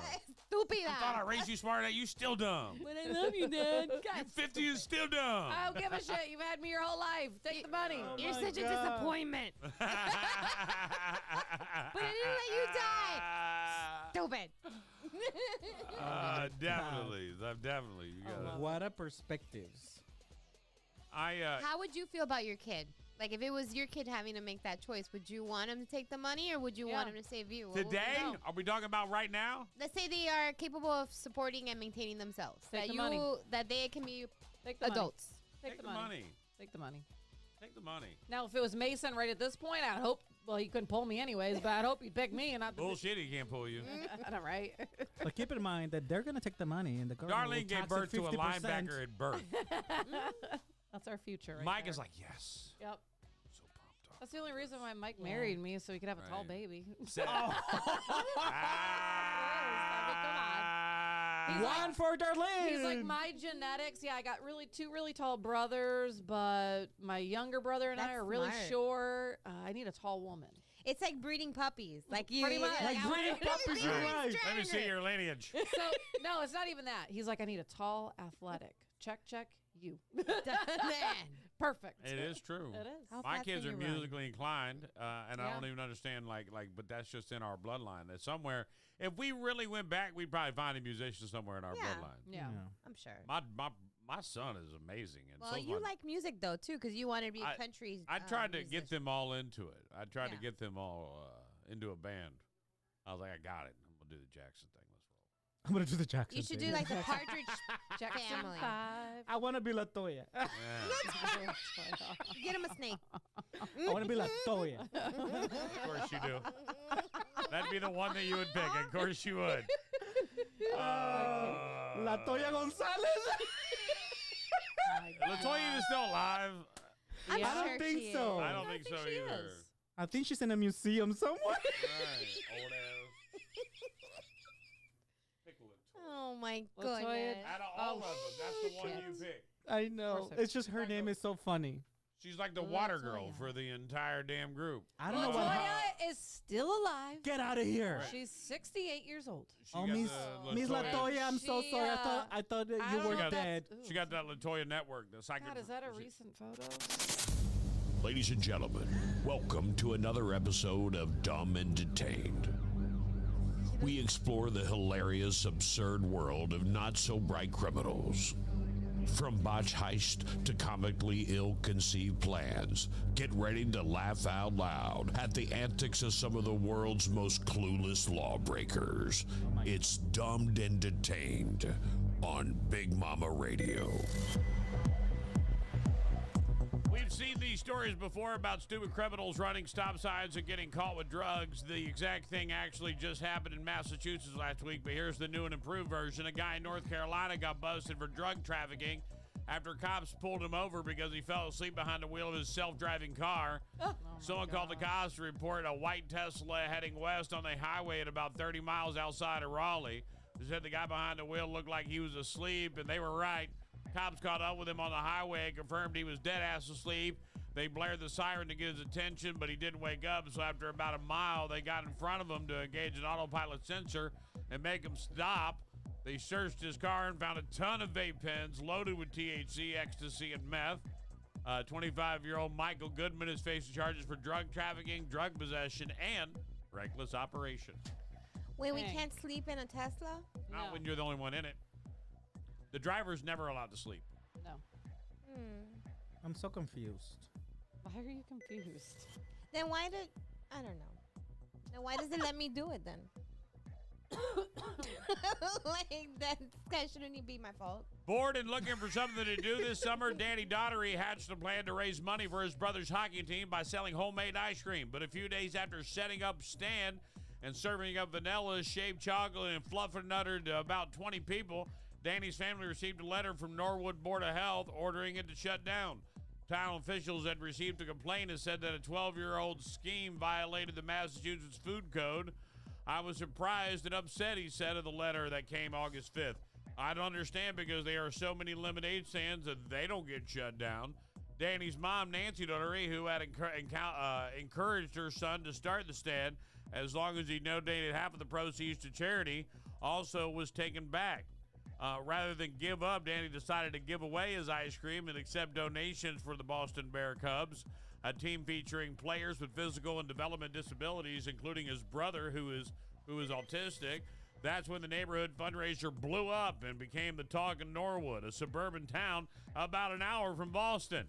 Stupida. I thought I raised you smart. You still dumb. But I love you, Dad. You 50 is still dumb. I don't give a shit. You've had me your whole life. Take the money. You're such a disappointment. But I didn't let you die. Stupid. Definitely. You got it. What a perspectives. How would you feel about your kid? Like, if it was your kid having to make that choice, would you want him to take the money or would you want him to save you? Today? Are we talking about right now? Let's say they are capable of supporting and maintaining themselves. Take the money. That they can be Take the adults. Take the money. Take the money. Take the money. Now, if it was Mason right at this point, I'd hope, well, he couldn't pull me anyways, but I'd hope he'd pick me and not the Bullshit, he can't pull you. I know, right? But keep in mind that they're going to take the money and the government Darlene will gave tax it birth to a 50%. linebacker at birth. That's our future right Mike there. is like, yes. Yep. That's the only reason why Mike married me, so he could have a tall baby. One for Darlene. He's like, my genetics. Yeah, I got two really tall brothers, but my younger brother and I are really short. I need a tall woman. It's like breeding puppies. Like you, Pretty much. like breeding puppies. Right. Let me see your lineage. So no, it's not even that. He's like, I need a tall, athletic. Check. You. Perfect. It is true. It is. My kids are musically inclined, and I don't even understand but that's just in our bloodline. That somewhere, if we really went back, we'd probably find a musician somewhere in our bloodline. Yeah, I'm sure. My son is amazing, and well, you like music though too, because you want to be country. I tried to get them all into it. I tried to get them all into a band. I was like, I got it. I'm gonna do the Jackson thing. Let's roll. I'm gonna do the Jackson. You should thing. do like the Partridge Family. I want to be Latoya. Get him a snake. I want to be Latoya. Of course you do. That'd be the one that you would pick. Of course you would. Latoya Gonzalez. Latoya is still alive. I don't think so. I don't think so either. I think she's in a museum somewhere. Right. Old ass. Oh my goodness. Out of all of them, that's the one you picked. I know. It's just her name is so funny. She's like the water girl for the entire damn group. I don't know what. Latoya is still alive. Get out of here. Right. She's 68 years old. Miss Latoya, I'm so sorry. I thought that you were dead. She got that Latoya network. The God, is that a recent photo? Ladies and gentlemen, welcome to another episode of Dumb and Detained. We explore the hilarious, absurd world of not-so-bright criminals. From botch heist to comically ill-conceived plans, get ready to laugh out loud at the antics of some of the world's most clueless lawbreakers. It's Dumbed and Detained on Big Mama Radio. We've seen these stories before about stupid criminals running stop signs and getting caught with drugs. The exact thing actually just happened in Massachusetts last week, but here's the new and improved version. A guy in North Carolina got busted for drug trafficking after cops pulled him over because he fell asleep behind the wheel of his self-driving car. Someone called the cops to report a white Tesla heading west on the highway at about 30 miles outside of Raleigh. They said the guy behind the wheel looked like he was asleep, and they were right. Cops caught up with him on the highway and confirmed he was dead-ass asleep. They blared the siren to get his attention, but he didn't wake up. So after about a mile, they got in front of him to engage an autopilot sensor and make him stop. They searched his car and found a ton of vape pens loaded with THC, ecstasy, and meth. 25-year-old Michael Goodman is facing charges for drug trafficking, drug possession, and reckless operation. Wait, we can't sleep in a Tesla? Not when you're the only one in it. The driver's never allowed to sleep. No. I'm so confused. Why are you confused? Then I don't know. Then why does it let me do it then? Like, that shouldn't even be my fault. Bored and looking for something to do this summer, Danny Daughtery hatched a plan to raise money for his brother's hockey team by selling homemade ice cream. But a few days after setting up stand and serving up vanilla, shaved chocolate, and fluffernutter to about 20 people, Danny's family received a letter from Norwood Board of Health ordering it to shut down. Town officials had received a complaint and said that a 12-year-old scheme violated the Massachusetts Food Code. I was surprised and upset, he said in the letter that came August 5th. I don't understand because there are so many lemonade stands that they don't get shut down. Danny's mom, Nancy Doherty, who had encouraged her son to start the stand as long as he donated half of the proceeds to charity, also was taken back. Rather than give up, Danny decided to give away his ice cream and accept donations for the Boston Bear Cubs, a team featuring players with physical and development disabilities, including his brother, who is autistic. That's when the neighborhood fundraiser blew up and became the talk in Norwood, a suburban town about an hour from Boston.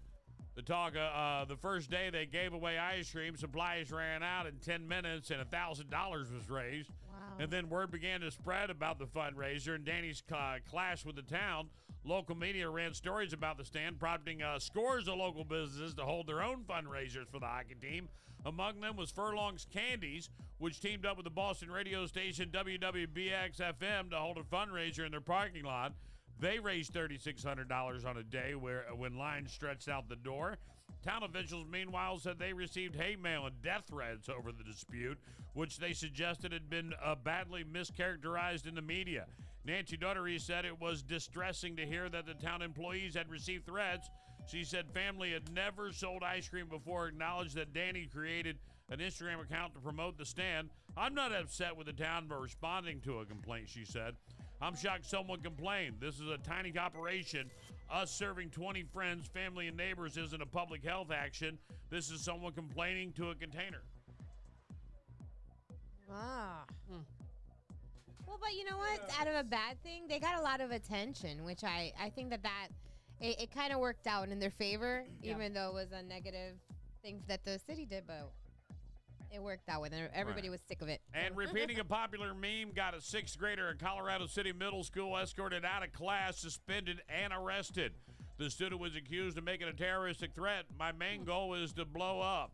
The talk, the first day they gave away ice cream, supplies ran out in 10 minutes and $1,000 was raised. Wow. And then word began to spread about the fundraiser and Danny's clash with the town. Local media ran stories about the stand, prompting scores of local businesses to hold their own fundraisers for the hockey team. Among them was Furlong's Candies, which teamed up with the Boston radio station WWBX-FM to hold a fundraiser in their parking lot. They raised $3,600 on a day when lines stretched out the door. Town officials, meanwhile, said they received hate mail and death threats over the dispute, which they suggested had been badly mischaracterized in the media. Nancy Doherty said it was distressing to hear that the town employees had received threats. She said family had never sold ice cream before, acknowledged that Danny created an Instagram account to promote the stand. I'm not upset with the town for responding to a complaint, she said. I'm shocked someone complained. This is a tiny operation. Us serving 20 friends, family, and neighbors isn't a public health action. This is someone complaining to a container. Ah. Well, but you know what? Out of a bad thing, they got a lot of attention, which I think that it kind of worked out in their favor, even though it was a negative thing that the city did, but it worked out with it. Everybody was sick of it. And repeating a popular meme, got a sixth grader at Colorado City Middle School escorted out of class, suspended, and arrested. The student was accused of making a terroristic threat. My main goal is to blow up.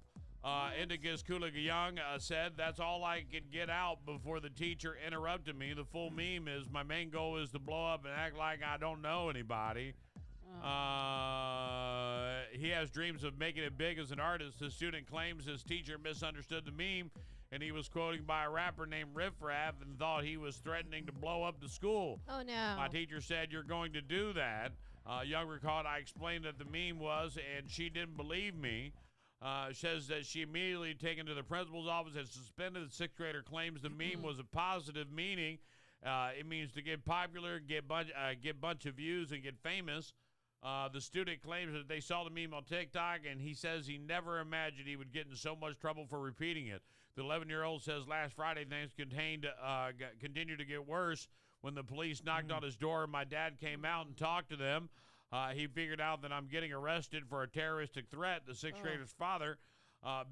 Indigus Kulagayang said, that's all I could get out before the teacher interrupted me. The full meme is, my main goal is to blow up and act like I don't know anybody. He has dreams of making it big as an artist. The student claims his teacher misunderstood the meme, and he was quoting by a rapper named Riff Raff and thought he was threatening to blow up the school. Oh, no. My teacher said, you're going to do that. Young recalled, I explained that the meme was, and she didn't believe me. Says that she immediately taken to the principal's office and suspended. The sixth grader claims the meme was a positive meaning. It means to get popular, get bunch of views, and get famous. The student claims that they saw the meme on TikTok, and he says he never imagined he would get in so much trouble for repeating it. The 11-year-old says last Friday things continued to get worse when the police knocked on his door. My dad came out and talked to them. He figured out that I'm getting arrested for a terroristic threat. The sixth grader's father,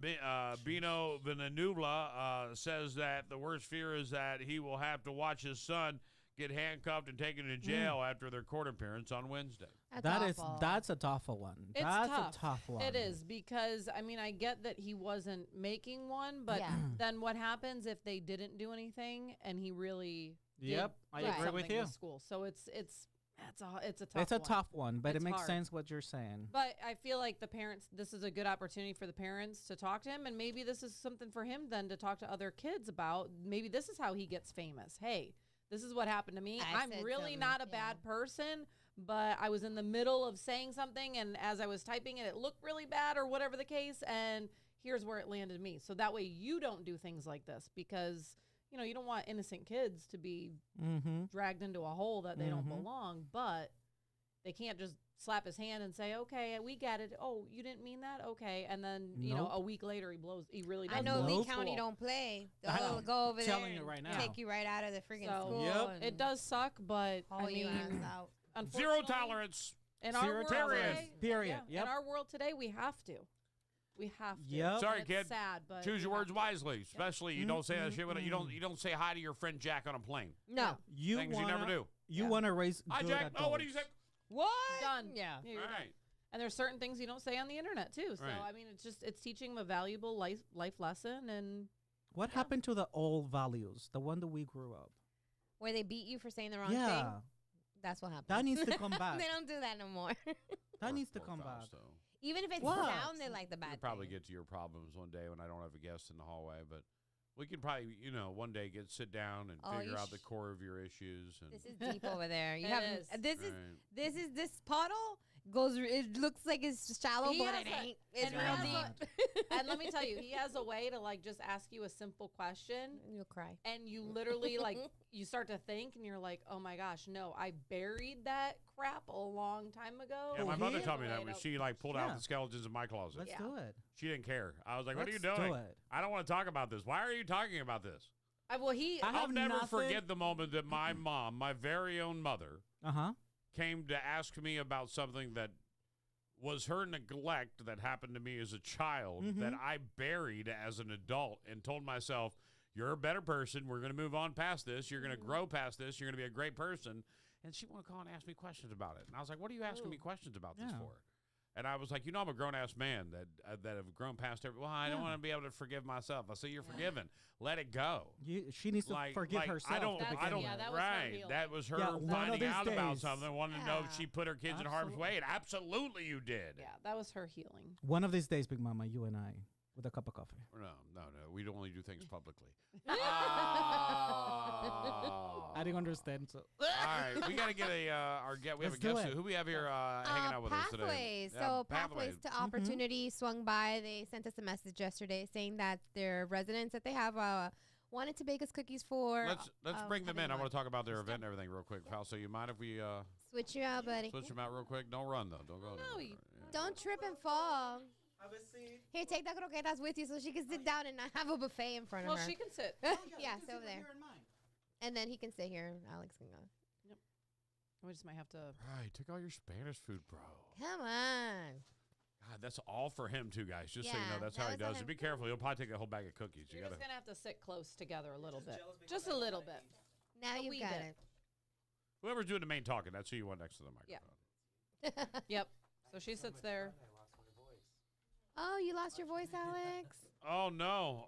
Bino Venanubla, says that the worst fear is that he will have to watch his son get handcuffed and taken to jail after their court appearance on Wednesday. That's a tough one. It's That's tough. a tough one. It is, because I mean, I get that he wasn't making one, but then what happens if they didn't do anything and he really I agree with you. in school? So it's a tough It's a one. tough one, but It's it makes hard. sense what you're saying. But I feel like the parents, this is a good opportunity for the parents to talk to him, and maybe this is something for him then to talk to other kids about. Maybe this is how he gets famous. Hey, this is what happened to me. I'm really not a bad person, but I was in the middle of saying something, and as I was typing it, it looked really bad or whatever the case, and here's where it landed me. So that way you don't do things like this, because you don't want innocent kids to be dragged into a hole that they don't belong, but they can't just slap his hand and say, okay, we get it. Oh, you didn't mean that? Okay. And then, a week later he really does. I know Lee County don't play. They'll go over telling there you right and now. take you right out of the freaking So, school. it does suck, but I haul you mean, ass out. Zero unfortunately, tolerance. in our world today, Period. in our world today, we have to. We have to. Yep. Sorry, It's kid. sad, but Choose your we words have to. wisely. Especially you don't say that shit. You don't say hi to your friend Jack on a plane. No. Things you never do. You want to raise Hi, good Jack. Oh, what do you say? adults. What? Done. Yeah. You're All done. right. And there's certain things you don't say on the internet too. So Right. I mean, it's teaching them a valuable life lesson. And What happened to the old values, the one that we grew up? Where they beat you for saying the wrong Yeah. thing? That's what happened. That needs to come back. They don't do that no more. That needs to come back. Fausto. Even if it What? sounded like the bad We'll probably thing. get to your problems one day when I don't have a guest in the hallway, but we can probably, one day sit down and Oh, figure you out the core of your issues. And This is deep over there. You It have is. This puddle goes. It looks like it's shallow, He but has it a- ain't. It's and real he has deep. And let me tell you, he has a way to just ask you a simple question. You'll cry. And you literally you start to think and you're like, oh my gosh, no, I buried that crap a long time ago. yeah, my he mother has told me a that way when to- she pulled out Yeah. the skeletons in my closet. Let's Yeah. do it. She didn't care. I was like, "What are you Let's do doing? it. I don't want to talk about this. Why are you talking about this?" Well, he. I I'll have never nothing- forget the moment that my mom, my very own mother, came to ask me about something that was her neglect that happened to me as a child that I buried as an adult and told myself, you're a better person. We're going to move on past this. You're going to grow past this. You're going to be a great person. And she wanted to call and ask me questions about it. And I was like, what are you asking me questions about this for? And I was like, I'm a grown-ass man that have grown past every. Well, I don't want to be able to forgive myself. I say, you're forgiven. Let it go. She needs to forgive herself. I don't. to begin with. that was her right. healing. That was her Yeah, one of finding these out about days. something. Wanted to know if she put her kids in harm's Absolutely. way. And absolutely, you did. Yeah, that was her healing. One of these days, Big Mama, you and I, with a cup of coffee. No. We don't only do things publicly. I didn't understand. So. All right, we got to get our guest. We have Let's a do guest. it. Who we have here hanging out with us today? Pathways. Yeah, So Pathways to Opportunity swung by. They sent us a message yesterday saying that their residents that they have wanted to bake us cookies for. Let's bring them in. I want to talk about their event and everything real quick. Fausto, you mind if we Switch you out, buddy. switch them out real quick? Don't run though. Don't go. No, Don't trip and fall. Here, take the croquetas with you so she can sit down and not have a buffet in front Well, of her. she can sit. yeah, sit over there. And then he can sit here and Alex can go. Yep. We just might have to. Right, take all your Spanish food, bro. Come on. God, that's all for him too, guys. Just so you know, Yeah, that's that how he was on does it. him. Be careful. He'll probably take a whole bag of cookies. You You're gotta. just gonna have to sit close together a little bit, just a little bit. Now A you wee got bit. it. Whoever's doing the main talking, that's who you want next to the microphone. Yep. So she sits there. Oh, you lost your voice, Alex? Oh no!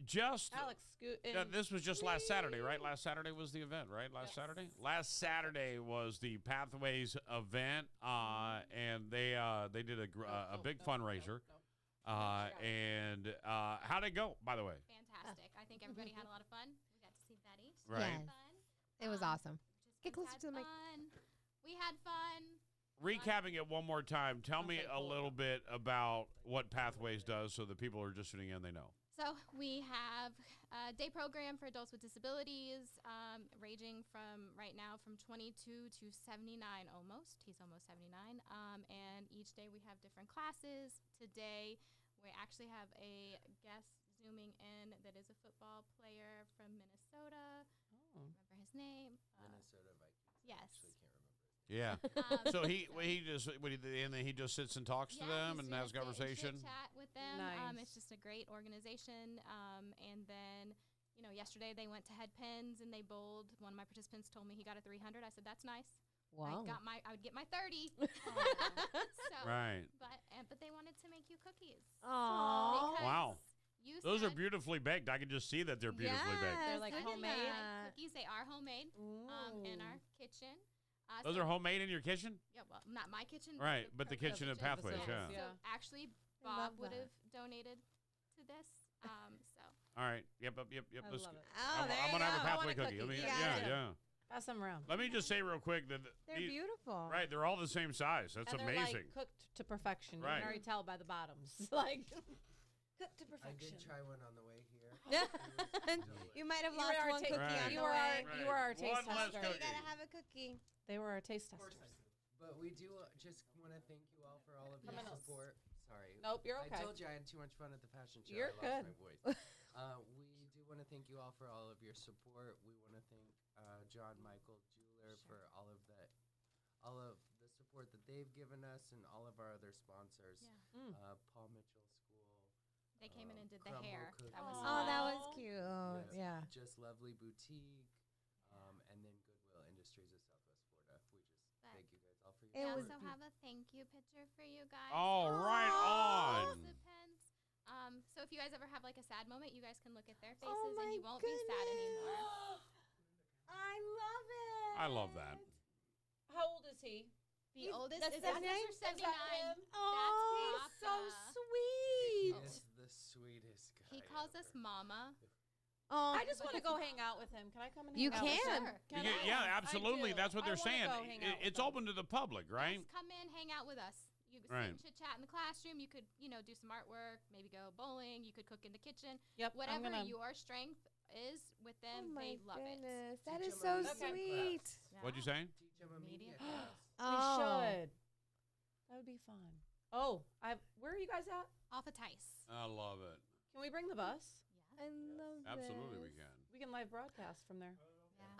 Just Alex, scoot in. this was just last Saturday, right? Last Saturday was the event, right? Saturday. Last Saturday was the Pathways event, and they did a big fundraiser. And how'd it go? By the way, Fantastic. I think everybody had a lot of fun. We got to see Betty. She Right. had fun. It was awesome. Get Kids closer had to the mic. fun. We had fun. recapping it one more time. Tell me a little bit about what Pathways does, so the people who are just tuning in, they know. So we have a day program for adults with disabilities, ranging from right now from 22 to 79 almost. He's almost 79. And each day we have different classes. Today we actually have a guest zooming in that is a football player from Minnesota. I don't remember his name. Minnesota Vikings. Yes. Actually can't remember. Yeah. So he just sits and talks to them and has conversation. Chat with them. Nice. It's just a great organization. And then, yesterday they went to head pins and they bowled. One of my participants told me he got a 300. I said, that's nice. Wow. I would get my 30. Right. But they wanted to make you cookies. Aww. Because Wow. you Those are said- beautifully baked. I can just see that they're beautifully baked. They're like Look at homemade. that. Cookies, they are homemade in our kitchen. Those so- are homemade in your kitchen? Yeah, well, not my kitchen. Right, but the kitchen at Pathways, yeah. So actually, I love Bob would that. have donated to this. So All right. Yep. I Let's- love it. Oh, there I'm you gonna have a go. Pathway I want a cookie. Let me, cookie. yeah. Pass them around. Let me just say real quick that They're these- beautiful. Right, they're all the same size. That's And they're amazing. like cooked to perfection. You Right. can already tell by the bottoms. Like cooked to I perfection. did try one on the way here. You might have You lost were our one ta- cookie Right. on You the were way. our you were our taste One less tester. So you cookie. gotta have a cookie. They were our taste testers. But we do just want to thank you all for all of your Come on. support. Sorry. Nope, you're okay. I told you I had too much fun at the fashion show. You're I lost good. my voice. We do want to thank you all for all of your support. We want to thank John Michael Jeweler for all of the support that they've given us and all of our other sponsors. Yeah. Paul Mitchell School. They came in and did the Crumble hair. Cookies. That was Oh, that fun. was cute. Yeah. Just Lovely Boutique, and then Goodwill Industries of Southwest Florida. We just But thank you guys all for your We It was also have a thank you picture for you guys. Oh, right on. Participants. So if you guys ever have like a sad moment, you guys can look at their faces Oh my and you won't be sad anymore. I love it. I love that. How old is he? The oldest That's is 79? 79. Oh, That's so Papa. sweet. He is the sweetest guy. He calls us Mama. Oh, I just want to go hang out with him. Can I come and hang You out with can. him? Yeah, absolutely. That's what they're saying. Go hang out with It's them. open to the public, right? Just come in, hang out with us. You could sit Right. and chit chat in the classroom. You could, do some artwork, maybe go bowling. You could cook in the kitchen. Yep. Whatever your strength is with them, they love it. That is Teach so 'em a media sweet. class. What'd you say? Teach him a Media media class. We should. That would be fun. Oh, where are you guys at? Off of Tice. I love it. Can we bring the bus? I love Absolutely, we this. can. We can live broadcast from there.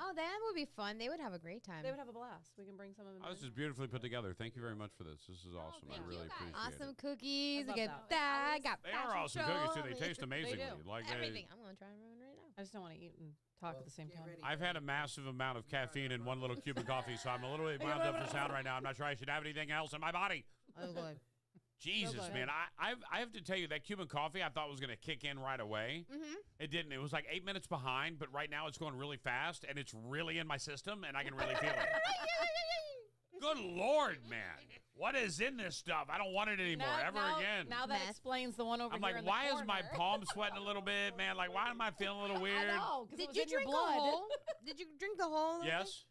Oh, that would be fun. They would have a great time. They would have a blast. We can bring some of them. Oh, this is beautifully put together. Thank you very much for this. This is awesome. I thank you really guys. appreciate Awesome it. cookies. I We love get that. that. Got They are fashion awesome show. cookies, too. They taste amazingly. do. Like Everything. I'm going to try one right now. I just don't want to eat and talk at the same time. I've had a massive amount of caffeine in one little Cuban coffee, so I'm a little bit wound up for sound right now. I'm not sure I should have anything else in my body. Oh, good. Jesus, good. man. I have to tell you, that Cuban coffee I thought was going to kick in right away. Mm-hmm. It didn't. It was like 8 minutes behind, but right now it's going really fast, and it's really in my system, and I can really feel it. Good Lord, man. What is in this stuff? I don't want it anymore, again. Now that explains the one over I'm here like, in the why is my corner. palm sweating a little bit, man? Like, why am I feeling a little weird? I know, 'cause it Did was you in your drink blood. a whole? Did you drink the whole? Yes?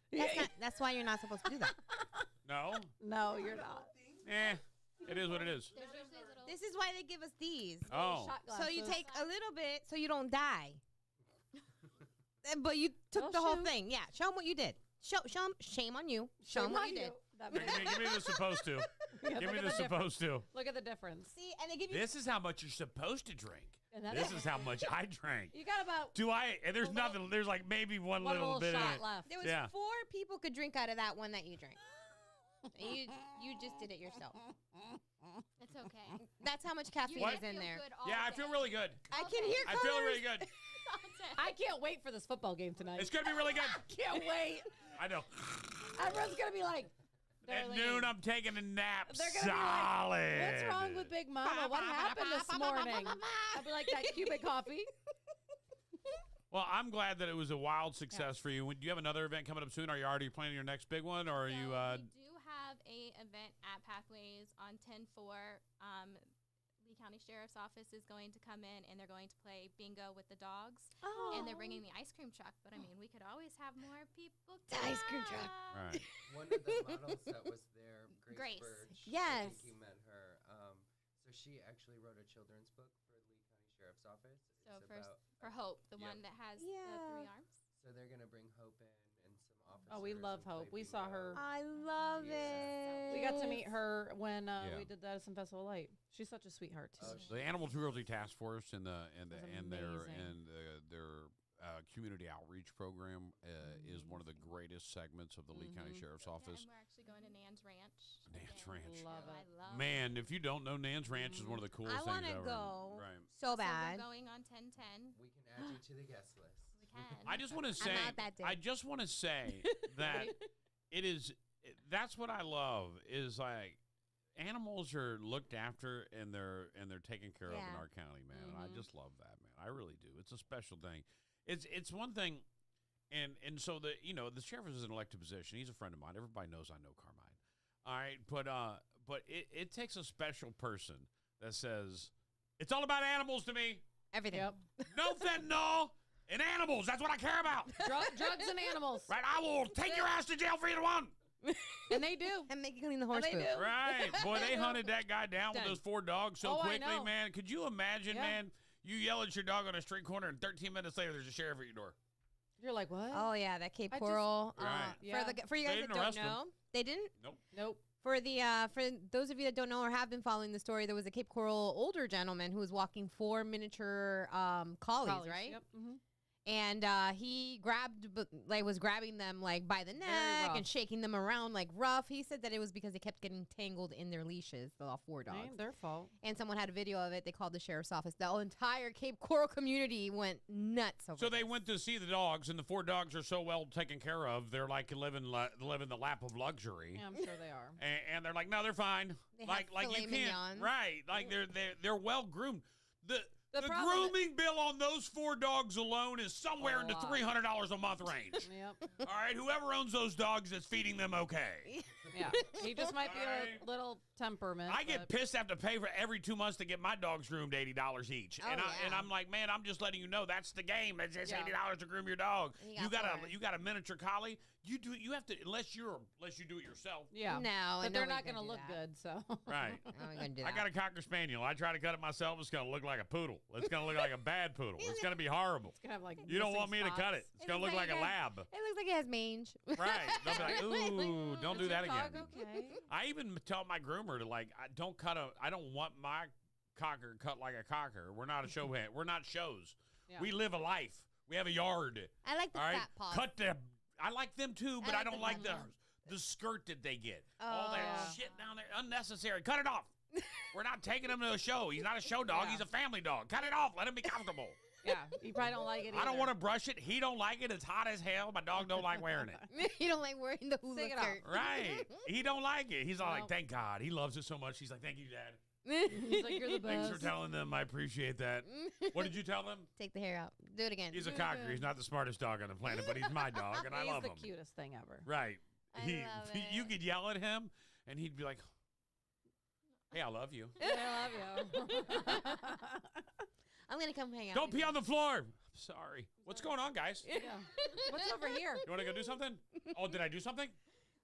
That's why you're not supposed to do that. No? No, you're not. It is what it is. There's usually little. This is why they give us these. Oh. Shot So you glasses. take a little bit so you don't die. But you took Well, the whole shoot. thing. Yeah. Show them what you did. Show them. Shame on you. Show them Shame what on you did. That Give me the supposed to. Give look me at the the supposed to. Look at the difference. See, and they give you. This is how much you're supposed to drink. And that- This is how much I drank. You got about Do I? And there's A nothing. There's like maybe one little bit in shot it. left. There was Yeah. 4 people could drink out of that one that you drank. And you just did it yourself. It's okay. That's how much caffeine What? is in there. Yeah, I feel really good. I can hear I colors. feel really good. I can't wait for this football game tonight. It's gonna be really good. Can't wait. I know. Everyone's gonna be like, At Darlene, noon, I'm taking a nap. They're gonna be like, Solid. what's wrong with Big Mama? What happened this morning? I'll be like that Cuban coffee. Well, I'm glad that it was a wild success for you. Do you have another event coming up soon? Are you already planning your next big one, or are you? We do have a event at Pathways on 10/4. Lee County Sheriff's Office is going to come in, and they're going to play bingo with the dogs. Oh. And they're bringing the ice cream truck. But, I mean, we could always have more people. The ice cream truck. Right. One of the models that was there, Grace. Grace. Birch, Yes. I think you met her. So she actually wrote a children's book for Lee County Sheriff's Office. So It's about, for Hope, the Yep. one that has Yeah. the 3 arms. so they're gonna bring Hope in and some officers. Oh, we love and play Hope. We saw bingo. her. I love it. We got to meet her when Yeah. we did that at some Festival Light. She's such a sweetheart too. Oh, The Animal Cruelty Task Force and their amazing. community outreach program is one of the greatest segments of the Lee County Sheriff's Yeah, Office. and we're actually going to Nan's Ranch. Nan's again. Ranch. Love So it. I love Man, if you don't know, Nan's Ranch is one of the coolest I things want to ever. go Right. so So bad. we're going on 10/10. We can add you to the guest list. We can. I just want to say, out that day. I just want to say that it is. That's what I love is like animals are looked after and they're taken care of in Yeah. our county, man. And I just love that, man. I really do. It's a special thing. It's one thing, and so the sheriff is an elected position. He's a friend of mine. Everybody knows I know Carmine. All right, but it takes a special person that says it's all about animals to me. Everything. Yep. No fentanyl and animals. That's what I care about. Drugs and animals. Right, I will take your ass to jail for either one. And they do. And make you clean the horse they poop. do. Right, boy, they hunted that guy down with Done. those 4 dogs so Oh, I quickly, know. man. Could you imagine, Yeah. man? You yell at your dog on a street corner, and 13 minutes later, there's a sheriff at your door. You're like, what? Oh yeah, that Cape I just- Coral. Right. Yeah. For you They guys that didn't don't arrest him. know, they didn't. Nope. For those of you that don't know or have been following the story, there was a Cape Coral older gentleman who was walking 4 miniature collies, right? Yep. Mm-hmm. And he was grabbing them like by the neck rough. and shaking them around like rough. He said that it was because they kept getting tangled in their leashes, the all 4 dogs. Ain't their fault. And someone had a video of it. They called the sheriff's office. The entire Cape Coral community went nuts over So they this. went to see the dogs, and the 4 dogs are so well taken care of, they're like living the lap of luxury. Yeah, I'm sure they are. And they're like, no, they're fine. They like have you filet can't, mignons. right? Like they're well groomed. The grooming bill on those 4 dogs alone is somewhere in the $300 a month range. Yep. All right, whoever owns those dogs is feeding them okay. Yeah, he just might be a little temperament. I get pissed I have to pay for every 2 months to get my dogs groomed $80 each, and I'm like, man, I'm just letting you know that's the game. It's $80 to groom your dog. You got a miniature collie. You have to unless you do it yourself. Yeah, no, but they're not going to look good. So right, I got a Cocker Spaniel. I try to cut it myself. It's going to look like a poodle. It's going to look like a bad poodle. It's going to be horrible. It's going to have like you don't want me to cut it. It's going to look like a lab. It looks like it has mange. Right. They'll be like, ooh, don't do that again. Okay. I even tell my groomer to I don't want my cocker cut like a cocker. We're not a show hand. We're not shows. Yeah. We live a life. We have a yard. I like the fat paws. I like them too, but I don't like the skirt that they get. All that shit down there, unnecessary. Cut it off. We're not taking him to a show. He's not a show dog. He's a family dog. Cut it off. Let him be comfortable. Yeah, you probably don't like it either. I don't want to brush it. He don't like it. It's hot as hell. My dog don't like wearing it. You don't like wearing the hula skirt. Right. He don't like it. He's all like, thank God. He loves it so much. He's like, thank you, Dad. He's like, you're the best. Thanks for telling them. I appreciate that. What did you tell them? Take the hair out. Do it again. He's a cocker. He's not the smartest dog on the planet, but he's my dog, and I love him. He's the cutest thing ever. Right. I love it. You could yell at him, and he'd be like, hey, I love you. I love you. I'm going to come hang out. Don't pee on the floor. I'm sorry. What's going on, guys? Yeah. What's over here? You want to go do something? Oh, did I do something?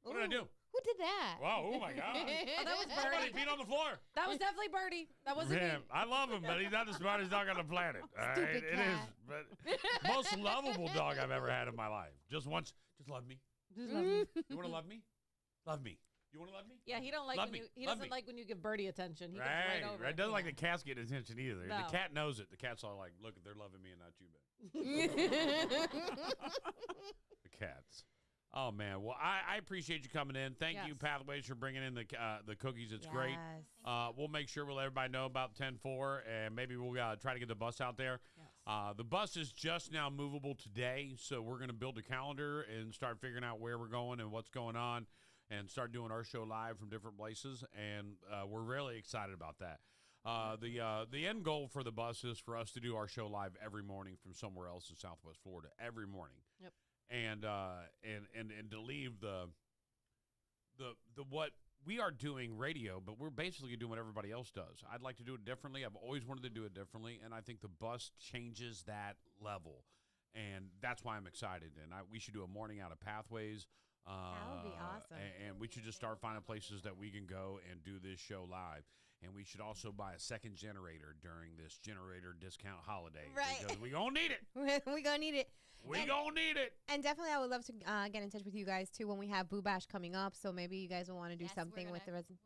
What did I do? Who did that? Wow, oh my God. That was Somebody Birdie. peed on the floor. That was definitely Birdie. That wasn't me. I love him, but he's not the smartest dog on the planet. All right? Stupid It cat. is. But most lovable dog I've ever had in my life. Just once. Just love me. Just love me. You want to love me? Love me. You want to love me? Yeah, he don't like Love when me. you. He Love doesn't me. like when you give Birdie attention. He Right. goes right over. Right. Doesn't like the cats get attention either. No. The cat knows it. The cat's all like, look, they're loving me and not you, babe. The cats. Oh man, well I appreciate you coming in. Thank you, Pathways, for bringing in the cookies. It's great. We'll make sure we'll let everybody know about 10-4, and maybe we'll try to get the bus out there. Yes. The bus is just now movable today, so we're going to build a calendar and start figuring out where we're going and what's going on, and start doing our show live from different places. And we're really excited about that. The end goal for the bus is for us to do our show live every morning from somewhere else in Southwest Florida every morning. Yep. And to leave the what we are doing radio, but we're basically doing what everybody else does. I'd like to do it differently. I've always wanted to do it differently, and I think the bus changes that level, and that's why I'm excited. And we should do a morning out of Pathways. That would be awesome. And we should just start finding places that we can go and do this show live. And we should also buy a second generator during this generator discount holiday. Right. Because we're going to need it. We're going to need it. We're going to need it. And definitely I would love to get in touch with you guys, too, when we have Boo Bash coming up. So maybe you guys will want to do something with the residents.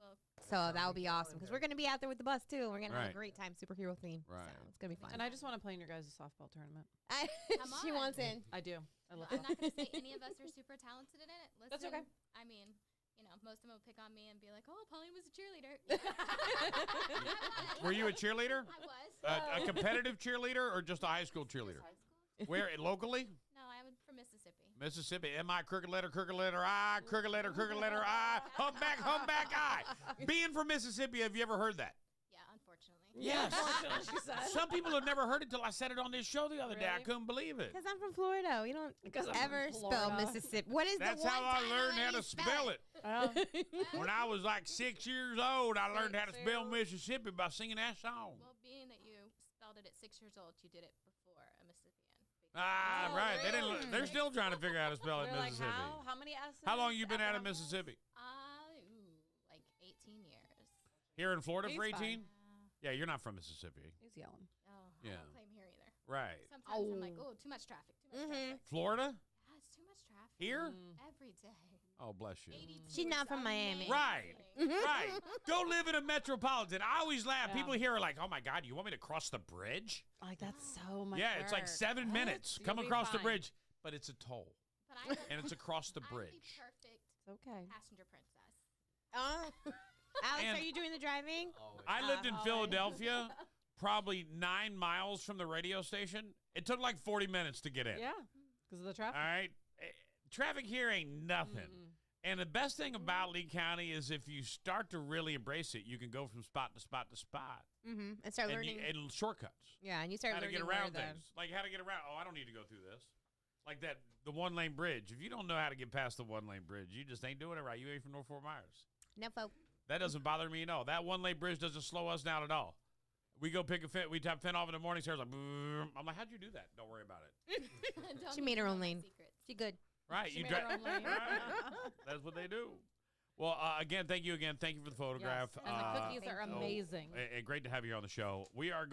So that would be awesome. Because we're going to be out there with the bus, too. And we're going to have a great time, superhero theme. Right. So it's going to be fun. And I just want to play in your guys' softball tournament. She wants in. I do. I love I'm not going to say any of us are super talented in it. Listen, That's okay. I mean, most of them will pick on me and be like, "Oh, Pauline was a cheerleader." Were you a cheerleader? I was. A competitive cheerleader or just a high school cheerleader? High school. Where, locally? No, I was from Mississippi. Mississippi. M-I, crooked letter I, crooked letter I, humpback I. Being from Mississippi, have you ever heard that? Yeah, unfortunately. Yes. She said. Some people have never heard it till I said it on this show the other day. I Really? couldn't believe it. Because I'm from Florida. You don't I'm ever from spell Florida. Mississippi. What is That's the one how I time learned let how me to spell it. When I was like 6 years old, I learned how to spell Mississippi by singing that song. Well, being that you spelled it at 6 years old, you did it before a Mississippian. Ah, right. They didn't. really? They're still trying to figure out how to spell it They're like, Mississippi. how many S's? How long you been out of After- Mississippi? Like 18 years. Here in Florida for He's 18? fine. Yeah, you're not from Mississippi. He's yelling. Oh, Yeah. I don't claim here either. Right. Sometimes I'm like, oh, too much traffic. Too much traffic. Florida? Yeah, it's too much traffic. Here? Every day. Oh, bless you. 82 She's not is from Miami. amazing. Right. Right. Go live in a metropolitan. I always laugh. Yeah. People here are like, oh my God, you want me to cross the bridge? Like, that's so much Yeah, it's like work. 7 minutes. You'll Come be across the fine. bridge. But it's a toll. But I'm And it's across the I'm the bridge. perfect It's okay. passenger princess. Alex, And- are you doing the driving? I lived in always. Philadelphia, probably 9 miles from the radio station. It took like 40 minutes to get in. Yeah, because of the All traffic. right. Traffic here ain't nothing. And the best thing about Lee County is if you start to really embrace it, you can go from spot to spot to spot. Mm-hmm. And start learning. And shortcuts. Yeah, and you start how learning to get around where things. Like how to get around. Oh, I don't need to go through this. Like the one-lane bridge. If you don't know how to get past the one-lane bridge, you just ain't doing it right. You ain't from North Fort Myers. No, folk. That doesn't bother me at all. That one-lane bridge doesn't slow us down at all. We go pick a fin. We tap fin off in the morning. Sarah's like, I'm like, how'd you do that? Don't worry about it. She made her own lane. She good. Right. She made her own lane. Right. That's what they do. Well, again, thank you again. Thank you for the photograph. Yes, and the cookies are amazing. And great to have you here on the show. I'm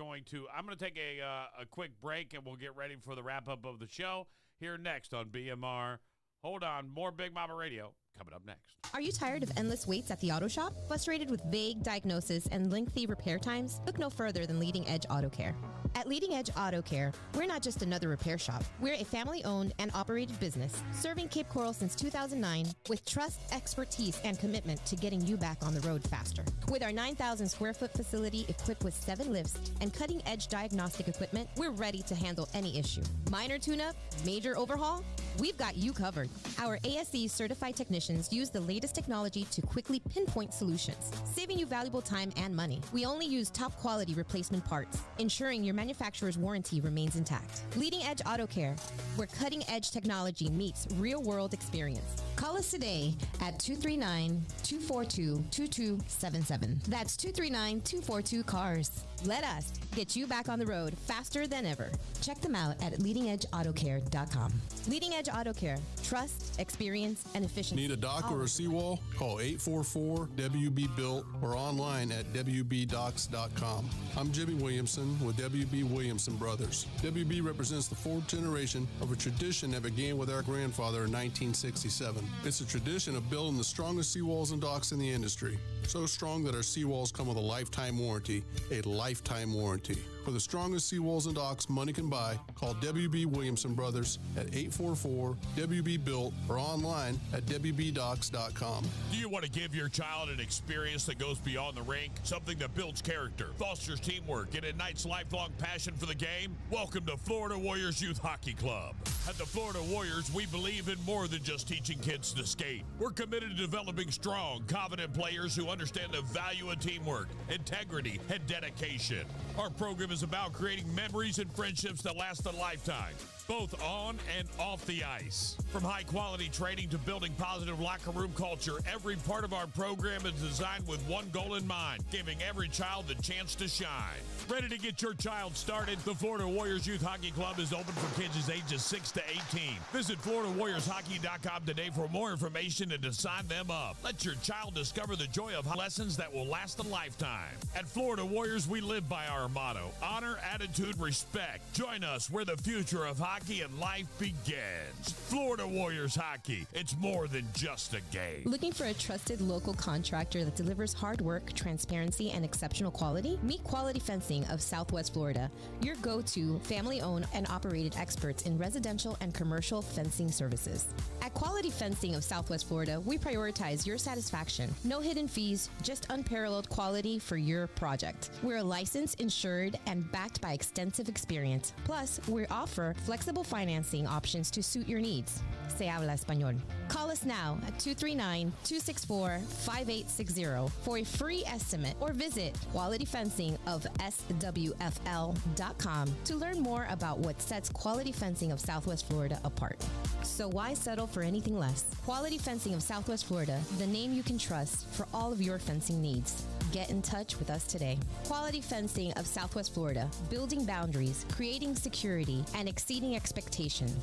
going to take a quick break, and we'll get ready for the wrap-up of the show here next on BMR. Hold on. More Big Mama Radio coming up next. Are you tired of endless waits at the auto shop? Frustrated with vague diagnosis and lengthy repair times? Look no further than Leading Edge Auto Care. At Leading Edge Auto Care, we're not just another repair shop. We're a family-owned and operated business serving Cape Coral since 2009 with trust, expertise, and commitment to getting you back on the road faster. With our 9,000 square foot facility equipped with 7 lifts and cutting-edge diagnostic equipment, we're ready to handle any issue. Minor tune-up, major overhaul, we've got you covered. Our ASE certified technicians use the latest technology to quickly pinpoint solutions, saving you valuable time and money. We only use top quality replacement parts, ensuring your manufacturer's warranty remains intact. Leading Edge Auto Care, where cutting edge technology meets real world experience. Call us today at 239-242-2277. That's 239-242-CARS. Let us get you back on the road faster than ever. Check them out at leadingedgeautocare.com. Leading Edge Auto Care. Trust, experience, and efficiency. Need a dock or a seawall? Call 844-WB-BUILT or online at WBDocks.com. I'm Jimmy Williamson with WB Williamson Brothers. WB represents the fourth generation of a tradition that began with our grandfather in 1967. It's a tradition of building the strongest seawalls and docks in the industry. So strong that our seawalls come with a lifetime warranty. A lifetime warranty. For the strongest seawalls and docks money can buy, call WB Williamson Brothers at 844-WB-BUILT or online at WBDocks.com. Do you want to give your child an experience that goes beyond the rink? Something that builds character, fosters teamwork, and ignites lifelong passion for the game? Welcome to Florida Warriors Youth Hockey Club. At the Florida Warriors, we believe in more than just teaching kids to skate. We're committed to developing strong, confident players who understand the value of teamwork, integrity, and dedication. Our program is about creating memories and friendships that last a lifetime, both on and off the ice. From high-quality training to building positive locker room culture, every part of our program is designed with one goal in mind, giving every child the chance to shine. Ready to get your child started? The Florida Warriors Youth Hockey Club is open for kids ages 6 to 18. Visit FloridaWarriorsHockey.com today for more information and to sign them up. Let your child discover the joy of lessons that will last a lifetime. At Florida Warriors, we live by our motto, honor, attitude, respect. Join us where the future of hockey and life begins. Florida Warriors Hockey. It's more than just a game. Looking for a trusted local contractor that delivers hard work, transparency, and exceptional quality? Meet Quality Fencing of Southwest Florida, your go-to family-owned and operated experts in residential and commercial fencing services. At Quality Fencing of Southwest Florida, we prioritize your satisfaction. No hidden fees, just unparalleled quality for your project. We're licensed, insured, and backed by extensive experience. Plus, we offer flexible financing options to suit your needs. Se habla español. Call us now at 239-264-5860 for a free estimate or visit qualityfencingofswfl.com to learn more about what sets Quality Fencing of Southwest Florida apart. So why settle for anything less? Quality Fencing of Southwest Florida, the name you can trust for all of your fencing needs. Get in touch with us today. Quality Fencing of Southwest Florida, building boundaries, creating security, and exceeding expectations.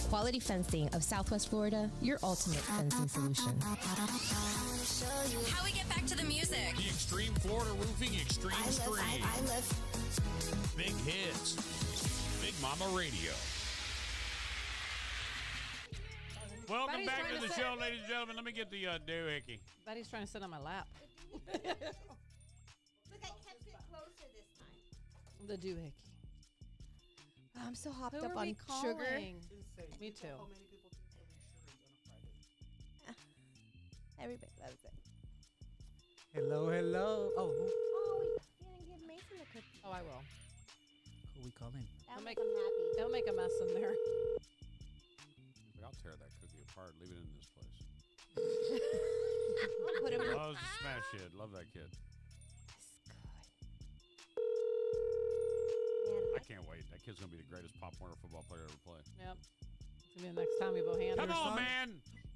Quality Fencing of Southwest Florida, your ultimate fencing solution. How we get back to the music? The Extreme Florida Roofing Extreme Stream. Big hits. Big Mama Radio. Welcome Buddy's back trying to to the sit- show, ladies and gentlemen. Let me get the doohickey. Buddy's trying to sit on my lap. Look, I kept it closer this time. The doohickey. I'm so hopped Who up are on we sugar. calling? Me too. Everybody loves it. Hello, hello. Oh, Oh, we didn't give Mason the cookie. Oh, I will. who we calling? That'll make- make him happy. Don't make a mess in there. I'll tear that cookie apart. Leave it in this place. I'll put him. Oh, it's a smash hit. Love that kid. I can't wait. That kid's gonna be the greatest Pop Warner football player ever play. Yep. It's gonna be the next time we Bohanna. Come on, man.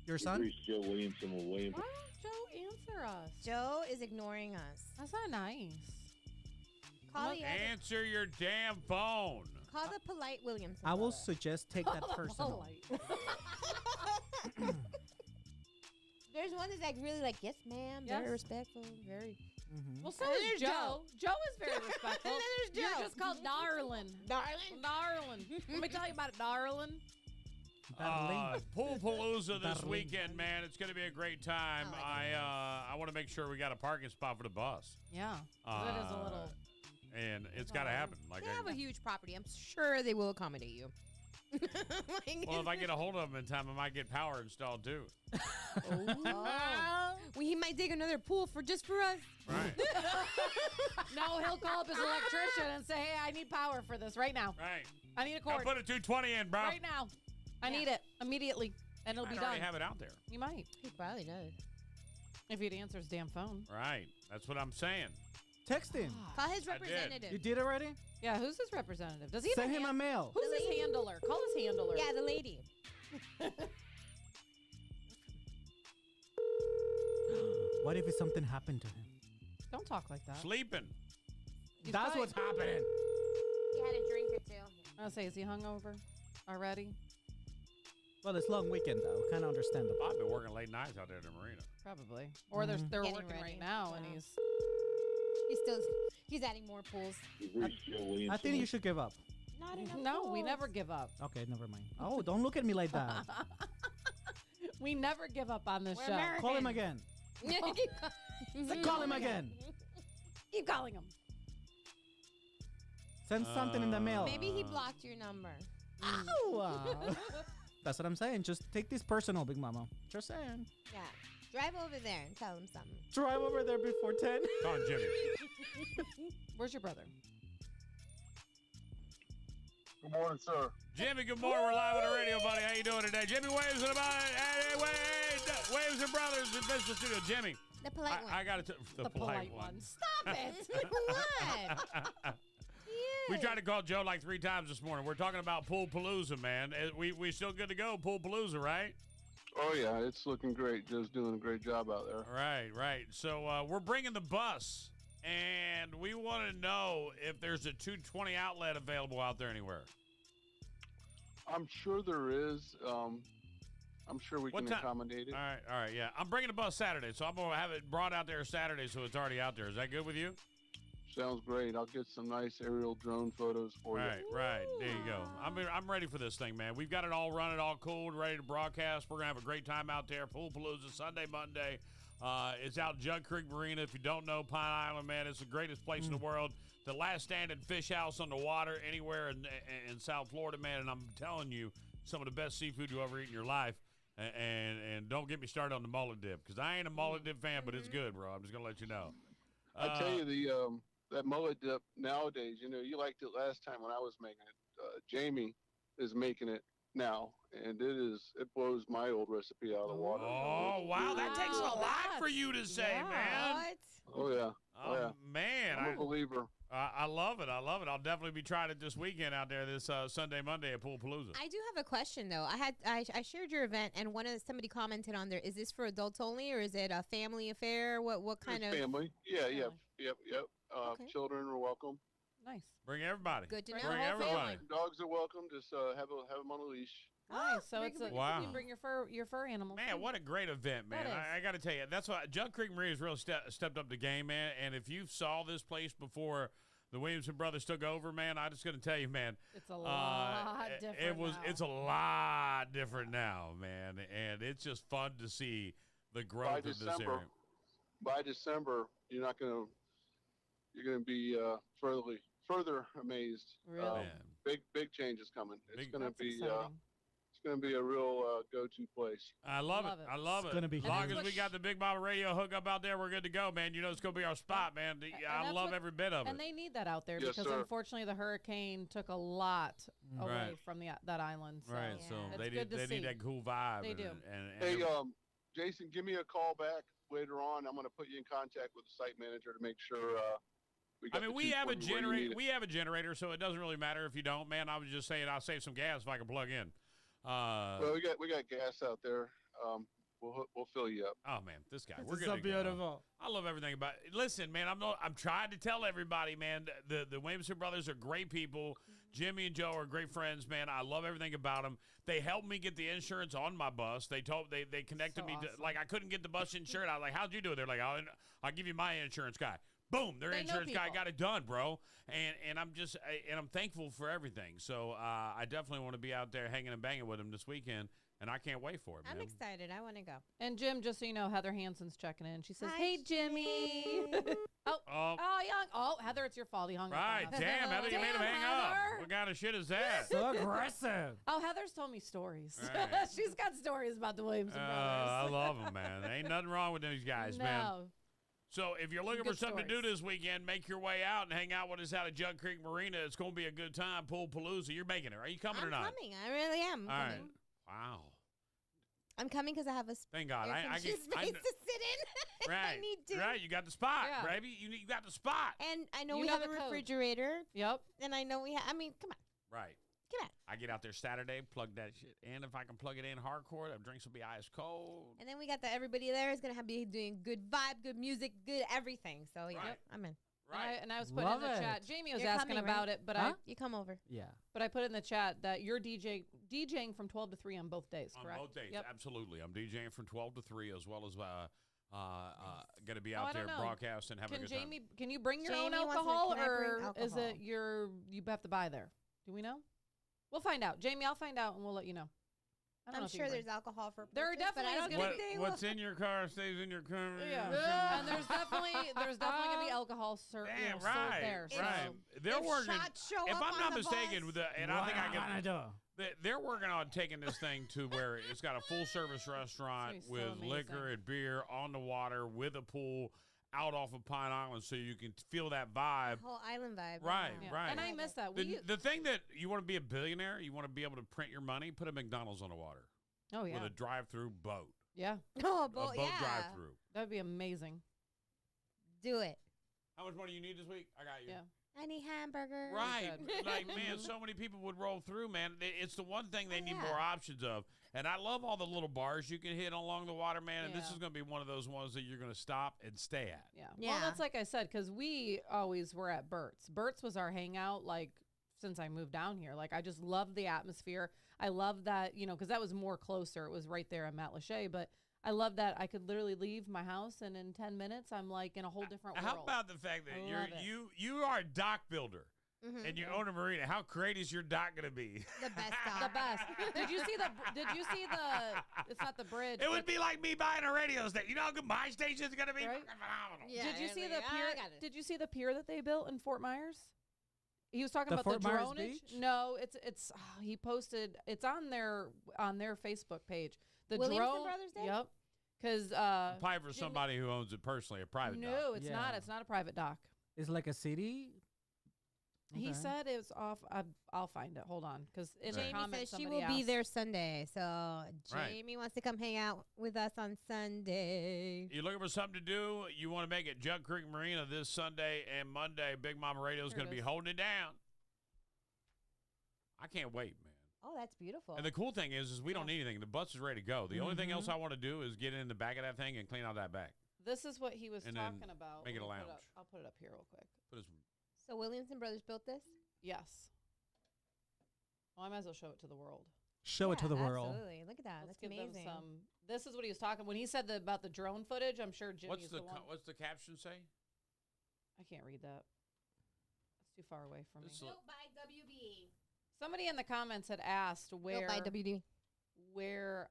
Your son? Joe Williamson will Williamson. Why don't Joe answer us? Joe is ignoring us. That's not nice. Call the other- Answer your damn phone. Call the polite Williamson. I will brother. suggest take that personal. There's one that's like really like, yes, ma'am, Yes. very respectful, very. Well, so And then is there's Joe. Joe is very respectful. And then there's Joe. You're just called darling. Darling. Let me tell you about it, darling. PoolPalooza this Darling. weekend, man. It's going to be a great time. I want to make sure we got a parking spot for the bus. Yeah. That is a little. And it's got to happen. Like They have a huge property. I'm sure they will accommodate you. well, if I get a hold of them in time, I might get power installed too. Well, he might dig another pool just for us. Right. No, he'll call up his electrician and say, "Hey, I need power for this right now. Right. I need a I'll cord put a 220 in, bro. right now. I need it immediately, and it'll be I done." already have it out there. You might, He probably does. if he'd answer his damn phone. Right. That's what I'm saying. Text him. Call his I did. representative. You did already? Yeah, who's his representative? Does he Send have him a mail. Who's his handler? Call his handler. Yeah, the lady. What if something happened to him? Don't talk like that. Sleeping. That's fine. what's happening. He had a drink or two. I'll say, is he hungover already? Well, it's long weekend though. Kind of understandable. I've been working late nights out there at the marina. Probably. Or they're Getting working ready. right now, and Yeah. He's adding more pools. I think you should give up. Not enough. No, we pools. never give up. Okay, never mind. Oh, don't look at me like that. We never give up on this We're show. American. Call him again. Call him again. Keep calling him. Send something in the mail. Maybe he blocked your number. Ow. That's what I'm saying. Just take this personal, Big Mama. Just saying. Yeah. Drive over there and tell him something. Drive over there before 10. Come on, Jimmy. Where's your brother? Good morning, sir. Jimmy, good morning. We're live on the radio, buddy. How you doing today? Jimmy Waves and Waves and Brothers in Business Studio. Jimmy. The polite one. I got to The polite one. Stop it. What? We tried to call Joe like 3 times this morning. We're talking about PoolPalooza, man. We still good to go, PoolPalooza, right? Oh, yeah, it's looking great. Joe's doing a great job out there. Right. So we're bringing the bus, and we want to know if there's a 220 outlet available out there anywhere. I'm sure there is. I'm sure we What can time? accommodate it. All right, yeah. I'm bringing the bus Saturday, so I'm going to have it brought out there Saturday, so it's already out there. Is that good with you? Sounds great. I'll get some nice aerial drone photos for you. Right. There you go. I'm ready for this thing, man. We've got it all running, all cool, ready to broadcast. We're going to have a great time out there. PoolPalooza Sunday, Monday. It's out Jug Creek Marina. If you don't know Pine Island, man, it's the greatest place in the world. The last standing fish house on the water anywhere in South Florida, man. And I'm telling you, some of the best seafood you ever eat in your life. And don't get me started on the mullet dip, because I ain't a mullet dip fan, but it's good, bro. I'm just going to let you know. I tell you, that mullet dip nowadays, you liked it last time when I was making it. Jamie is making it now, and it blows my old recipe out of the water. Oh, wow. That takes a lot for you to say, man. What? Oh, yeah. Oh, man. I'm a believer. I love it. I'll definitely be trying it this weekend out there, this Sunday, Monday at PoolPalooza. I do have a question though. I shared your event, and somebody commented on there. Is this for adults only, or is it a family affair? What kind of family? Yeah. Yep. Okay. Children are welcome. Nice. Bring everybody. Good to know. Bring Whole everybody. family. Dogs are welcome. Just have them on a leash. Nice. So it's Wow. you bring your fur animals. Man, what a great event, man. That is. I got to tell you, that's why Jug Creek Marina's really stepped up the game, man. And if you saw this place before the Williamson brothers took over, man, I'm just going to tell you, man. It's a lot different now. It's a lot different now, man. And it's just fun to see the growth of this area. By December, you're going to be further amazed. Really? Big changes coming. It's going to That's be exciting. it's going to be a real go-to place. I love it. I love it. It's gonna be as long huge. as we got the Big Mama Radio hook up out there, we're good to go, man. You know it's going to be our spot, man. I that's love what- every bit of it. And they need that out there Yes, because sir. unfortunately the hurricane took a lot away Right. from that island. So Right, so it's they good to see. need that cool vibe. They and, do. And Hey, Jason, give me a call back later on. I'm going to put you in contact with the site manager to make sure we got. we have a generator. We have a generator, so it doesn't really matter if you don't, man. I was just saying I'll save some gas if I can plug in. Well, we got gas out there. We'll fill you up. Oh man, this guy. This is so beautiful. I love everything about it. Listen, man, I'm trying to tell everybody, man, the Williamson brothers are great people. Jimmy and Joe are great friends, man. I love everything about them. They helped me get the insurance on my bus. They connected me to, like, I couldn't get the bus insured. I was like, how'd you do it? They're like, I'll give you my insurance guy. Boom, their insurance guy got it done, bro. And I'm thankful for everything. So I definitely want to be out there hanging and banging with them this weekend. And I can't wait for it, man. I'm excited. I want to go. And Jim, just so you know, Heather Hansen's checking in. She says, Hi, "Hey, Jimmy." Heather, it's your fault. He hung up. Right, on us. damn, Heather, you made him hang up. Heather. What kind of shit is that? So aggressive. Oh, Heather's told me stories. Right. She's got stories about the Williamson brothers. I love them, man. Ain't nothing wrong with these guys, man. So if you're looking for something to do this weekend, make your way out and hang out with us out at Jug Creek Marina. It's going to be a good time. PoolPalooza. You're making it. Are you coming or not? I'm coming. I really am. All right. Wow. I'm coming because I have a thank God. I get space to sit in. Right. I need to. Right. You got the spot, baby. You got the spot. And I know we have a refrigerator. Yep. And I know we have. I mean, come on. Right. Come on. I get out there Saturday, plug that shit in. If I can plug it in hardcore, the drinks will be ice cold. And then we got everybody there is gonna be doing good vibe, good music, good everything. So yeah, I'm in. Right. And I was putting in the chat. Jamie was asking about it, but you come over. Yeah. But I put in the chat that you're DJing from 12 to 3 on both days, correct? On both days, absolutely. I'm DJing from 12 to 3 as well as going to be out there broadcasting, having a good time. Can you bring your own Jamie wants to- alcohol, can I bring or is alcohol? it you have to buy there? Do we know? We'll find out. Jamie, I'll find out and we'll let you know. I don't know I'm if you sure can there's bring- alcohol for There purchase, but definitely I is don't gonna think they What's will. in your car stays in your car. Yeah. And there's definitely gonna be alcohol sold there. Right. So. They're working. Shots show If up I'm on not the mistaken, bus. I think I can. They're working on taking this thing to where it's got a full service restaurant It's with gonna be so liquor amazing. and beer on the water with a pool out off of Pine Island, so you can feel that vibe. Whole island vibe. Right, Yeah. right. And I miss that. The thing that you want to be a billionaire, you want to be able to print your money, put a McDonald's on the water. Oh yeah. With a drive-through boat. Yeah. Oh, A boat yeah. drive-through. That'd be amazing. Do it. How much money you need this week? I got you. Yeah. I need hamburgers. Right. Like, man, so many people would roll through, man. It's the one thing they need more options of. And I love all the little bars you can hit along the water, man. And this is going to be one of those ones that you're going to stop and stay at. Yeah. Well, that's like I said, because we always were at Burt's. Burt's was our hangout, like, since I moved down here. Like, I just love the atmosphere. I love that, because that was more closer. It was right there in Matlacha. But I love that I could literally leave my house, and in 10 minutes, I'm, like, in a whole different world. How about the fact that I love it. you are a dock builder? Mm-hmm. And you own a marina. How great is your dock going to be? The best The best. Did you see the? It's not the bridge. It would be like me buying a radio station. You know how good my station is going to be? Right? Phenomenal. Yeah, Did you see the like, pier? I got it. Did you see the pier that they built in Fort Myers? He was talking The about Fort the Myers dronage. Beach? No, it's he posted. It's on their Facebook page. The Williamson drone. Brothers Day? Yep. Because Probably for somebody who owns it personally, a private dock. no, it's Yeah. not. It's not a private dock. It's like a city. He Okay. said it was off. I'll find it. Hold on, because in the Jamie comments says she somebody will be asked- there Sunday. So Right. Jamie wants to come hang out with us on Sunday. You're looking for something to do, you want to make it Jug Creek Marina this Sunday and Monday. Big Mama Radio is There going it to be is. holding it down. I can't wait, man. Oh, that's beautiful. And the cool thing is we don't need anything. The bus is ready to go. The only thing else I want to do is get in the back of that thing and clean out that back. This is what he was And then talking about. make it a Let me put lounge. I'll put it up here real quick. Put his, So Williamson Brothers built this? Yes. Well, I might as well show it to the world. Show it to the world. Absolutely. Look at that. Let's That's give amazing. them some. This is what he was talking when he said about the drone footage. I'm sure Jimmy's what's the one. what's the caption say? I can't read that. It's too far away from me. This Built by WB. Somebody in the comments had asked where. Built by WD. Where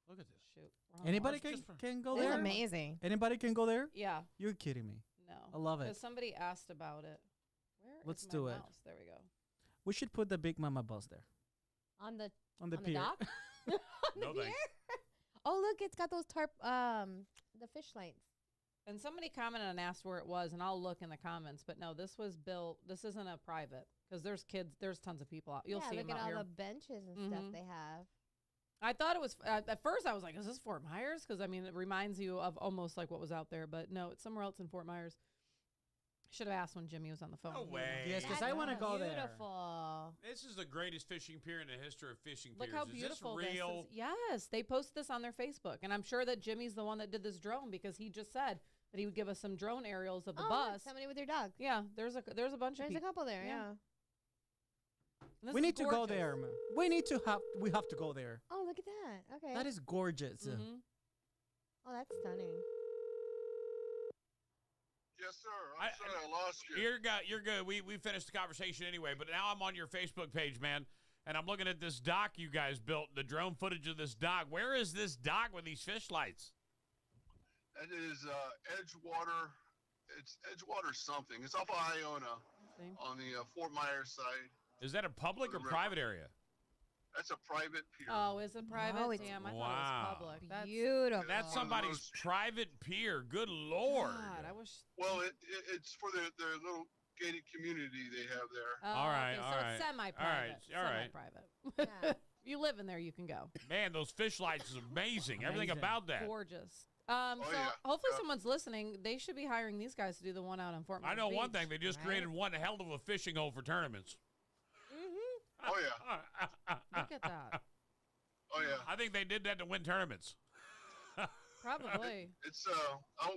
Look at this. shoot. wrong Anybody one. can go This is there. amazing. Anybody can go there. Yeah. You're kidding me. No. I love it. Because somebody asked about it. Where Let's is my do it. mouse? There we go. We should put the Big Mama bus there On the on the on pier. the dock? On the No pier? thanks. Oh, look, it's got those tarp the fish lights. And somebody commented and asked where it was, and I'll look in the comments. But no, this was built. This isn't a private because there's kids. There's tons of people out. You'll yeah, see look them at out all here. the benches and stuff Mhm. they have. I thought it was, at first I was like, is this Fort Myers? Because, I mean, it reminds you of almost like what was out there. But no, it's somewhere else in Fort Myers. Should have asked when Jimmy was on the phone. No way. Yes, because I want to go there. Beautiful. This is the greatest fishing pier in the history of fishing piers. Look how beautiful is this real? this is. Yes, they posted this on their Facebook. And I'm sure that Jimmy's the one that did this drone because he just said that he would give us some drone aerials of the bus. Somebody with their dog. Yeah, there's a bunch of There's a people. couple there, yeah. And this We is need to go gorgeous. there, man. We have to go there. Oh, look at that. Okay. That is gorgeous. Mhm. Oh, that's stunning. Yes, sir. I'm sorry I lost you. You're good. We finished the conversation anyway, but now I'm on your Facebook page, man, and I'm looking at this dock you guys built, the drone footage of this dock. Where is this dock with these fish lights? That is Edgewater. It's Edgewater something. It's off of Iona on the Fort Myers side. Is that a public or private area? That's a private pier. Oh, is it private? Oh, it's Damn, I thought it Wow. was public. That's Beautiful. That's somebody's private pier. Good Lord. God, I wish. Well, it's for their little gated community they have there. Oh, All right, okay, all so right. it's semi-private. All right. Semi-private. You live in there, you can go. Man, those fish lights is amazing. Everything Amazing. about that. Gorgeous. Oh, So yeah. hopefully someone's listening. They should be hiring these guys to do the one out on Fort Myers I know one Beach. thing. They just created one hell of a fishing hole for tournaments. Oh, yeah. Look at that. Oh, yeah. I think they did that to win tournaments. Probably. It's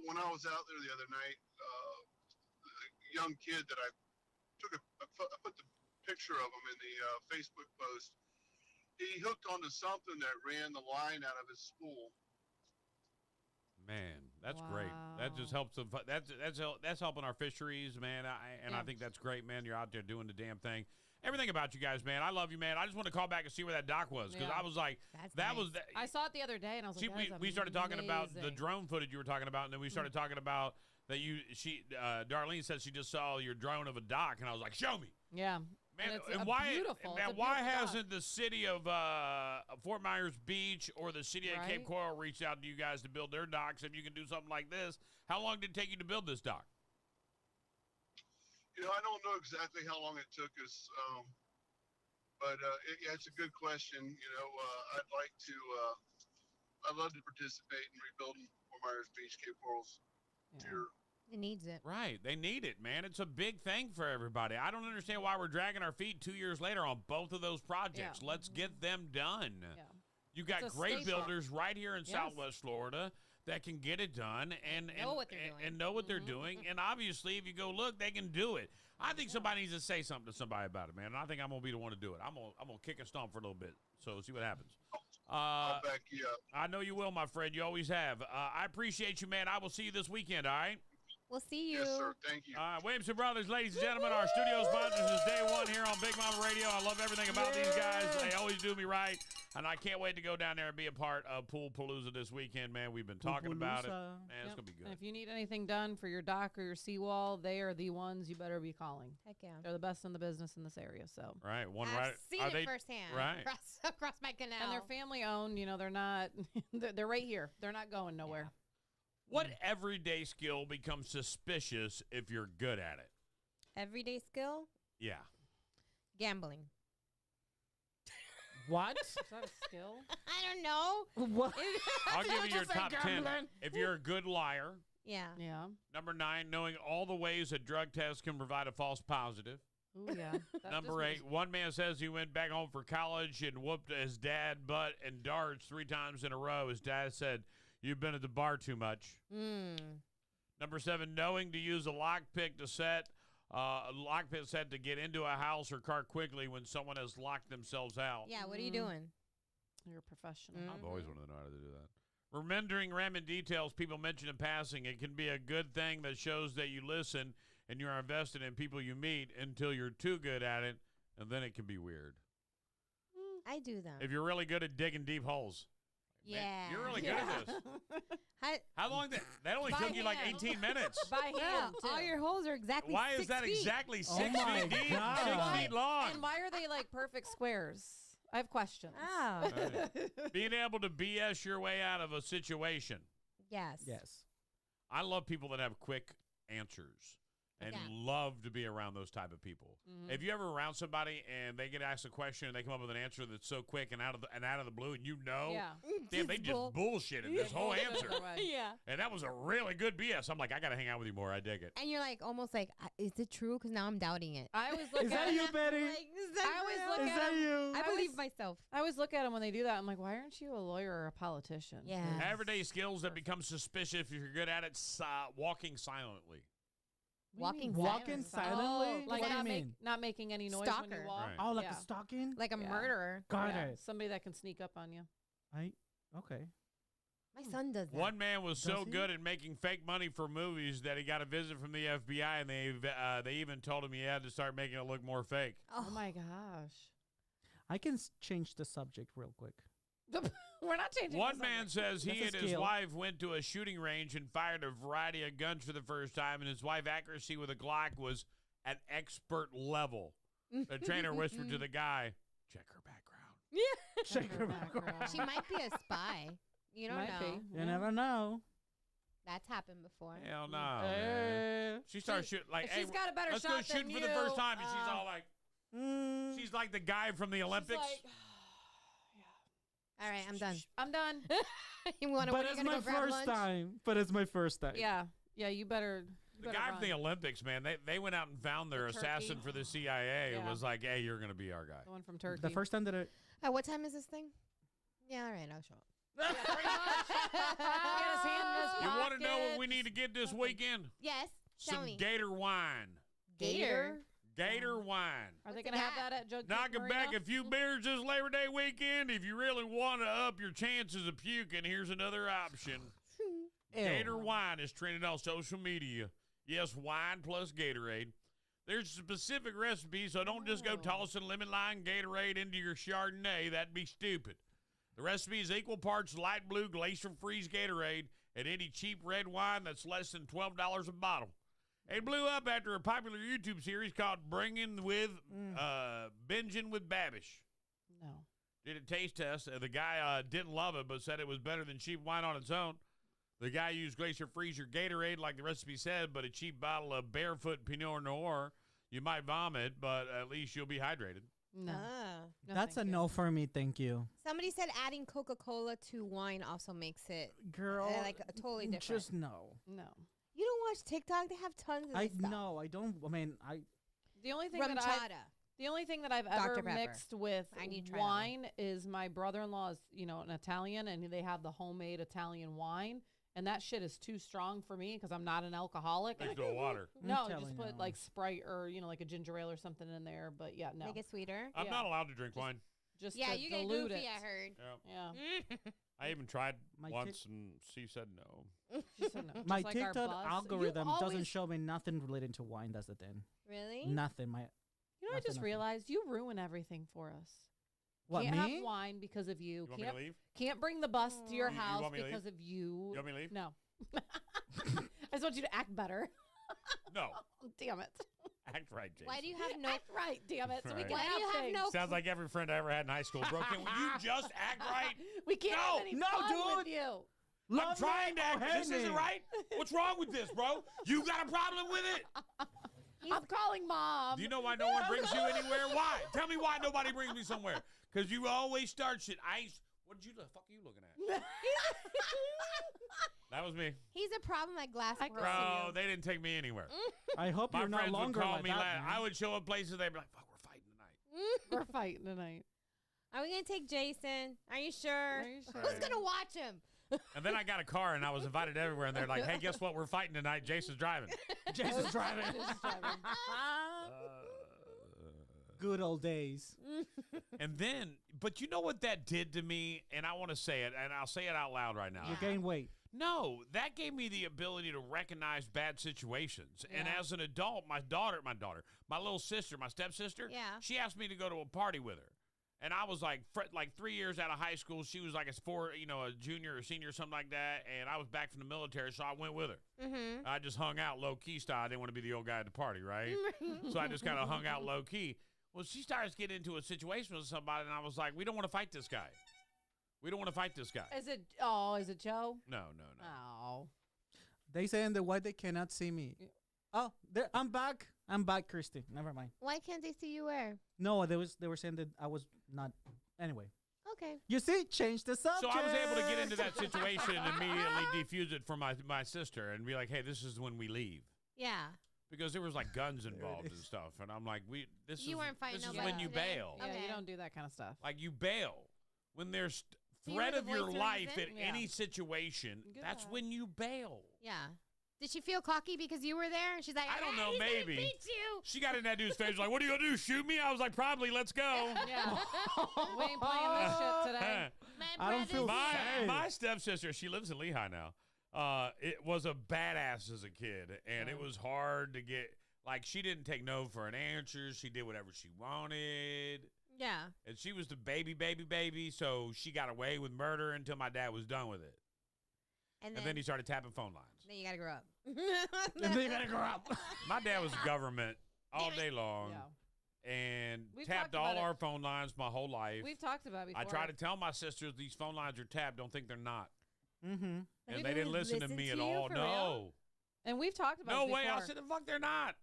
when I was out there the other night, a young kid that I put the picture of him in the Facebook post. He hooked onto something that ran the line out of his spool. Man, that's great. That just helps them. That's helping our fisheries, man. I think that's great, man. You're out there doing the damn thing. Everything about you guys, man. I love you, man. I just want to call back and see where that dock was because I was like, I saw it the other day and I was see, like, we started talking about the amazing. drone footage you were talking about, and then we started talking about that Darlene said she just saw your drone of a dock, and I was like, show me. Yeah. Man, and why? beautiful. Now, It's a why beautiful dock. hasn't the city of Fort Myers Beach or the city of Cape Right. Coral reached out to you guys to build their docks? If you can do something like this, how long did it take you to build this dock? I don't know exactly how long it took us, but it's a good question. I'd love to participate in rebuilding Fort Myers Beach, Cape Coral's pier. It needs it. Right. They need it, man. It's a big thing for everybody. I don't understand why we're dragging our feet 2 years later on both of those projects. Yeah. Let's get them done. Yeah. You got It's a great staple. builders right here in Yes. Southwest Florida that can get it done and know what they're doing. and know what they're doing. And obviously, if you go look, they can do it. I think somebody needs to say something to somebody about it, man. And I think I'm gonna be the one to do it. I'm gonna kick and stomp for a little bit. So see what happens. I'll back you up. I know you will, my friend. You always have. I appreciate you, man. I will see you this weekend. All right. We'll see you. Yes, sir. Thank you. Williamson Brothers, ladies and gentlemen, our studio sponsors is day one here on Big Mama Radio. I love everything about these guys. They always do me right. And I can't wait to go down there and be a part of PoolPalooza this weekend, man. We've been talking about it. Man, it's going to be good. And if you need anything done for your dock or your seawall, they are the ones you better be calling. Heck yeah. They're the best in the business in this area. So Right. I've seen it firsthand. Right. Across my canal. And they're family owned. They're not. They're right here. They're not going nowhere. What everyday skill becomes suspicious if you're good at it? Everyday skill? Yeah. Gambling. What? Is that a skill? I don't know. What? I'll give you your Just say top 10. gambling. If you're a good liar. Yeah. Yeah. Number 9, knowing all the ways a drug test can provide a false positive. Ooh, yeah. Number 8, one man says he went back home for college and whooped his dad butt and darts 3 times in a row. His dad said, "You've been at the bar too much." Number 7, knowing to use a lockpick to set to get into a house or car quickly when someone has locked themselves out. Yeah, what are you doing? You're a professional. I've always wanted to know how to do that. Remembering random details people mention in passing. It can be a good thing that shows that you listen and you're invested in people you meet until you're too good at it, and then it can be weird. I do them. If you're really good at digging deep holes. Yeah. Man, you're really good at this. How long that only took you like 18 minutes. By hand, Yeah, all your holes are exactly Why 6 is that feet. exactly 6 my feet deep, God. 6 feet long? And why are they like perfect squares? I have questions. Oh. Being able to BS your way out of a situation. Yes. Yes. I love people that have quick answers. and Yeah. love to be around those type of people. Mhm. If you ever around somebody and they get asked a question and they come up with an answer that's so quick and out of the blue, and Yeah. damn, they just bullshitted this whole answer. Yeah. And that was a really good BS. I'm like, I got to hang out with you more. I dig it. And you're like, almost like, is it true? Because now I'm doubting it. I always look Is at that you, Betty? Like, is that I always real? look Is at that him. you? I believe myself. I always look at them when they do that. I'm like, why aren't you a lawyer or a politician? Yeah. Everyday skills that become suspicious if you're good at it. Walking silently. Walking Walking silently? Oh, like What do you not, mean? not making any noise when Stalker. you walk. Right. Oh, like Yeah. a stalking? Like a Yeah. murderer. Got Yeah, it. somebody that can sneak up on you. Okay. My son does that. One man was so Does he? good at making fake money for movies that he got a visit from the FBI, and they even told him he had to start making it look more fake. Oh, my gosh. I can change the subject real quick. We're not changing. One the man subject. says he That's a and his skill. wife went to a shooting range and fired a variety of guns for the first time, and his wife's accuracy with a Glock was at expert level. The trainer whispered to the guy, "Check her background." Yeah. Check her background. She might be a spy. You don't Might know. be. You never know. That's happened before. Hell no, man. She starts shooting like, if "Hey, she's got a better let's shot go shooting than for the first you, time," and she's all like, she's like the guy from the Olympics. All right, I'm done. I'm done. You wanna, But what, are you it's gonna my go grab first lunch? time. But it's my first time. Yeah. Yeah, you better. The guy from the Olympics, man, they went out and found their The assassin turkey. for the CIA. Yeah. It was like, hey, you're going to be our guy. The one from Turkey. The first time that I... What time is this thing? Yeah, all right, I'll show up. You want to know what we need to get this weekend? Yes, tell Some me. Gator wine. Gator? Gator wine. Are they going to have that at Jug Knocking Marina? back a few beers this Labor Day weekend. If you really want to up your chances of puking, here's another option. Gator wine is trending on social media. Yes, wine plus Gatorade. There's specific recipes, so don't just go tossing lemon lime Gatorade into your Chardonnay. That'd be stupid. The recipe is equal parts light blue glacier freeze Gatorade and any cheap red wine that's less than $12 a bottle. It blew up after a popular YouTube series called Binging with Babish. No. Did a taste test. The guy didn't love it, but said it was better than cheap wine on its own. The guy used Glacier Freezer Gatorade like the recipe said, but a cheap bottle of Barefoot Pinot Noir. You might vomit, but at least you'll be hydrated. No. No, That's a thank you. no for me, thank you. Somebody said adding Coca-Cola to wine also makes it Girl, like totally different. just no. No. You don't watch TikTok? They have tons of this stuff. No, I don't. I mean, I... The only thing Rum that chata. the only thing that I've Dr. ever Pepper. mixed with I need to try that one. wine is my brother-in-law is, an Italian, and they have the homemade Italian wine, and that shit is too strong for me because I'm not an alcoholic. Next to a water. No, I'm just telling put you. like Sprite or like a ginger ale or something in there. But yeah, no, Make it sweeter. I'm Yeah. not allowed to drink wine. just Yeah, to you get dilute goofy, it. I heard. Yeah. I even tried My once, and she said no. She said no. My Just like our TikTok bus. algorithm You doesn't always- show me nothing related to wine. That's the thing. Really? Nothing. My You know, I just nothing. realized you ruin everything for us. What, Can't me? have wine because of you. You want me Can't to leave? can't bring the bus to your You house want me to because leave? of you. You want me to leave? No. I just want you to act better. No. Damn it. Act right, Jason. Why do you have no? Act right, damn it. So we Right. can Why do you have things. no? Sounds like every friend I ever had in high school. Bro, can you just act right? We can't No, have any no, fun dude. with you. I'm trying to act. This isn't me. right. What's wrong with this, bro? You got a problem with it? I'm calling mom. Do you know why no one brings you anywhere? Why? Tell me why nobody brings me somewhere. Because you always start shit. What the fuck are you looking at? That was me. He's a problem at Glass World. Bro, they didn't take me anywhere. I hope My you're no friends would longer call like me. that. I man. would show up places. They'd be like, fuck, we're fighting tonight. We're fighting tonight. Are we gonna take Jason? Are you sure? Are you sure? Who's gonna watch him? And then I got a car and I was invited everywhere. And they're like, hey, guess what? We're fighting tonight. Jason's driving. Jason's driving. Good old days. And then, but you know what that did to me? And I want to say it, and I'll say it out loud right now. You gain weight. No, that gave me the ability to recognize bad situations. And Yeah. as an adult, my little sister, my stepsister, Yeah. she asked me to go to a party with her. And I was like 3 years out of high school. She was like a junior or senior or something like that. And I was back from the military, so I went with her. Mm-hmm. I just hung out low-key style. I didn't want to be the old guy at the party, right? So I just kind of hung out low-key. Well, she starts getting into a situation with somebody, and I was like, we don't want to fight this guy. We don't want to fight this guy. Is it Joe? No. Oh. They say in the white they cannot see me. Oh, I'm back. I'm back, Christy. Never mind. Why can't they see you where? No, they were saying that I was not. Anyway. Okay. You see, change the subject. So I was able to get into that situation and immediately defuse it for my sister and be like, hey, this is when we leave. Yeah. Because there was like guns involved and stuff. And I'm like, this You weren't fighting is nobody when you today? bail. Yeah, you don't do that kind of stuff. Like you bail. When there's So you were threat the of your voice of life reason? in any situation, that's when you bail. Yeah. Did she feel cocky because you were there? And she's like, I don't know, he's gonna maybe. beat you. She got in that dude's face like, what are you going to do, shoot me? I was like, probably, let's go. Yeah. We ain't playing this shit today. I don't feel safe. My stepsister, she lives in Lehigh now. It was a badass as a kid, and it was hard to get, like, she didn't take no for an answer. She did whatever she wanted. Yeah. And she was the baby, so she got away with murder until my dad was done with it. And then he started tapping phone lines. Then you got to grow up. And then you got to grow up. My dad was government all day long. Yeah. And We've tapped talked all about our it. phone lines my whole life. We've talked about it before. I try to tell my sisters these phone lines are tapped. Don't think they're not. Mm-hmm. And they didn't listen to me at all. No. And we've talked about it No before. way. I said, the fuck, they're not.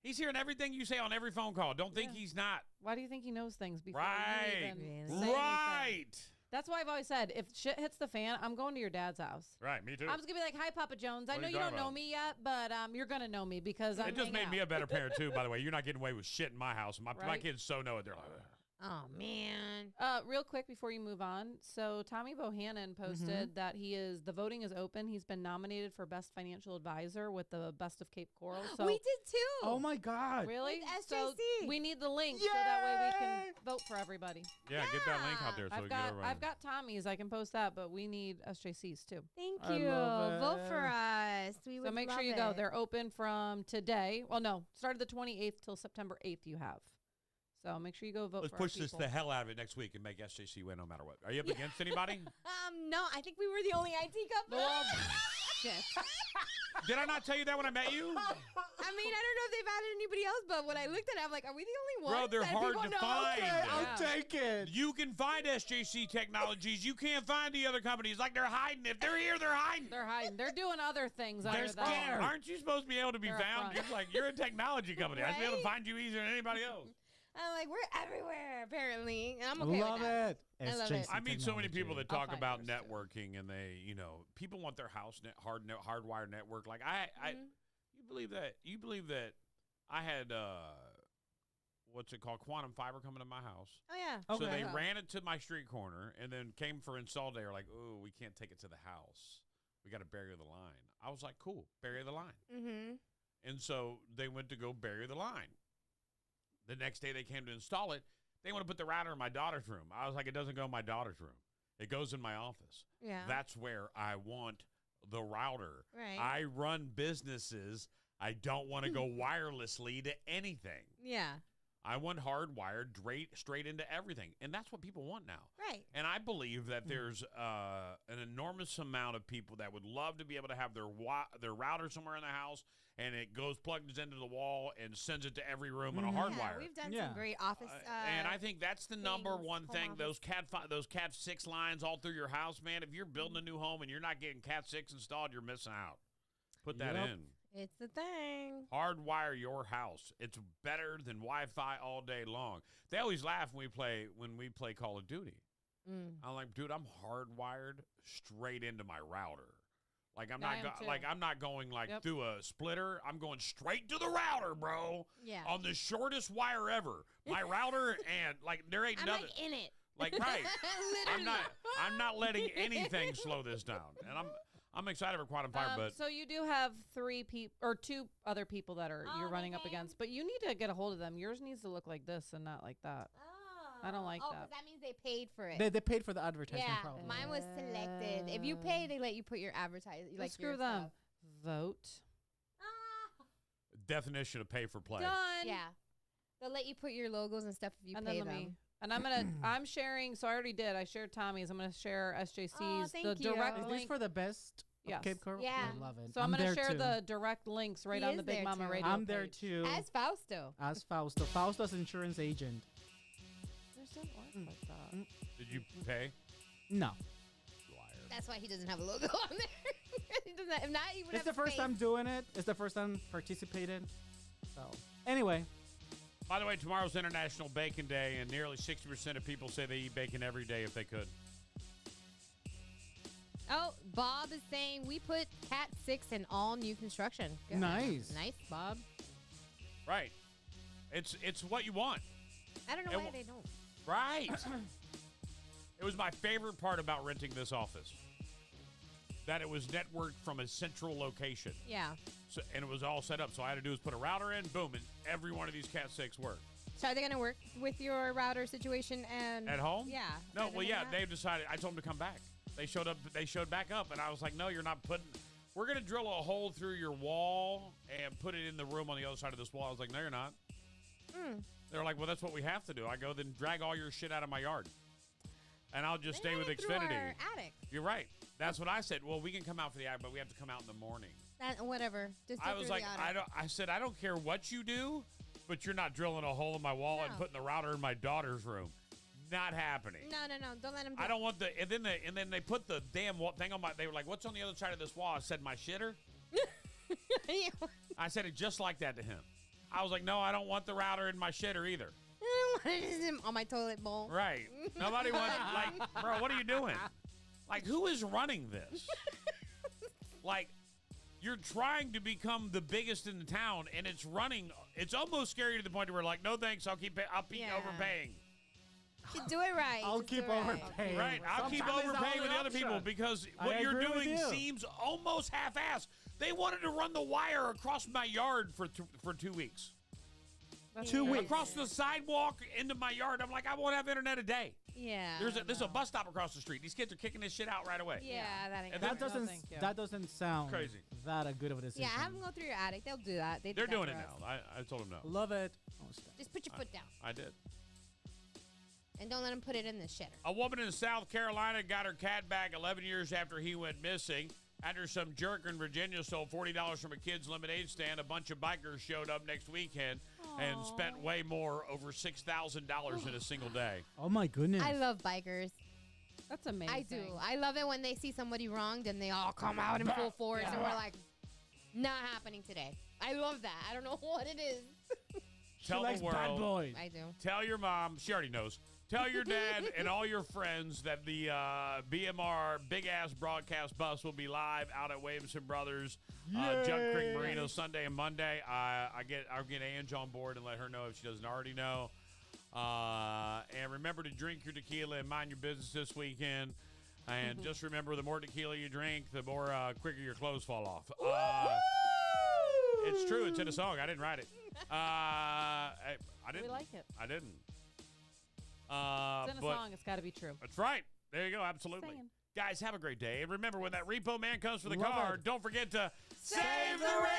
He's hearing everything you say on every phone call. Don't think he's not. Why do you think he knows things before Right. you even say Right. anything? That's why I've always said, if shit hits the fan, I'm going to your dad's house. Right, me too. I'm just going to be like, hi, Papa Jones. I What know are you you don't talking know about? me yet, but you're going to know me because I'm It just hanging made me out. a better parent, too, by the way. You're not getting away with shit in my house. My Right. kids so know it. They're like, ugh. Oh, man. Real quick before you move on. So Tommy Bohannon posted that the voting is open. He's been nominated for Best Financial Advisor with the Best of Cape Coral. So we did too. Oh, my God. Really? With So SJC. we need the link so that way we can vote for everybody. Yeah, get that link out there so we can get everyone. I've got Tommy's. I can post that, but we need SJC's too. Thank I you. love Vote it. for us. We So would make sure love you go. it. They're open from today. Well, no, started the 28th till September 8th. You have. So make sure you go vote. Let's for push our this people. the hell out of it next week and make SJC win no matter what. Are you up against anybody? No, I think we were the only IT couple. Shit. Did I not tell you that when I met you? I mean, I don't know if they've added anybody else, but when I looked at it, I'm like, are we the only Bro, ones? they're that hard people to know? find. Okay, I'll take it. You can find SJC Technologies. You can't find the other companies. Like they're hiding. If they're here, they're hiding. They're hiding. They're doing other things. They're under the- scared. Aren't you supposed to be able to be They're found? upfront. You're like, you're a technology company. I should be able to Right? find you easier than anybody else. I'm like, we're everywhere, apparently. And I'm okay Love with that. it. I love SJC it. I meet so many people that I'll talk find about yours, too. networking, and they, people want their house hardwired network. Like you believe that? You believe that I had what's it called, quantum fiber coming to my house? Oh, yeah. So Okay. they ran it to my street corner, and then came for install day. They're like, oh, we can't take it to the house. We got to bury the line. I was like, cool, bury the line. Mm-hmm. And so they went to go bury the line. The next day they came to install it. They want to put the router in my daughter's room. I was like, it doesn't go in my daughter's room. It goes in my office. Yeah. That's where I want the router. Right. I run businesses. I don't want to go wirelessly to anything. Yeah. I want hardwired straight into everything. And that's what people want now. Right. And I believe that there's an enormous amount of people that would love to be able to have their router somewhere in the house, and it plugs into the wall and sends it to every room on a hardwire. Yeah, we've done some great office. And I think that's the number things, one home thing. office. Those Cat 6 lines all through your house, man. If you're building a new home and you're not getting Cat 6 installed, you're missing out. Put that Yep. in. It's the thing. Hardwire your house. It's better than Wi-Fi all day long. They always laugh when we play Call of Duty. I'm like, dude, I'm hardwired straight into my router. Like I'm not going through a splitter. I'm going straight to the router, bro. Yeah. On the shortest wire ever. My router, and there ain't I'm nothing. like in it. Like right. I'm not letting anything slow this down. And I'm excited for quantum fiber, but so you do have 2 other people that you're running up against, but you need to get a hold of them. Yours needs to look like this and not like that. I don't like that. That means they paid for it. They paid for the advertisement. yeah, Probably. mine was selected. If you pay, they let you put your advertising. Well, screw them. Vote. definition of pay for play. Done. Yeah, they'll let you put your logos and stuff if you pay them. And I'm sharing. So I already did. I shared Tommy's. I'm gonna share SJC's. thank the you. direct Is link. this for the best of Yes. Cape Coral? Yeah. I love it. So I'm gonna there share too. the direct links right He on the is Big there Mama too. Radio. I'm there page. too. As Fausto. As Fausto. Fausto's insurance agent. There's no work like that. Did you pay? No. That's why he doesn't have a logo on there. He doesn't. Not even. It's the first time doing it. It's the first time participating. So anyway. By the way, tomorrow's International Bacon Day, and nearly 60% of people say they eat bacon every day if they could. Oh, Bob is saying we put Cat 6 in all new construction. Good. Nice. Nice, Bob. Right. It's what you want. I don't know why they don't. Right. It was my favorite part about renting this office. That it was networked from a central location. Yeah. So, and it was all set up. So all I had to do was put a router in, boom, and every one of these Cat 6 worked. So are they going to work with your router situation and At home? Yeah. No, well, yeah, they've decided. I told them to come back. They showed up. They showed back up, and I was like, no, you're not putting. We're going to drill a hole through your wall and put it in the room on the other side of this wall. I was like, no, you're not. They're like, well, that's what we have to do. I go, then drag all your shit out of my yard. And I'll just stay with Xfinity. Our attic. You're right. That's what I said. Well, we can come out for the attic, but we have to come out in the morning. Whatever. Just I was like, I said, I don't care what you do, but you're not drilling a hole in my wall and putting the router in my daughter's room. Not happening. No. Don't let them do I don't want the, and then they put the damn thing on my, they were like, what's on the other side of this wall? I said, my shitter. I said it just like that to him. I was like, no, I don't want the router in my shitter either. I don't want it on my toilet bowl. Right. Nobody wants, like, bro, what are you doing? Like, who is running this? Like, you're trying to become the biggest in the town, and it's running. It's almost scary to the point where, like, no thanks, I'll keep overpaying. You do it right. I'll keep overpaying. Right, I'll keep overpaying with the other people because what you're doing seems almost half-assed. They wanted to run the wire across my yard for 2 weeks. 2 weeks. Across the sidewalk into my yard. I'm like, I won't have internet a day. Yeah. There's a bus stop across the street. These kids are kicking this shit out right away. Yeah, that ain't That doesn't sound crazy. That a good of a decision. Yeah, have them go through your attic. They'll do that. They're doing it now. I told them no. Love it. Just put your foot down. I did. And don't let them put it in the shitter. A woman in South Carolina got her cat back 11 years after he went missing. After some jerk in Virginia stole $40 from a kid's lemonade stand, a bunch of bikers showed up next weekend and spent way more, over $6,000 in a single day. Oh, my goodness. I love bikers. That's amazing. I do. I love it when they see somebody wronged and they all come out in full force and we're like, not happening today. I love that. I don't know what it is. Tell the world. Bad boys. I do. Tell your mom. She already knows. Tell your dad and all your friends that the BMR Big Ass Broadcast Bus will be live out at Williamson Brothers, Junk Creek Marina, Sunday and Monday. I'll get Ange on board and let her know if she doesn't already know. And remember to drink your tequila and mind your business this weekend. And just remember, the more tequila you drink, the more quicker your clothes fall off. It's true. It's in a song. I didn't write it. I didn't. We like it. I didn't. It's in a song. It's got to be true. That's right. There you go. Absolutely. Saying. Guys, have a great day. And remember, when that repo man comes for the Love car, it. don't forget to save the radio.